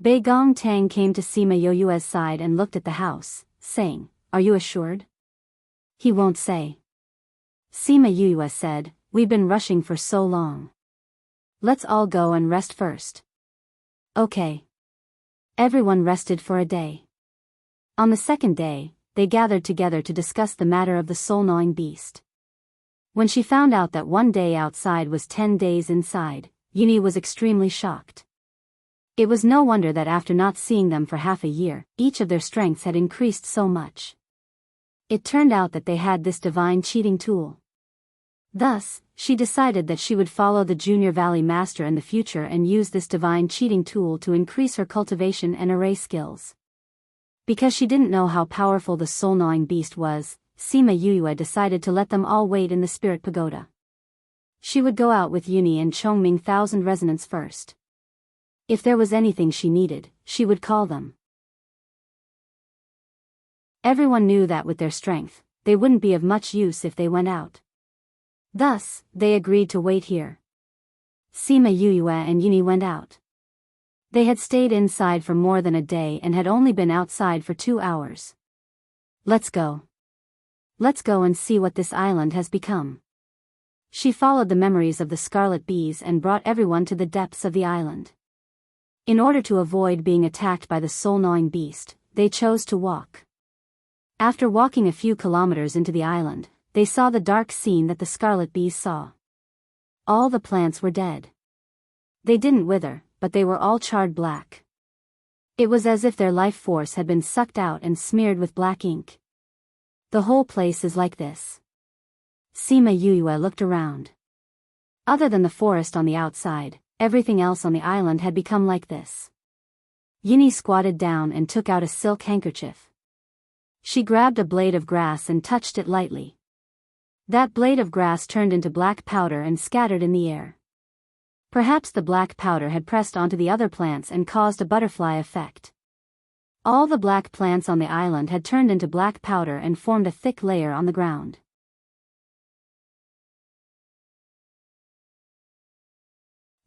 Speaker 1: Bei Gong Tang came to Sima Yuyue's side and looked at the house, saying, are you assured? He won't say. Sima Yuyue said, we've been rushing for so long. Let's all go and rest first. Okay. Everyone rested for a day. On the second day, they gathered together to discuss the matter of the soul-gnawing beast. When she found out that 1 day outside was 10 days inside, Yuni was extremely shocked. It was no wonder that after not seeing them for half a year, each of their strengths had increased so much. It turned out that they had this divine cheating tool. Thus, she decided that she would follow the Junior Valley Master in the future and use this divine cheating tool to increase her cultivation and array skills. Because she didn't know how powerful the soul-gnawing beast was, Sima Yuyue decided to let them all wait in the spirit pagoda. She would go out with Yuni and Chongming 1,000 resonance first. If there was anything she needed, she would call them. Everyone knew that with their strength, they wouldn't be of much use if they went out. Thus, they agreed to wait here. Sima Yuyue and Yuni went out. They had stayed inside for more than a day and had only been outside for 2 hours. Let's go. Let's go and see what this island has become. She followed the memories of the scarlet bees and brought everyone to the depths of the island. In order to avoid being attacked by the soul-gnawing beast, they chose to walk. After walking a few kilometers into the island, they saw the dark scene that the scarlet bees saw. All the plants were dead. They didn't wither, but they were all charred black. It was as if their life force had been sucked out and smeared with black ink. The whole place is like this. Sima Yuyue looked around. Other than the forest on the outside, everything else on the island had become like this. Yuni squatted down and took out a silk handkerchief. She grabbed a blade of grass and touched it lightly. That blade of grass turned into black powder and scattered in the air. Perhaps the black powder had pressed onto the other plants and caused a butterfly effect. All the black plants on the island had turned into black powder and formed a thick layer on the ground.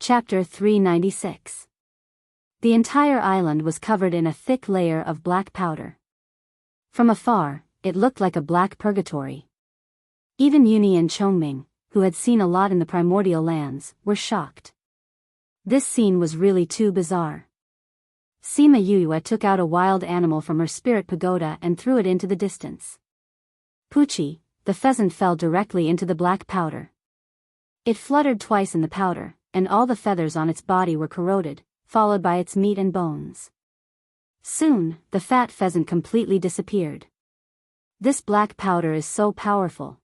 Speaker 1: Chapter 396. The entire island was covered in a thick layer of black powder. From afar, it looked like a black purgatory. Even Yuni and Chongming, who had seen a lot in the primordial lands, were shocked. This scene was really too bizarre. Sima Yuyue took out a wild animal from her spirit pagoda and threw it into the distance. Poochie, the pheasant, fell directly into the black powder. It fluttered twice in the powder, and all the feathers on its body were corroded, followed by its meat and bones. Soon, the fat pheasant completely disappeared. This black powder is so powerful.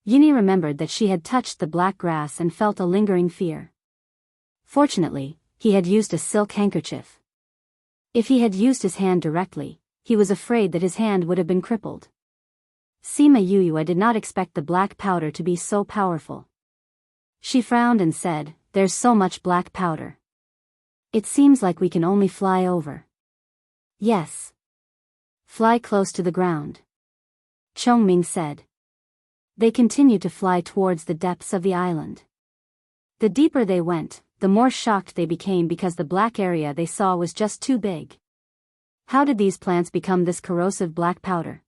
Speaker 1: Yuni remembered that she had touched the black grass and felt a lingering fear. Fortunately, he had used a silk handkerchief. If he had used his hand directly, he was afraid that his hand would have been crippled. Sima Yuyue did not expect the black powder to be so powerful. She frowned and said, "There's so much black powder. It seems like we can only fly over." "Yes. Fly close to the ground," Chongming said. They continued to fly towards the depths of the island. The deeper they went, the more shocked they became because the black area they saw was just too big. How did these plants become this corrosive black powder?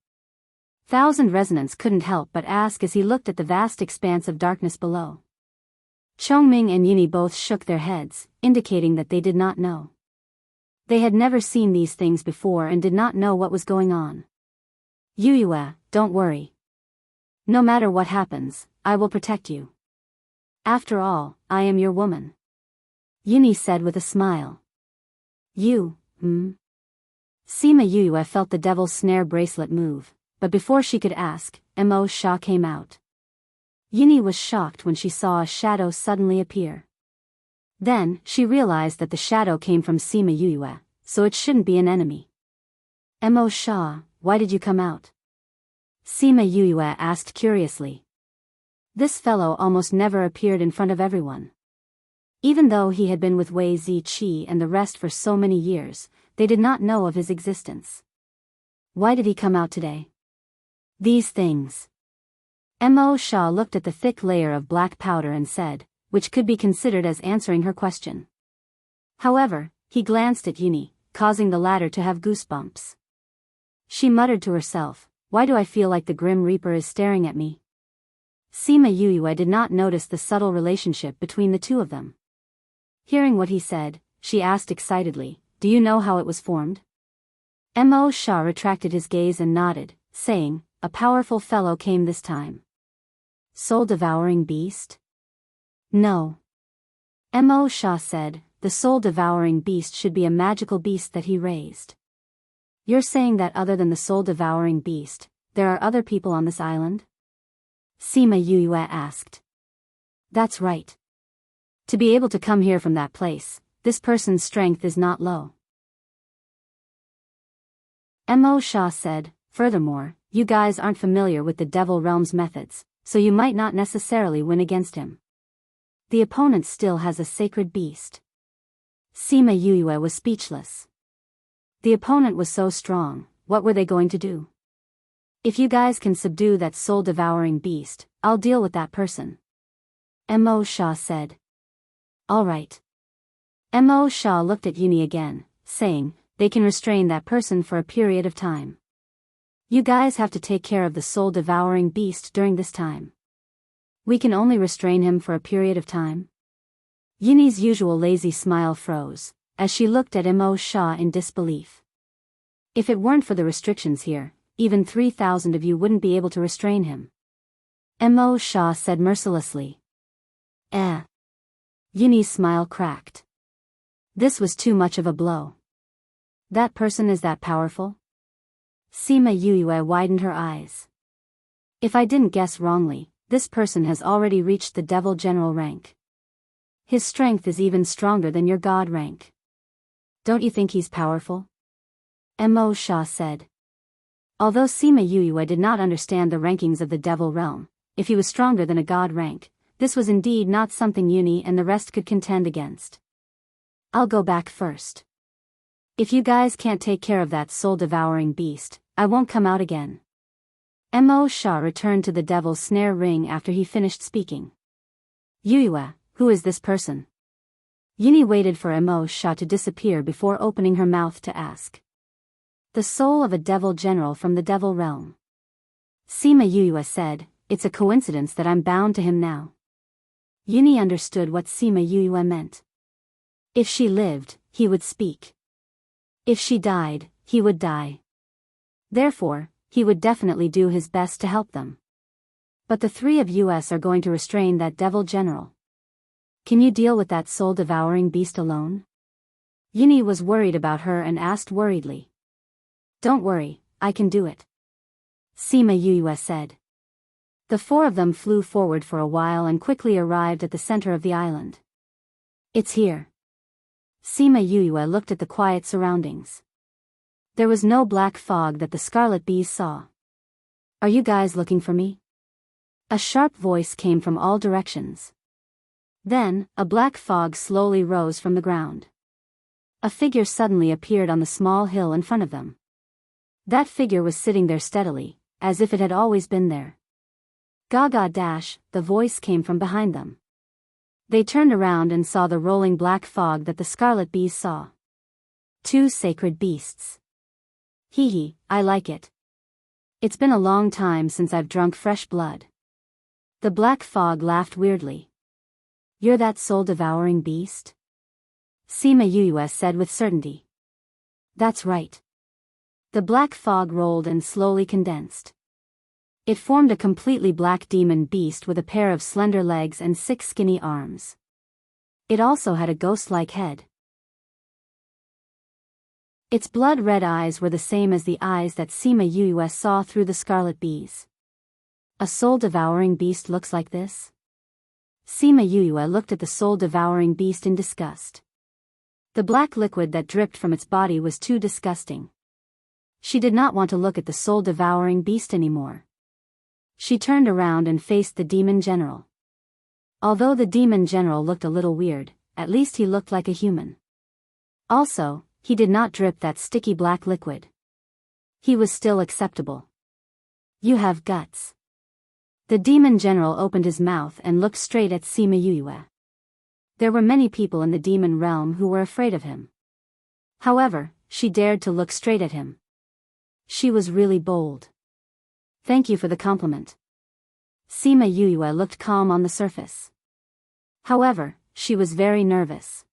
Speaker 1: Thousand Resonance couldn't help but ask as he looked at the vast expanse of darkness below. Chongming and Yuni both shook their heads, indicating that they did not know. They had never seen these things before and did not know what was going on. "Yuyue, don't worry. No matter what happens, I will protect you. After all, I am your woman," Yuni said with a smile. "You, Sima Yuyue felt the devil's snare bracelet move, but before she could ask, Mo Sha came out. Yuni was shocked when she saw a shadow suddenly appear. Then, she realized that the shadow came from Sima Yuyue, so it shouldn't be an enemy. "Mo Sha, why did you come out?" Sima Yuyue asked curiously. This fellow almost never appeared in front of everyone. Even though he had been with Wei Ziqi and the rest for so many years, they did not know of his existence. Why did he come out today? "These things." Mo Sha looked at the thick layer of black powder and said, which could be considered as answering her question. However, he glanced at Yuni, causing the latter to have goosebumps. She muttered to herself, "Why do I feel like the Grim Reaper is staring at me?" Sima Yuyue did not notice the subtle relationship between the two of them. Hearing what he said, she asked excitedly, "Do you know how it was formed?" Mo Sha retracted his gaze and nodded, saying, "A powerful fellow came this time." "Soul-devouring beast?" "No." Mo Sha said, "The soul-devouring beast should be a magical beast that he raised." "You're saying that other than the soul-devouring beast, there are other people on this island?" Sima Yuyue asked. "That's right. To be able to come here from that place, this person's strength is not low." Mo Sha said, "Furthermore, you guys aren't familiar with the Devil Realm's methods, so you might not necessarily win against him. The opponent still has a sacred beast." Sima Yuyue was speechless. The opponent was so strong, what were they going to do? "If you guys can subdue that soul-devouring beast, I'll deal with that person," Mo Sha said. "All right." Mo Sha looked at Yuni again, saying, "They can restrain that person for a period of time. You guys have to take care of the soul-devouring beast during this time." "We can only restrain him for a period of time?" Yuni's usual lazy smile froze, as she looked at Mo Sha in disbelief. "If it weren't for the restrictions here, even 3,000 of you wouldn't be able to restrain him," Mo Sha said mercilessly. Yuni's smile cracked. This was too much of a blow. That person is that powerful? Sima Yuyue widened her eyes. "If I didn't guess wrongly, this person has already reached the Devil General rank. His strength is even stronger than your God rank. Don't you think he's powerful?" Mo Sha said. Although Sima Yuyue did not understand the rankings of the Devil Realm, if he was stronger than a God rank, this was indeed not something Yuni and the rest could contend against. "I'll go back first. If you guys can't take care of that soul-devouring beast, I won't come out again." Mo Sha returned to the devil's snare ring after he finished speaking. "Yuyue, who is this person?" Yuni waited for Mo Sha to disappear before opening her mouth to ask. "The soul of a devil general from the Devil Realm," Sima Yuyue said, it's a coincidence that I'm bound to him now. Yuni understood what Sima Yue meant. If she lived, he would speak. If she died, he would die. Therefore, he would definitely do his best to help them. But the three of us are going to restrain that devil general. Can you deal with that soul-devouring beast alone? Yuni was worried about her and asked worriedly. Don't worry, I can do it. Sima Yue said. The four of them flew forward for a while and quickly arrived at the center of the island. It's here. Sima Yue looked at the quiet surroundings. There was no black fog that the scarlet bees saw. Are you guys looking for me? A sharp voice came from all directions. Then, a black fog slowly rose from the ground. A figure suddenly appeared on the small hill in front of them. That figure was sitting there steadily, as if it had always been there. Gaga dash, the voice came from behind them. They turned around and saw the rolling black fog that the scarlet bees saw. Two sacred beasts. Hee hee, I like it. It's been a long time since I've drunk fresh blood. The black fog laughed weirdly. You're that soul-devouring beast? Sima Yue said with certainty. That's right. The black fog rolled and slowly condensed. It formed a completely black demon beast with a pair of slender legs and 6 skinny arms. It also had a ghost-like head. Its blood-red eyes were the same as the eyes that Sima Yue saw through the scarlet bees. A soul-devouring beast looks like this? Sima Yue looked at the soul-devouring beast in disgust. The black liquid that dripped from its body was too disgusting. She did not want to look at the soul-devouring beast anymore. She turned around and faced the demon general. Although the demon general looked a little weird, at least he looked like a human. Also, he did not drip that sticky black liquid. He was still acceptable. You have guts. The demon general opened his mouth and looked straight at Sima Yue. There were many people in the demon realm who were afraid of him. However, she dared to look straight at him. She was really bold. Thank you for the compliment. Sima Yue looked calm on the surface. However, she was very nervous.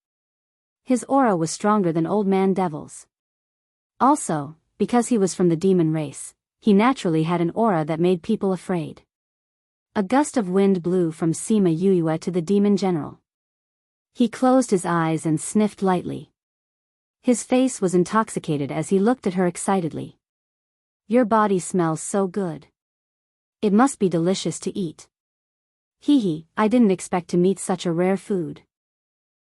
Speaker 1: His aura was stronger than Old Man Devil's. Also, because he was from the demon race, he naturally had an aura that made people afraid. A gust of wind blew from Sima Yue to the demon general. He closed his eyes and sniffed lightly. His face was intoxicated as he looked at her excitedly. Your body smells so good. It must be delicious to eat. Hee hee, I didn't expect to meet such a rare food.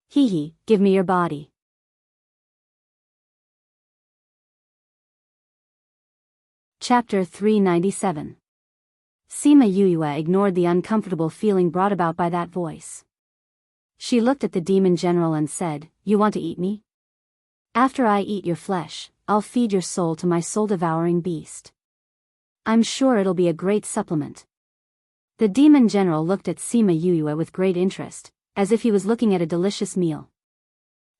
Speaker 1: Hee hee, give me your body. Chapter 397. Sima Yue ignored the uncomfortable feeling brought about by that voice. She looked at the demon general and said, You want to eat me? After I eat your flesh, I'll feed your soul to my soul-devouring beast. I'm sure it'll be a great supplement. The demon general looked at Sima Yue with great interest, as if he was looking at a delicious meal.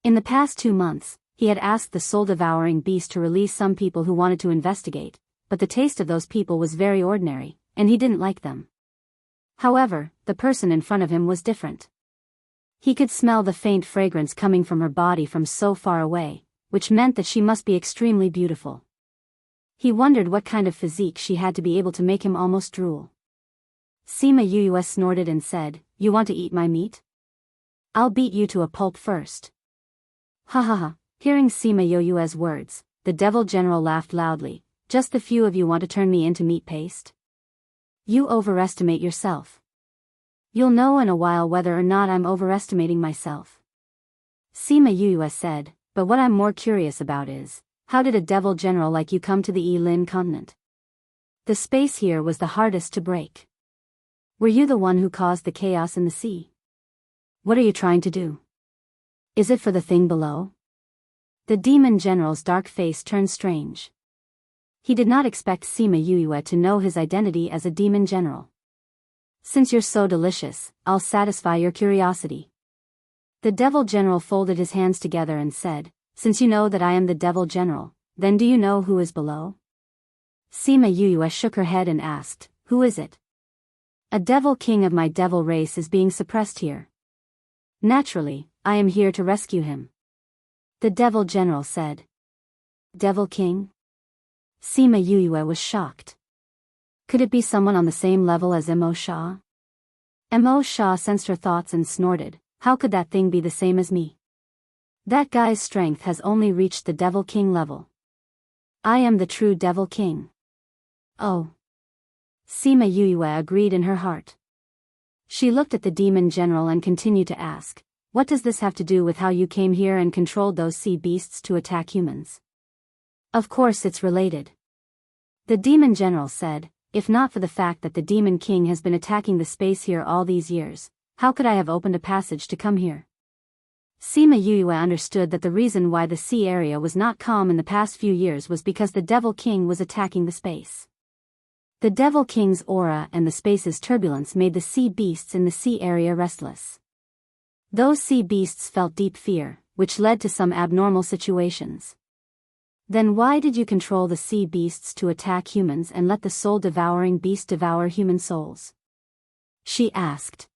Speaker 1: In the past 2 months, he had asked the soul-devouring beast to release some people who wanted to investigate, but the taste of those people was very ordinary, and he didn't like them. However, the person in front of him was different. He could smell the faint fragrance coming from her body from so far away, which meant that she must be extremely beautiful. He wondered what kind of physique she had to be able to make him almost drool. Sima Yue snorted and said, You want to eat my meat? I'll beat you to a pulp first. Ha ha ha, hearing Sima Yue's words, the devil general laughed loudly. Just the few of you want to turn me into meat paste? You overestimate yourself. You'll know in a while whether or not I'm overestimating myself. Sima Yue said, but what I'm more curious about is, how did a devil general like you come to the Yilin continent? The space here was the hardest to break. Were you the one who caused the chaos in the sea? What are you trying to do? Is it for the thing below? The demon general's dark face turned strange. He did not expect Sima Yue to know his identity as a demon general. Since you're so delicious, I'll satisfy your curiosity. The devil general folded his hands together and said, Since you know that I am the devil general, then do you know who is below? Sima Yue shook her head and asked, Who is it? A devil king of my devil race is being suppressed here. Naturally, I am here to rescue him. The devil general said. Devil king? Sima Yue was shocked. Could it be someone on the same level as Mo Sha? Mo Sha sensed her thoughts and snorted, how could that thing be the same as me? That guy's strength has only reached the devil king level. I am the true devil king. Oh. Sima Yue agreed in her heart. She looked at the demon general and continued to ask, what does this have to do with how you came here and controlled those sea beasts to attack humans? Of course it's related. The demon general said, if not for the fact that the demon king has been attacking the space here all these years, how could I have opened a passage to come here? Sima Yue understood that the reason why the sea area was not calm in the past few years was because the devil king was attacking the space. The devil king's aura and the space's turbulence made the sea beasts in the sea area restless. Those sea beasts felt deep fear, which led to some abnormal situations. Then why did you control the sea beasts to attack humans and let the soul-devouring beast devour human souls? She asked.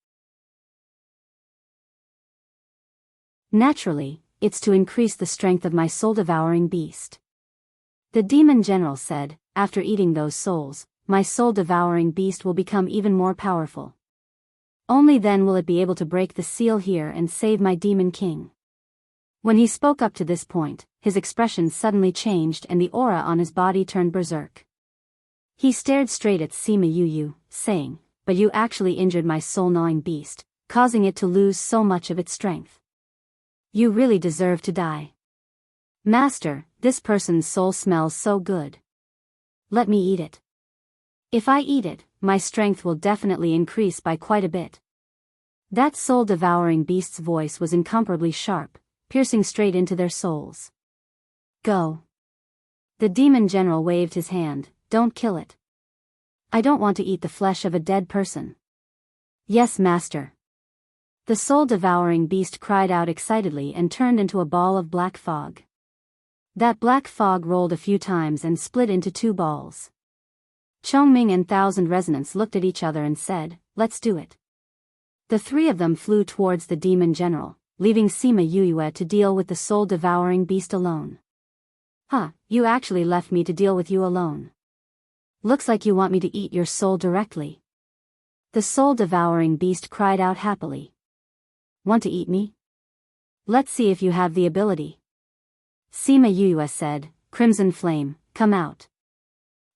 Speaker 1: Naturally, it's to increase the strength of my soul-devouring beast. The demon general said, after eating those souls, my soul-devouring beast will become even more powerful. Only then will it be able to break the seal here and save my demon king. When he spoke up to this point, his expression suddenly changed and the aura on his body turned berserk. He stared straight at Sima Yue, saying, but you actually injured my soul-gnawing beast, causing it to lose so much of its strength. You really deserve to die. Master, this person's soul smells so good. Let me eat it. If I eat it, my strength will definitely increase by quite a bit. That soul-devouring beast's voice was incomparably sharp, piercing straight into their souls. Go. The demon general waved his hand, don't kill it. I don't want to eat the flesh of a dead person. Yes, master. The soul-devouring beast cried out excitedly and turned into a ball of black fog. That black fog rolled a few times and split into two balls. Chongming and Thousand Resonance looked at each other and said, let's do it. The three of them flew towards the demon general, leaving Sima Yue to deal with the soul-devouring beast alone. Huh, you actually left me to deal with you alone. Looks like you want me to eat your soul directly. The soul-devouring beast cried out happily. Want to eat me? Let's see if you have the ability. Sima Yue said, Crimson Flame, come out.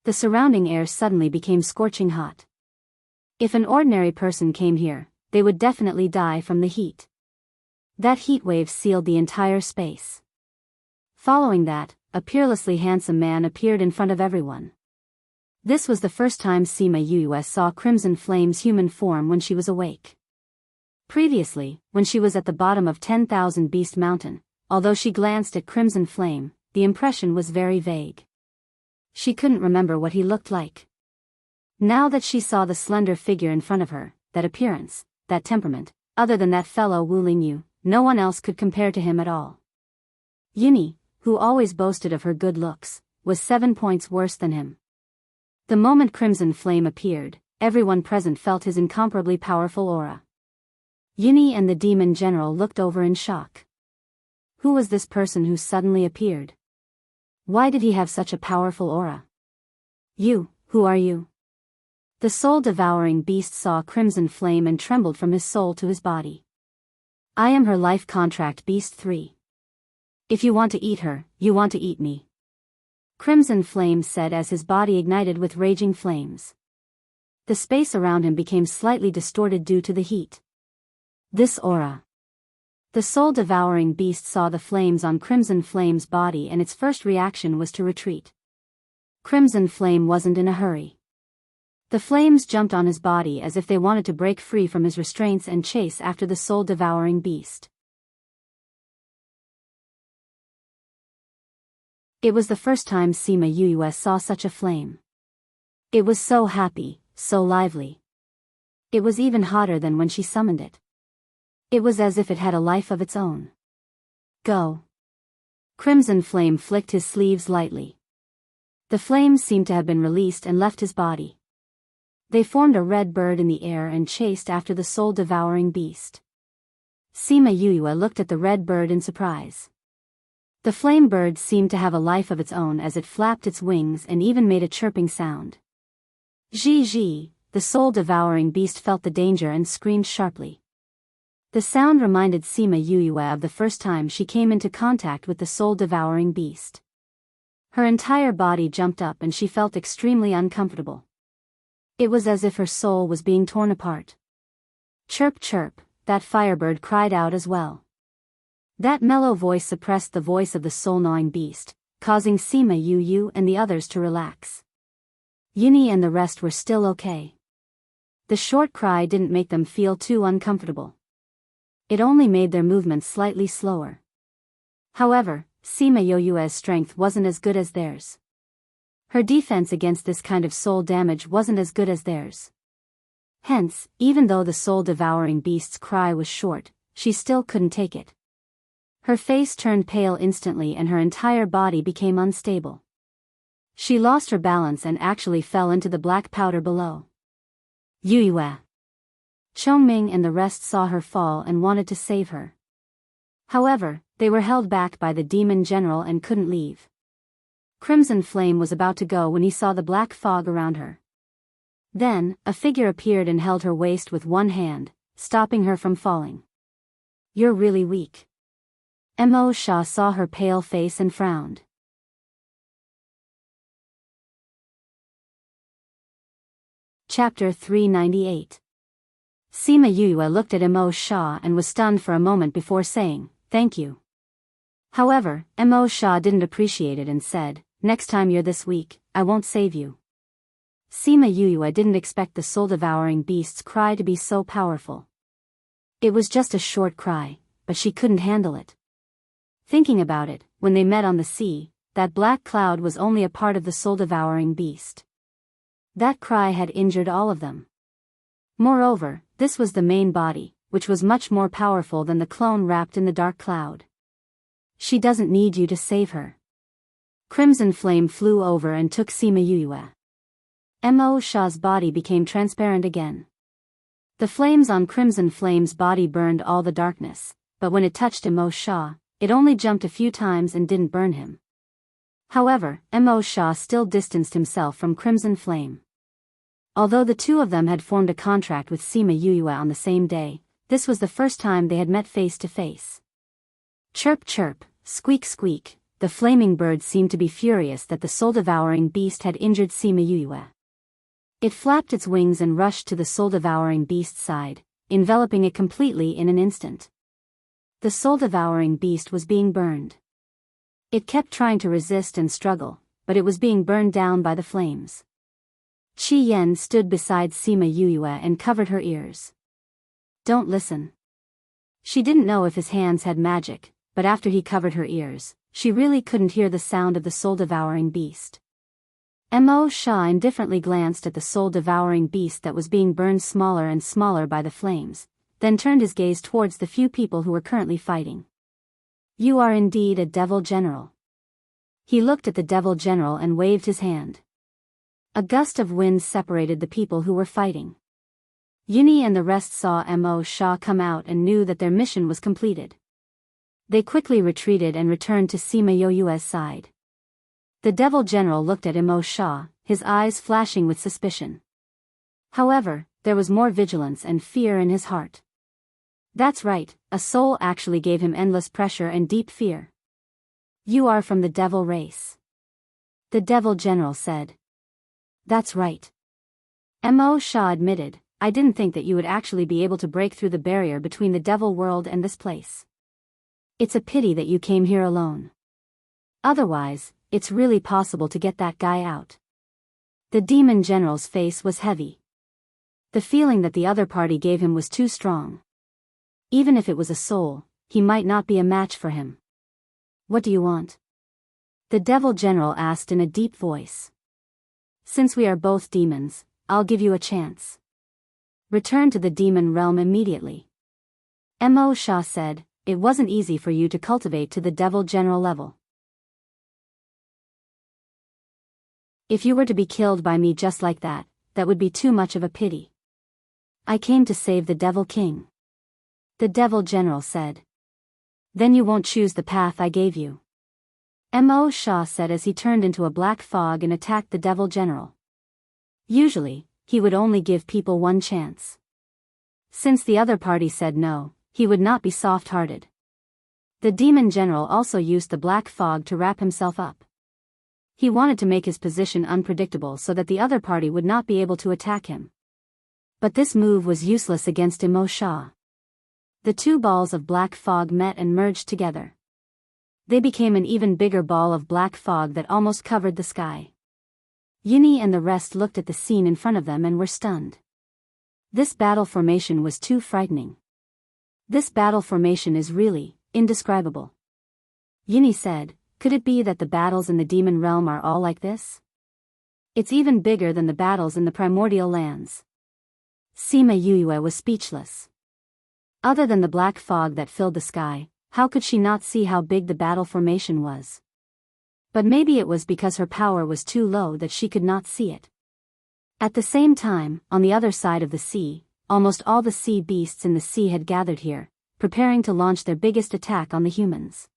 Speaker 1: The surrounding air suddenly became scorching hot. If an ordinary person came here, they would definitely die from the heat. That heat wave sealed the entire space. Following that, a peerlessly handsome man appeared in front of everyone. This was the first time Sima Yue saw Crimson Flame's human form when she was awake. Previously, when she was at the bottom of 10,000 Beast Mountain, although she glanced at Crimson Flame, the impression was very vague. She couldn't remember what he looked like. Now that she saw the slender figure in front of her, that appearance, that temperament, other than that fellow Wu Lingyu, no one else could compare to him at all. Yuni, who always boasted of her good looks, was 7 points worse than him. The moment Crimson Flame appeared, everyone present felt his incomparably powerful aura. Yuni and the demon general looked over in shock. Who was this person who suddenly appeared? Why did he have such a powerful aura? You, who are you? The soul-devouring beast saw Crimson Flame and trembled from his soul to his body. I am her life contract beast 3. If you want to eat her, you want to eat me. Crimson Flame said as his body ignited with raging flames. The space around him became slightly distorted due to the heat. This aura. The soul-devouring beast saw the flames on Crimson Flame's body and its first reaction was to retreat. Crimson Flame wasn't in a hurry. The flames jumped on his body as if they wanted to break free from his restraints and chase after the soul-devouring beast. It was the first time Sima Yue saw such a flame. It was so happy, so lively. It was even hotter than when she summoned it. It was as if it had a life of its own. Go. Crimson Flame flicked his sleeves lightly. The flames seemed to have been released and left his body. They formed a red bird in the air and chased after the soul-devouring beast. Sima Yuyue looked at the red bird in surprise. The flame bird seemed to have a life of its own as it flapped its wings and even made a chirping sound. Ji, the soul-devouring beast felt the danger and screamed sharply. The sound reminded Sima Yuyue of the first time she came into contact with the soul-devouring beast. Her entire body jumped up and she felt extremely uncomfortable. It was as if her soul was being torn apart. Chirp chirp, that firebird cried out as well. That mellow voice suppressed the voice of the soul-gnawing beast, causing Sima Yuyue and the others to relax. Yuni and the rest were still okay. The short cry didn't make them feel too uncomfortable. It only made their movements slightly slower. However, Sima Yuyue's strength wasn't as good as theirs. Her defense against this kind of soul damage wasn't as good as theirs. Hence, even though the soul-devouring beast's cry was short, she still couldn't take it. Her face turned pale instantly and her entire body became unstable. She lost her balance and actually fell into the black powder below. Yuyue. Chongming and the rest saw her fall and wanted to save her. However, they were held back by the demon general and couldn't leave. Crimson Flame was about to go when he saw the black fog around her. Then, a figure appeared and held her waist with one hand, stopping her from falling. "You're really weak." Mo Sha saw her pale face and frowned. Chapter 398. Sima Yuyue looked at Mo Sha and was stunned for a moment before saying, "Thank you." However, Mo Sha didn't appreciate it and said, "Next time you're this weak, I won't save you." Sima Yuyue didn't expect the soul-devouring beast's cry to be so powerful. It was just a short cry, but she couldn't handle it. Thinking about it, when they met on the sea, that black cloud was only a part of the soul-devouring beast. That cry had injured all of them. Moreover, this was the main body, which was much more powerful than the clone wrapped in the dark cloud. "She doesn't need you to save her." Crimson Flame flew over and took Sima Yuyue. Mo Sha's body became transparent again. The flames on Crimson Flame's body burned all the darkness, but when it touched Mo Sha, it only jumped a few times and didn't burn him. However, Mo Sha still distanced himself from Crimson Flame. Although the two of them had formed a contract with Sima Yuyue on the same day, this was the first time they had met face to face. Chirp chirp, squeak squeak, the flaming bird seemed to be furious that the soul-devouring beast had injured Sima Yuyue. It flapped its wings and rushed to the soul-devouring beast's side, enveloping it completely in an instant. The soul-devouring beast was being burned. It kept trying to resist and struggle, but it was being burned down by the flames. Qi Yen stood beside Sima Yuyue and covered her ears. "Don't listen." She didn't know if his hands had magic, but after he covered her ears, she really couldn't hear the sound of the soul-devouring beast. Mo Sha indifferently glanced at the soul-devouring beast that was being burned smaller and smaller by the flames, then turned his gaze towards the few people who were currently fighting. "You are indeed a devil general." He looked at the devil general and waved his hand. A gust of wind separated the people who were fighting. Yuni and the rest saw Mo Sha come out and knew that their mission was completed. They quickly retreated and returned to Sima Yuyue's side. The devil general looked at Mo Sha, his eyes flashing with suspicion. However, there was more vigilance and fear in his heart. That's right, a soul actually gave him endless pressure and deep fear. "You are from the devil race," the devil general said. "That's right," Mo Sha admitted. "I didn't think that you would actually be able to break through the barrier between the devil world and this place. It's a pity that you came here alone. Otherwise, it's really possible to get that guy out." The demon general's face was heavy. The feeling that the other party gave him was too strong. Even if it was a soul, he might not be a match for him. "What do you want?" the devil general asked in a deep voice. "Since we are both demons, I'll give you a chance. Return to the demon realm immediately." Mo Sha said, "It wasn't easy for you to cultivate to the devil general level. If you were to be killed by me just like that, that would be too much of a pity. I came to save the Devil King. The Devil General said. Then you won't choose the path I gave you. Mo Shah said as he turned into a black fog and attacked the Devil General. Usually, he would only give people one chance. Since the other party said no, he would not be soft-hearted. The Demon General also used the black fog to wrap himself up. He wanted to make his position unpredictable so that the other party would not be able to attack him. But this move was useless against Mo Shah. The two balls of black fog met and merged together. They became an even bigger ball of black fog that almost covered the sky. Yuni and the rest looked at the scene in front of them and were stunned. This battle formation was too frightening. This battle formation is really indescribable. Yuni said, could it be that the battles in the demon realm are all like this? It's even bigger than the battles in the primordial lands. Sima Yue was speechless. Other than the black fog that filled the sky, how could she not see how big the battle formation was? But maybe it was because her power was too low that she could not see it. At the same time, on the other side of the sea, almost all the sea beasts in the sea had gathered here, preparing to launch their biggest attack on the humans.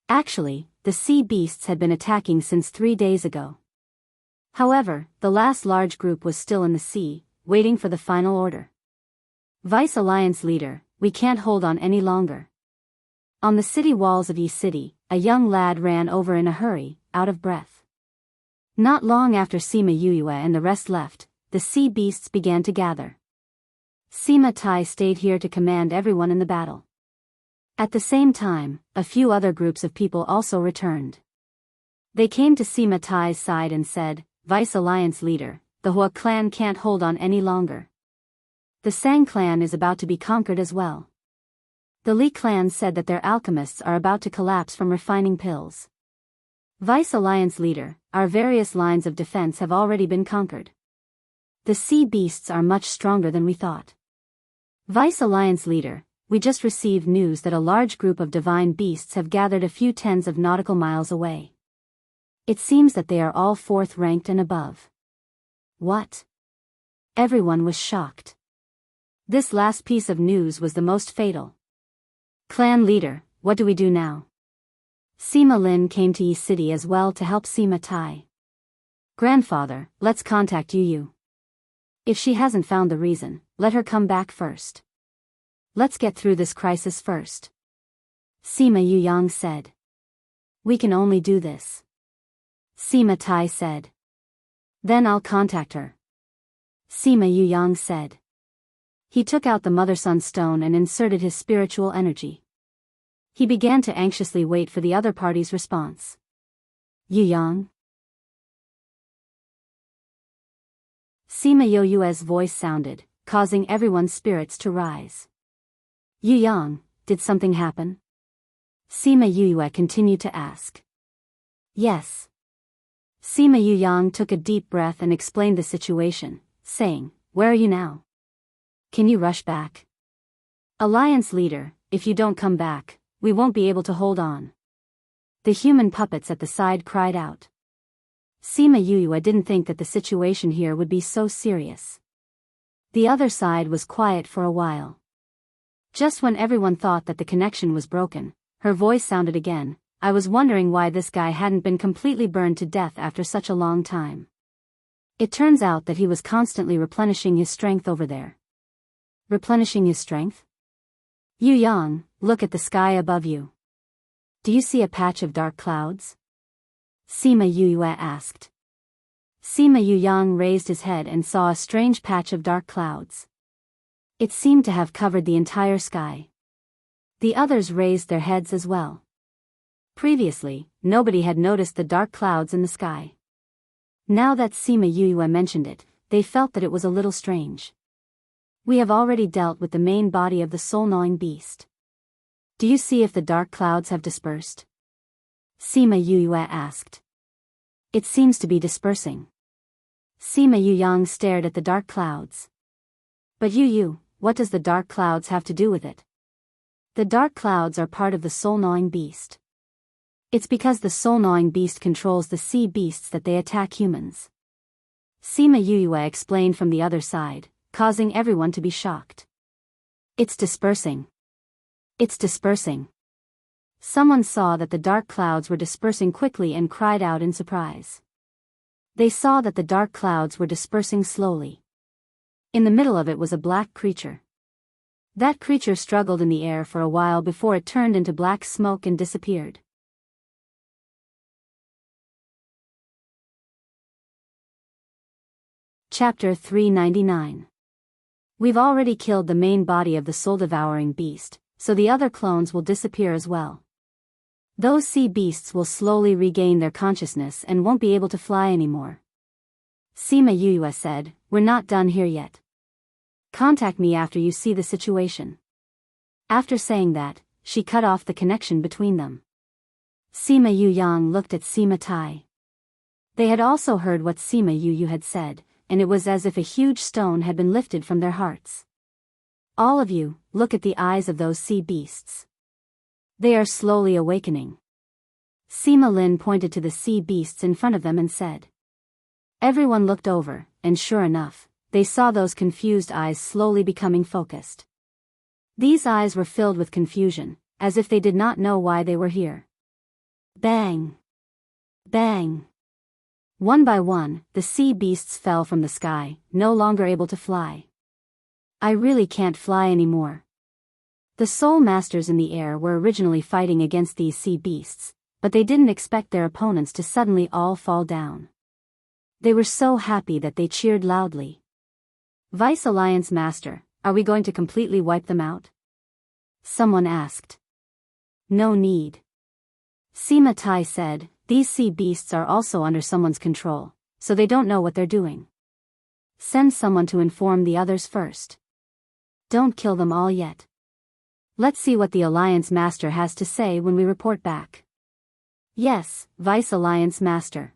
Speaker 1: Actually, the sea beasts had been attacking since 3 days ago. However, the last large group was still in the sea, waiting for the final order. Vice Alliance leader, we can't hold on any longer. On the city walls of Yi City, a young lad ran over in a hurry, out of breath. Not long after Sima Yue and the rest left, the sea beasts began to gather. Sima Tai stayed here to command everyone in the battle. At the same time, a few other groups of people also returned. They came to Sima Tai's side and said, Vice Alliance leader, the Hua clan can't hold on any longer. The Sang clan is about to be conquered as well. The Li clan said that their alchemists are about to collapse from refining pills. Vice Alliance leader, our various lines of defense have already been conquered. The sea beasts are much stronger than we thought. Vice Alliance leader, we just received news that a large group of divine beasts have gathered a few tens of nautical miles away. It seems that they are all 4th ranked and above. What? Everyone was shocked. This last piece of news was the most fatal. Clan leader, what do we do now? Sima Lin came to Yi City as well to help Sima Tai. Grandfather, let's contact Yu. If she hasn't found the reason, let her come back first. Let's get through this crisis first. Sima Yuyang said. We can only do this. Sima Tai said. Then I'll contact her. Sima Yuyang said. He took out the Mother-Sun stone and inserted his spiritual energy. He began to anxiously wait for the other party's response. Yuyang? Sima Yoyue's voice sounded, causing everyone's spirits to rise. Yuyang, did something happen? Sima Yue continued to ask. Yes. Sima Yuyang took a deep breath and explained the situation, saying, where are you now? Can you rush back? Alliance leader, if you don't come back, we won't be able to hold on. The human puppets at the side cried out. Sima Yue didn't think that the situation here would be so serious. The other side was quiet for a while. Just when everyone thought that the connection was broken, her voice sounded again. I was wondering why this guy hadn't been completely burned to death after such a long time. It turns out that he was constantly replenishing his strength over there. Replenishing his strength? Yuyang, look at the sky above you. Do you see a patch of dark clouds? Sima Yue asked. Sima Yuyang raised his head and saw a strange patch of dark clouds. It seemed to have covered the entire sky. The others raised their heads as well. Previously, nobody had noticed the dark clouds in the sky. Now that Sima Yue mentioned it, they felt that it was a little strange. We have already dealt with the main body of the soul-gnawing beast. Do you see if the dark clouds have dispersed? Sima Yue asked. It seems to be dispersing. Sima Yuyang stared at the dark clouds. But Yu, what does the dark clouds have to do with it? The dark clouds are part of the soul-gnawing beast. It's because the soul-gnawing beast controls the sea beasts that they attack humans. Sima Yuyue explained from the other side, causing everyone to be shocked. It's dispersing. It's dispersing. Someone saw that the dark clouds were dispersing quickly and cried out in surprise. They saw that the dark clouds were dispersing slowly. In the middle of it was a black creature. That creature struggled in the air for a while before it turned into black smoke and disappeared. Chapter 399. We've already killed the main body of the soul-devouring beast, so the other clones will disappear as well. Those sea beasts will slowly regain their consciousness and won't be able to fly anymore. Sima Yuyue said, "We're not done here yet. Contact me after you see the situation." After saying that, she cut off the connection between them. Sima Yuyang looked at Sima Tai. They had also heard what Sima Yuyu had said, and it was as if a huge stone had been lifted from their hearts. All of you, look at the eyes of those sea beasts. They are slowly awakening. Sima Lin pointed to the sea beasts in front of them and said. Everyone looked over, and sure enough, they saw those confused eyes slowly becoming focused. These eyes were filled with confusion, as if they did not know why they were here. Bang! Bang! One by one, the sea beasts fell from the sky, no longer able to fly. I really can't fly anymore. The soul masters in the air were originally fighting against these sea beasts, but they didn't expect their opponents to suddenly all fall down. They were so happy that they cheered loudly. Vice Alliance Master, are we going to completely wipe them out? Someone asked. No need. Sima Tai said, these sea beasts are also under someone's control, so they don't know what they're doing. Send someone to inform the others first. Don't kill them all yet. Let's see what the Alliance Master has to say when we report back. Yes, Vice Alliance Master.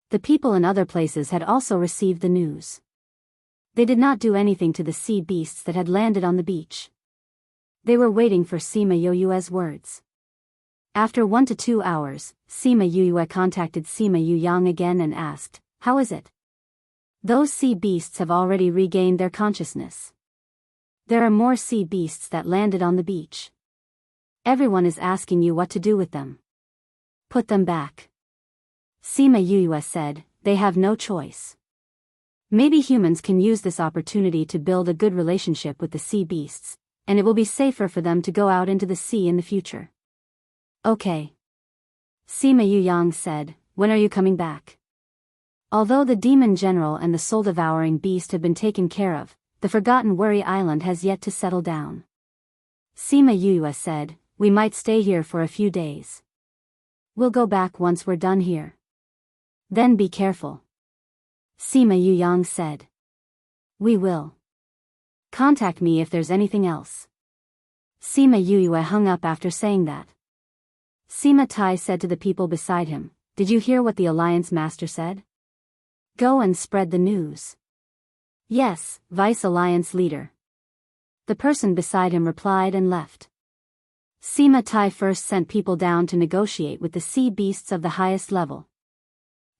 Speaker 1: The people in other places had also received the news. They did not do anything to the sea beasts that had landed on the beach. They were waiting for Sima Yuyue's words. After 1 to 2 hours, Sima Yuyue contacted Sima Yuyang again and asked, how is it? Those sea beasts have already regained their consciousness. There are more sea beasts that landed on the beach. Everyone is asking you what to do with them. Put them back. Sima Yuyue said, they have no choice. Maybe humans can use this opportunity to build a good relationship with the sea beasts, and it will be safer for them to go out into the sea in the future. Okay. Sima Yuyang said, when are you coming back? Although the demon general and the soul-devouring beast have been taken care of, the forgotten Worry Island has yet to settle down. Sima Yuyue said, we might stay here for a few days. We'll go back once we're done here. Then be careful. Sima Yuyang said. We will. Contact me if there's anything else. Sima Yuyue hung up after saying that. Sima Tai said to the people beside him, did you hear what the Alliance Master said? Go and spread the news. Yes, Vice Alliance Leader. The person beside him replied and left. Sima Tai first sent people down to negotiate with the sea beasts of the highest level.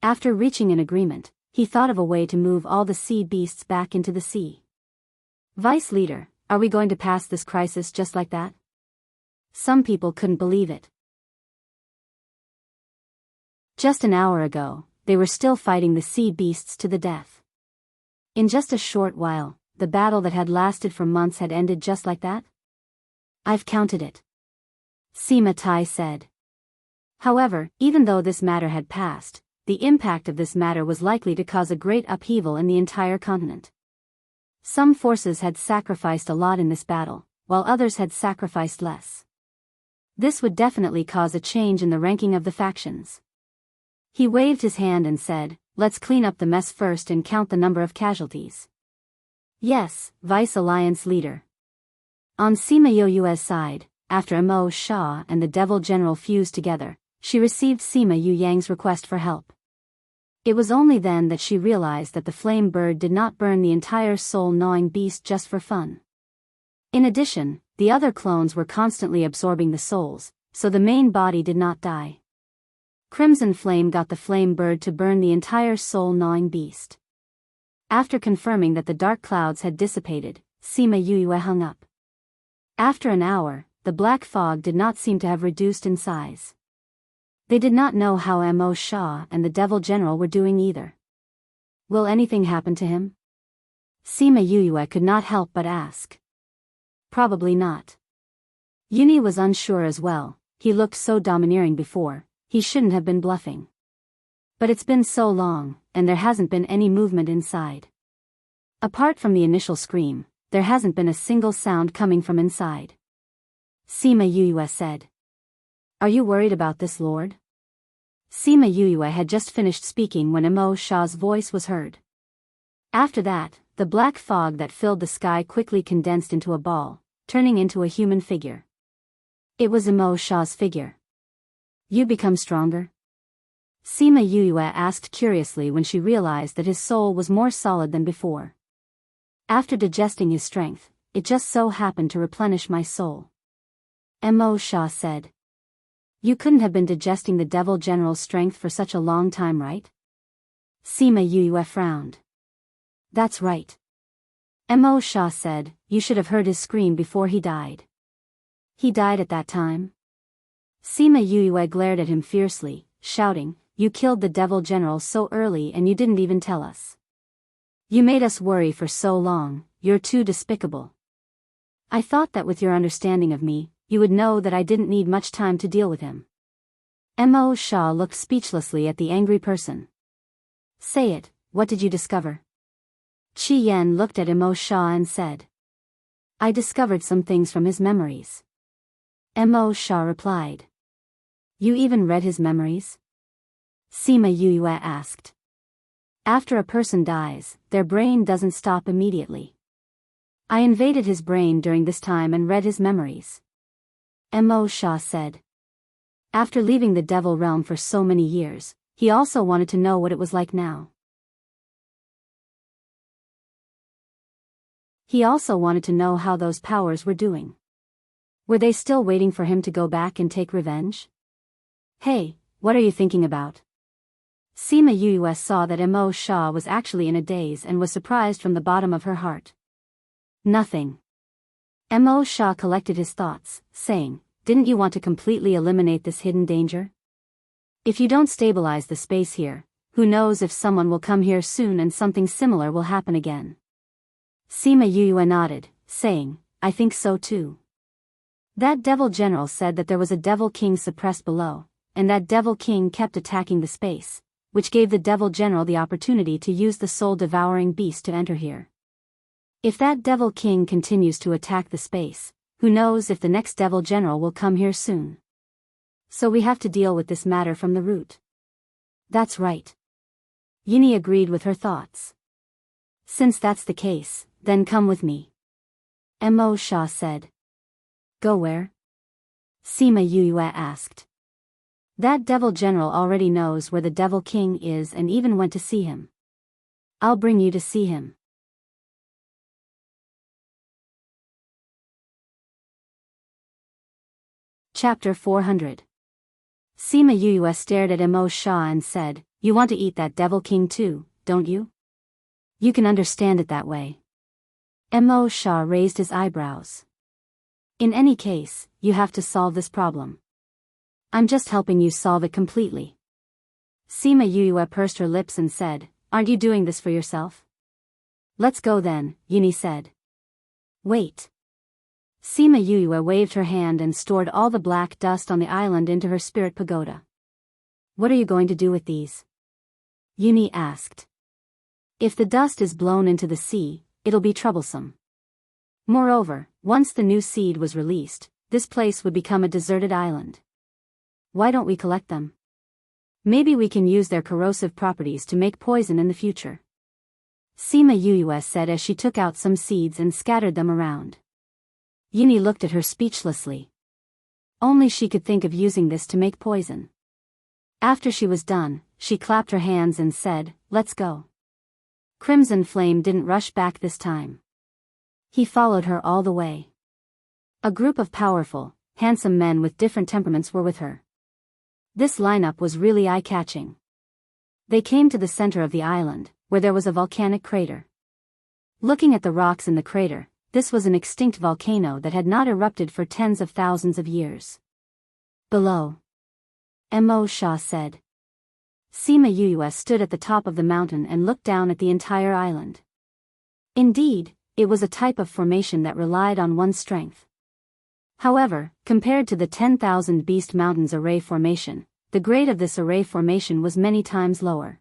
Speaker 1: After reaching an agreement, he thought of a way to move all the sea beasts back into the sea. Vice Leader, are we going to pass this crisis just like that? Some people couldn't believe it. Just an hour ago, they were still fighting the sea beasts to the death. In just a short while, the battle that had lasted for months had ended just like that? I've counted it. Sima Tai said. However, even though this matter had passed, the impact of this matter was likely to cause a great upheaval in the entire continent. Some forces had sacrificed a lot in this battle, while others had sacrificed less. This would definitely cause a change in the ranking of the factions. He waved his hand and said, let's clean up the mess first and count the number of casualties. Yes, Vice Alliance Leader. On Sima Yuyue's side, after Mo Sha and the Devil General fused together, she received Sima Yuyang's request for help. It was only then that she realized that the flame bird did not burn the entire soul-gnawing beast just for fun. In addition, the other clones were constantly absorbing the souls, so the main body did not die. Crimson Flame got the flame bird to burn the entire soul-gnawing beast. After confirming that the dark clouds had dissipated, Sima Yue hung up. After an hour, the black fog did not seem to have reduced in size. They did not know how Mo Shah and the Devil General were doing either. Will anything happen to him? Sima Yue could not help but ask. Probably not. Yuni was unsure as well. He looked so domineering before, he shouldn't have been bluffing. But it's been so long, and there hasn't been any movement inside. Apart from the initial scream, there hasn't been a single sound coming from inside. Sima Yue said. Are you worried about this, Lord? Sima Yue had just finished speaking when Mo Shah's voice was heard. After that, the black fog that filled the sky quickly condensed into a ball, turning into a human figure. It was Mo Shah's figure. You become stronger? Sima Yue asked curiously when she realized that his soul was more solid than before. After digesting his strength, it just so happened to replenish my soul. Mo Shah said. You couldn't have been digesting the Devil General's strength for such a long time, right? Sima Yue frowned. That's right. Mo Shah said, you should have heard his scream before he died. He died at that time? Sima Yue glared at him fiercely, shouting, you killed the Devil General so early and you didn't even tell us. You made us worry for so long, you're too despicable. I thought that with your understanding of me, you would know that I didn't need much time to deal with him. Mo Shah looked speechlessly at the angry person. Say it, what did you discover? Qi Yan looked at Mo Shah and said. I discovered some things from his memories. Mo Shah replied. You even read his memories? Sima Yue asked. After a person dies, their brain doesn't stop immediately. I invaded his brain during this time and read his memories. Mo Shah said. After leaving the Devil Realm for so many years, he also wanted to know what it was like now. He also wanted to know how those powers were doing. Were they still waiting for him to go back and take revenge? Hey, what are you thinking about? Sima Yue saw that Mo Shah was actually in a daze and was surprised from the bottom of her heart. Nothing. Mo Shah collected his thoughts, saying, didn't you want to completely eliminate this hidden danger? If you don't stabilize the space here, who knows if someone will come here soon and something similar will happen again. Sima Yue nodded, saying, I think so too. That Devil General said that there was a Devil King suppressed below, and that Devil King kept attacking the space, which gave the Devil General the opportunity to use the soul-devouring beast to enter here. If that Devil King continues to attack the space, who knows if the next Devil General will come here soon. So we have to deal with this matter from the root. That's right. Yini agreed with her thoughts. Since that's the case, then come with me. Mo Shah said. Go where? Sima Yue asked. That Devil General already knows where the Devil King is and even went to see him. I'll bring you to see him. Chapter 400. Sima Yue stared at Mo Shah and said, you want to eat that Devil King too, don't you? You can understand it that way. Mo Shah raised his eyebrows. In any case, you have to solve this problem. I'm just helping you solve it completely. Sima Yue pursed her lips and said, aren't you doing this for yourself? Let's go then, Yuni said. Wait. Sima Yue waved her hand and stored all the black dust on the island into her spirit pagoda. What are you going to do with these? Yuni asked. If the dust is blown into the sea, it'll be troublesome. Moreover, once the new seed was released, this place would become a deserted island. Why don't we collect them? Maybe we can use their corrosive properties to make poison in the future. Sima Yue said as she took out some seeds and scattered them around. Yini looked at her speechlessly. Only she could think of using this to make poison. After she was done, she clapped her hands and said, let's go. Crimson Flame didn't rush back this time. He followed her all the way. A group of powerful, handsome men with different temperaments were with her. This lineup was really eye-catching. They came to the center of the island, where there was a volcanic crater. Looking at the rocks in the crater, this was an extinct volcano that had not erupted for tens of thousands of years. Below. Mo Shah said. Sima Yuyue stood at the top of the mountain and looked down at the entire island. Indeed, it was a type of formation that relied on one's strength. However, compared to the 10,000 Beast Mountains array formation, the grade of this array formation was many times lower.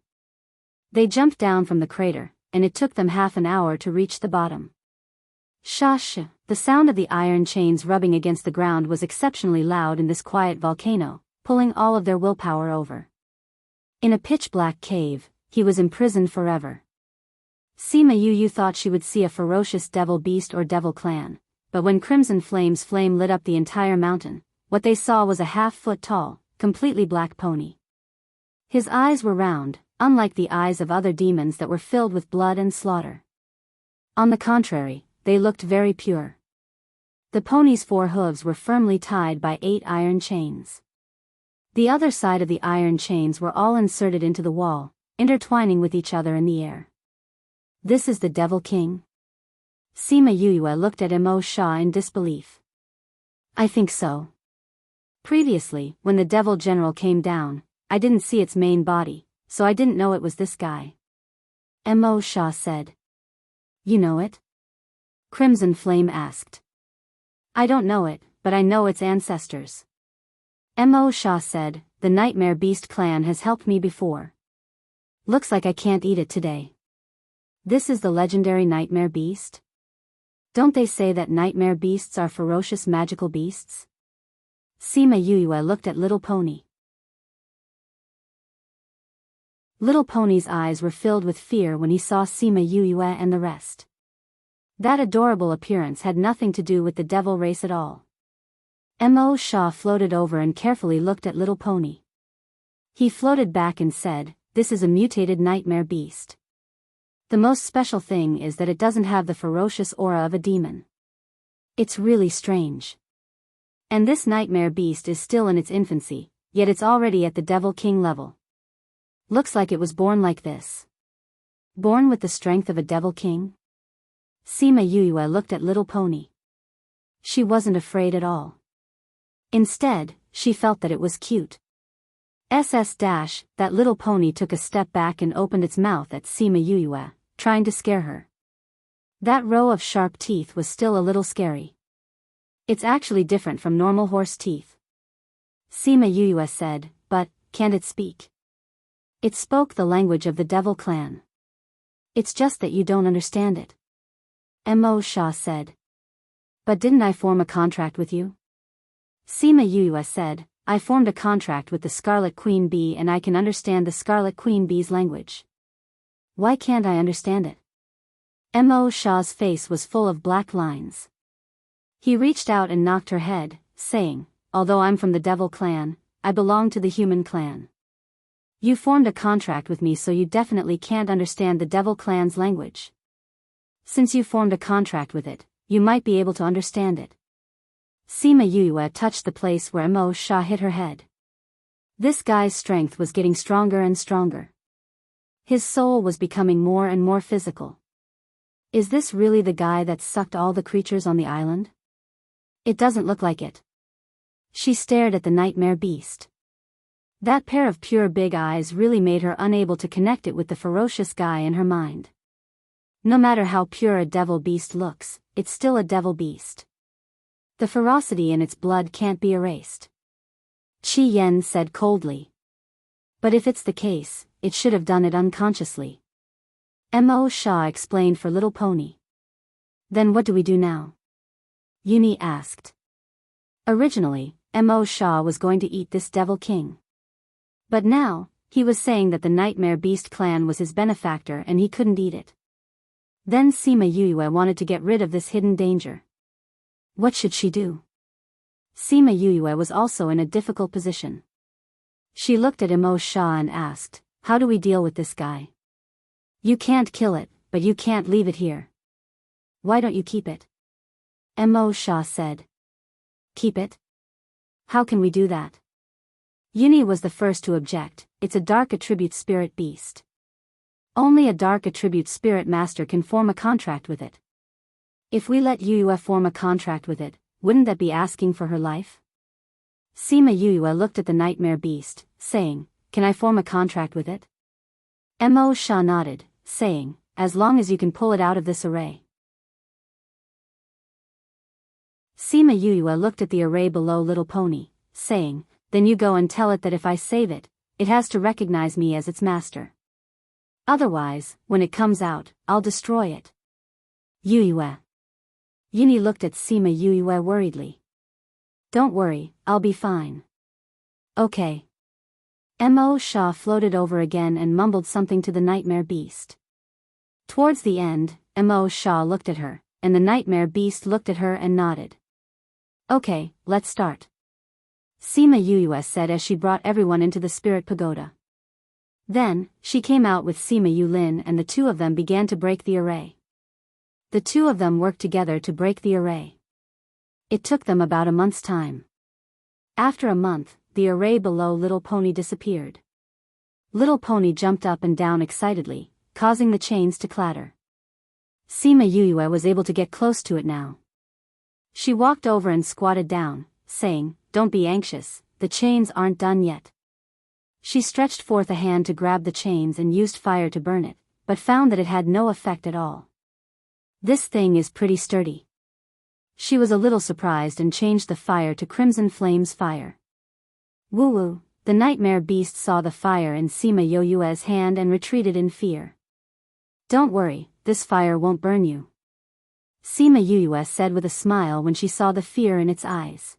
Speaker 1: They jumped down from the crater, and it took them half an hour to reach the bottom. Shash, the sound of the iron chains rubbing against the ground was exceptionally loud in this quiet volcano, pulling all of their willpower over. In a pitch-black cave, he was imprisoned forever. Sima Yu thought she would see a ferocious devil beast or devil clan, but when crimson flames lit up the entire mountain, what they saw was a half-foot-tall, completely black pony. His eyes were round, unlike the eyes of other demons that were filled with blood and slaughter. On the contrary, they looked very pure. The pony's 4 hooves were firmly tied by 8 iron chains. The other side of the iron chains were all inserted into the wall, intertwining with each other in the air. This is the Devil King? Sima Yuyue looked at Mo Shah in disbelief. I think so. Previously, when the Devil General came down, I didn't see its main body, so I didn't know it was this guy. Mo Shah said. You know it? Crimson Flame asked. I don't know it, but I know its ancestors. Mo Shah said, the Nightmare Beast clan has helped me before. Looks like I can't eat it today. This is the legendary Nightmare Beast? Don't they say that nightmare beasts are ferocious magical beasts? Sima Yuyue looked at Little Pony. Little Pony's eyes were filled with fear when he saw Sima Yuyue and the rest. That adorable appearance had nothing to do with the devil race at all. Mo Shah floated over and carefully looked at Little Pony. He floated back and said, this is a mutated nightmare beast. The most special thing is that it doesn't have the ferocious aura of a demon. It's really strange. And this nightmare beast is still in its infancy, yet it's already at the Devil King level. Looks like it was born like this. Born with the strength of a Devil King? Sima Yuyue looked at Little Pony. She wasn't afraid at all. Instead, she felt that it was cute. That Little Pony took a step back and opened its mouth at Sima Yuyue, trying to scare her. That row of sharp teeth was still a little scary. It's actually different from normal horse teeth. Sima Yuyue said, but, can't it speak? It spoke the language of the Devil Clan. It's just that you don't understand it. Mo Shah said. But didn't I form a contract with you? Sima Yuyue said, I formed a contract with the Scarlet Queen Bee and I can understand the Scarlet Queen Bee's language. Why can't I understand it? Mo Shah's face was full of black lines. He reached out and knocked her head, saying, although I'm from the Devil Clan, I belong to the Human Clan. You formed a contract with me, so you definitely can't understand the Devil Clan's language. Since you formed a contract with it, you might be able to understand it. Sima Yuyue touched the place where Mo Shah hit her head. This guy's strength was getting stronger and stronger. His soul was becoming more and more physical. Is this really the guy that sucked all the creatures on the island? It doesn't look like it. She stared at the nightmare beast. That pair of pure big eyes really made her unable to connect it with the ferocious guy in her mind. No matter how pure a devil beast looks, it's still a devil beast. The ferocity in its blood can't be erased. Qi Yen said coldly. But if it's the case, it should have done it unconsciously. Mo Shah explained for Little Pony. Then what do we do now? Yuni asked. Originally, Mo Shah was going to eat this Devil King. But now, he was saying that the Nightmare Beast clan was his benefactor and he couldn't eat it. Then Sima Yuyue wanted to get rid of this hidden danger. What should she do? Sima Yuyue was also in a difficult position. She looked at Mo Shah and asked, how do we deal with this guy? You can't kill it, but you can't leave it here. Why don't you keep it? Mo Shah said. Keep it? How can we do that? Yuni was the first to object, it's a dark attribute spirit beast. Only a dark attribute spirit master can form a contract with it. If we let Yuyue form a contract with it, wouldn't that be asking for her life? Sima Yuyue looked at the nightmare beast, saying, "Can I form a contract with it?" Mo Sha nodded, saying, "As long as you can pull it out of this array." Sima Yuyue looked at the array below Little Pony, saying, "Then you go and tell it that if I save it, it has to recognize me as its master. Otherwise, when it comes out, I'll destroy it." Yuyue. Yuni looked at Sima Yuyue worriedly. "Don't worry, I'll be fine." "Okay." Mo Sha floated over again and mumbled something to the nightmare beast. Towards the end, Mo Sha looked at her, and the nightmare beast looked at her and nodded. "Okay, let's start," Sima Yuyue said as she brought everyone into the spirit pagoda. Then, she came out with Sima Yulin and the two of them began to break the array. The two of them worked together to break the array. It took them about a month's time. After a month, the array below Little Pony disappeared. Little Pony jumped up and down excitedly, causing the chains to clatter. Sima Yuyue was able to get close to it now. She walked over and squatted down, saying, "Don't be anxious, the chains aren't done yet." She stretched forth a hand to grab the chains and used fire to burn it, but found that it had no effect at all. "This thing is pretty sturdy." She was a little surprised and changed the fire to Crimson Flame's fire. Woo-woo, the nightmare beast saw the fire in Sima Yuyue's hand and retreated in fear. "Don't worry, this fire won't burn you," Sima Yuyue said with a smile when she saw the fear in its eyes.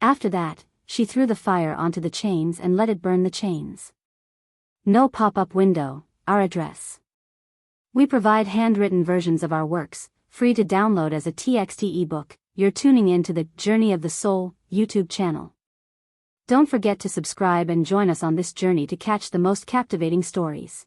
Speaker 1: After that, she threw the fire onto the chains and let it burn the chains. No pop-up window, our address. We provide handwritten versions of our works, free to download as a TXT ebook. You're tuning in to the Journey of the Soul YouTube channel. Don't forget to subscribe and join us on this journey to catch the most captivating stories.